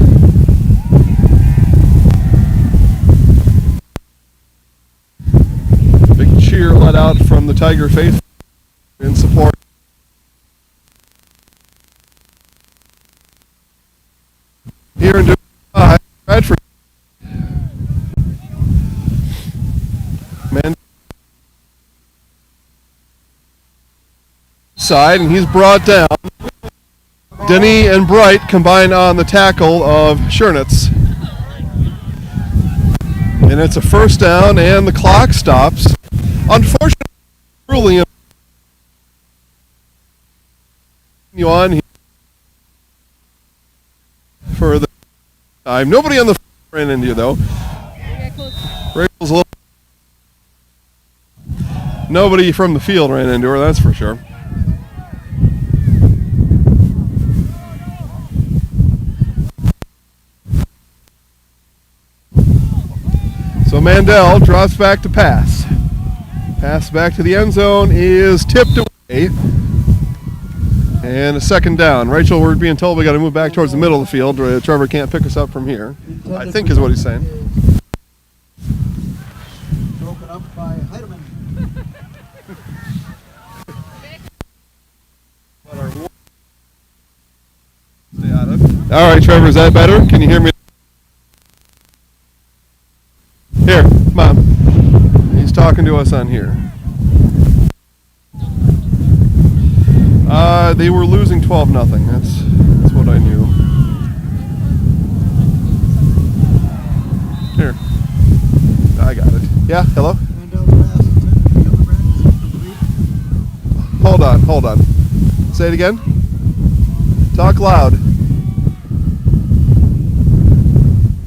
Big cheer let out from the Tiger faithful in support. Here in Stratford. Man side, and he's brought down. Denny and Bright combine on the tackle of Schernitz. And it's a first down, and the clock stops. Unfortunately, really you on here for the time. Nobody on the ran into you, though. Rachel's a little. Nobody from the field ran into her, that's for sure. So Mandel drops back to pass. Pass back to the end zone is tipped away. And a second down. Rachel, we're being told we got to move back towards the middle of the field. Trevor can't pick us up from here, I think is what he's saying. Broken up by Heidemann. All right, Trevor, is that better? Can you hear me? Here, come on. He's talking to us on here. They were losing 12-0. That's what I knew. Here. I got it. Yeah, hello? Hold on. Say it again. Talk loud.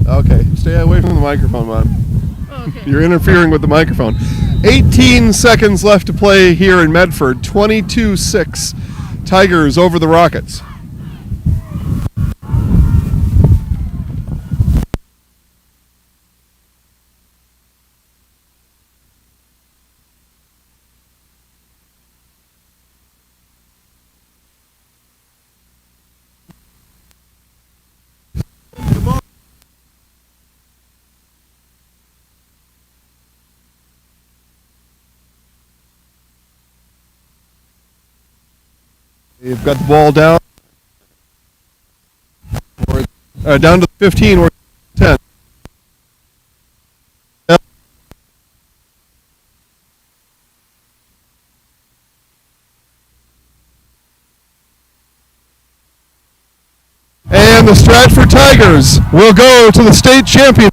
Okay, stay away from the microphone, man. Okay. You're interfering with the microphone. 18 seconds left to play here in Medford. 22-6. Tigers over the Rockets. You've got the ball down. Down to 15 or 10. And the Stratford Tigers will go to the state championship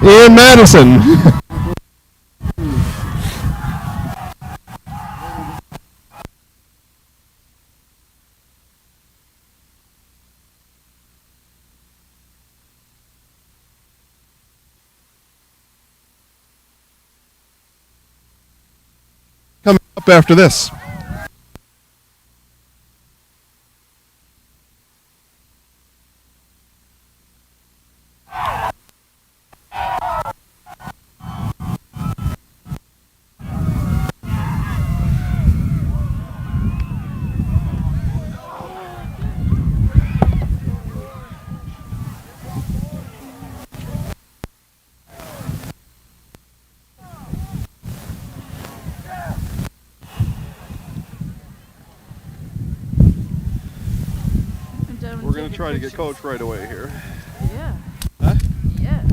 in Madison. Coming up after this. going to try to get Coach right away here. Yeah. Huh? Yeah.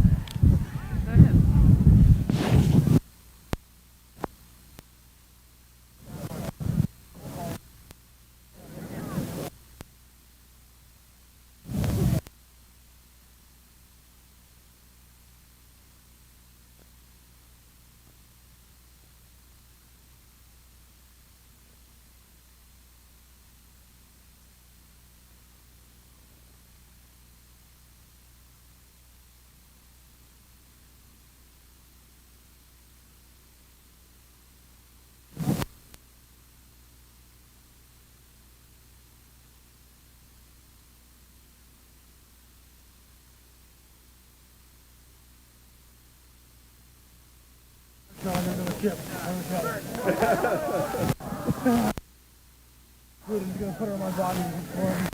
Go ahead. Good, he's gonna put her on my body for him.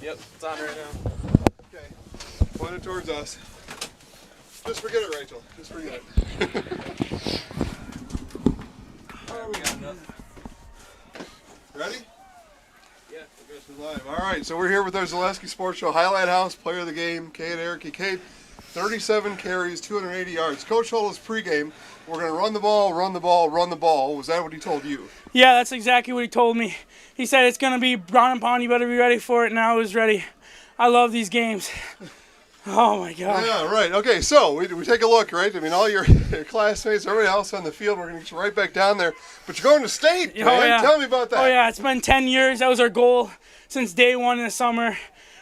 Yep, it's on right now. Okay. Point it towards us. Just forget it, Rachel. Just forget it. Alright, we got enough. Ready? Yeah, we're good. Live. All right, so we're here with our Zaleski Sports Show Highlight House player of the game, Cade Eric. Cade, 37 carries, 280 yards. Coach told us pregame, we're going to run the ball, run the ball, run the ball. Was that what he told you? Yeah, that's exactly what he told me. He said it's going to be Brown and Pound, you better be ready for it, and I was ready. I love these games. Oh, my God. Yeah, right. Okay, so we take a look, right? I mean, all your classmates, everybody else on the field, we're going to get you right back down there. But you're going to state, man. Oh, yeah. Tell me about that. Oh, yeah, it's been 10 years. That was our goal since day one in the summer.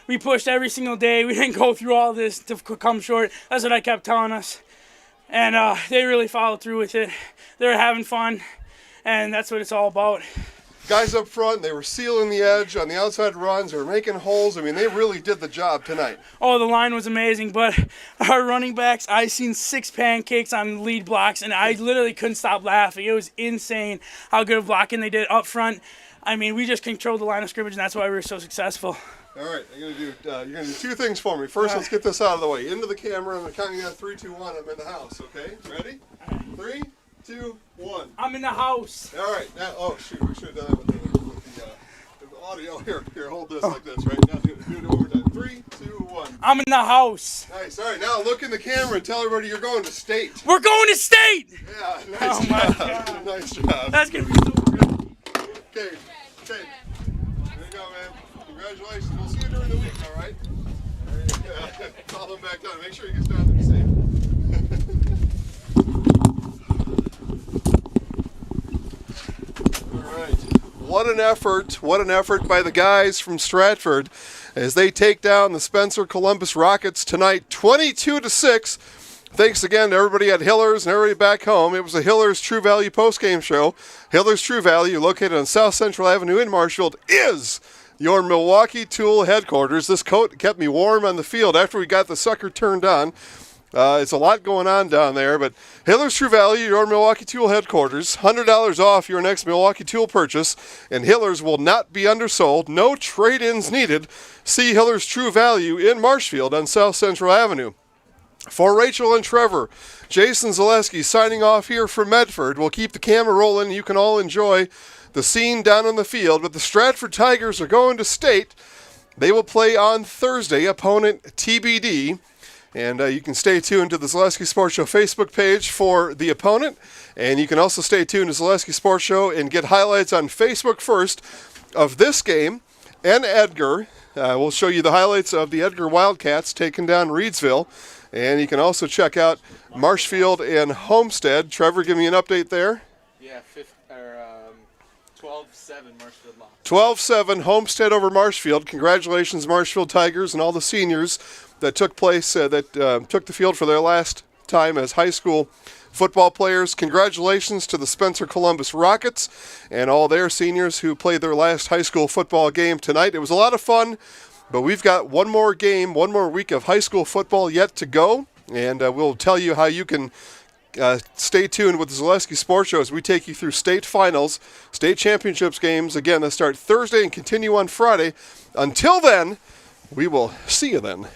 We pushed every single day. We didn't go through all this to come short. That's what I kept telling us. And they really followed through with it. They were having fun, and that's what it's all about. Guys up front, they were sealing the edge on the outside runs. They were making holes. I mean, they really did the job tonight. Oh, the line was amazing, but our running backs, I seen 6 pancakes on lead blocks, and I literally couldn't stop laughing. It was insane how good of blocking they did up front. I mean, we just controlled the line of scrimmage, and that's why we were so successful. All right, you're gonna do 2 things for me. First, let's get this out of the way. Into the camera, I'm counting down 3, 2, 1. I'm in the house. Okay, ready? 3, 2, 1. I'm in the house. All right. Now, oh shoot, we should have done that with the audio. Here, hold this like this, right? Now do it one more time. 3, 2, 1. I'm in the house. Nice. All right, now look in the camera and tell everybody you're going to state. We're going to state. Yeah, nice job. My God. Nice job. That's gonna be so good. Okay. There you go, man. Congratulations. We'll see you during the week, all right? Call him back down. Make sure he gets down there safe. All right. What an effort by the guys from Stratford as they take down the Spencer Columbus Rockets tonight, 22-6. Thanks again to everybody at Hillers and everybody back home. It was a Hillers True Value postgame show. Hillers True Value, located on South Central Avenue in Marshfield, is your Milwaukee Tool headquarters. This coat kept me warm on the field after we got the sucker turned on. It's a lot going on down there, but Hillers True Value, your Milwaukee Tool headquarters, $100 off your next Milwaukee Tool purchase, and Hillers will not be undersold. No trade-ins needed. See Hillers True Value in Marshfield on South Central Avenue. For Rachel and Trevor, Jason Zaleski signing off here from Medford. We'll keep the camera rolling. You can all enjoy the scene down on the field, but the Stratford Tigers are going to state. They will play on Thursday, opponent TBD. And you can stay tuned to the Zaleski Sports Show Facebook page for the opponent. And you can also stay tuned to Zaleski Sports Show and get highlights on Facebook first of this game and Edgar. We'll show you the highlights of the Edgar Wildcats taking down Reedsville. And you can also check out Marshfield and Homestead. Trevor, give me an update there. Yeah, 12-7 Marshfield lost. 12-7 Homestead over Marshfield. Congratulations, Marshfield Tigers and all the seniors that took the field for their last time as high school football players. Congratulations to the Spencer Columbus Rockets and all their seniors who played their last high school football game tonight. It was a lot of fun. But we've got one more game, one more week of high school football yet to go, and we'll tell you how you can stay tuned with the Zaleski Sports Show as we take you through state finals, state championships games, again, that start Thursday and continue on Friday. Until then, we will see you then.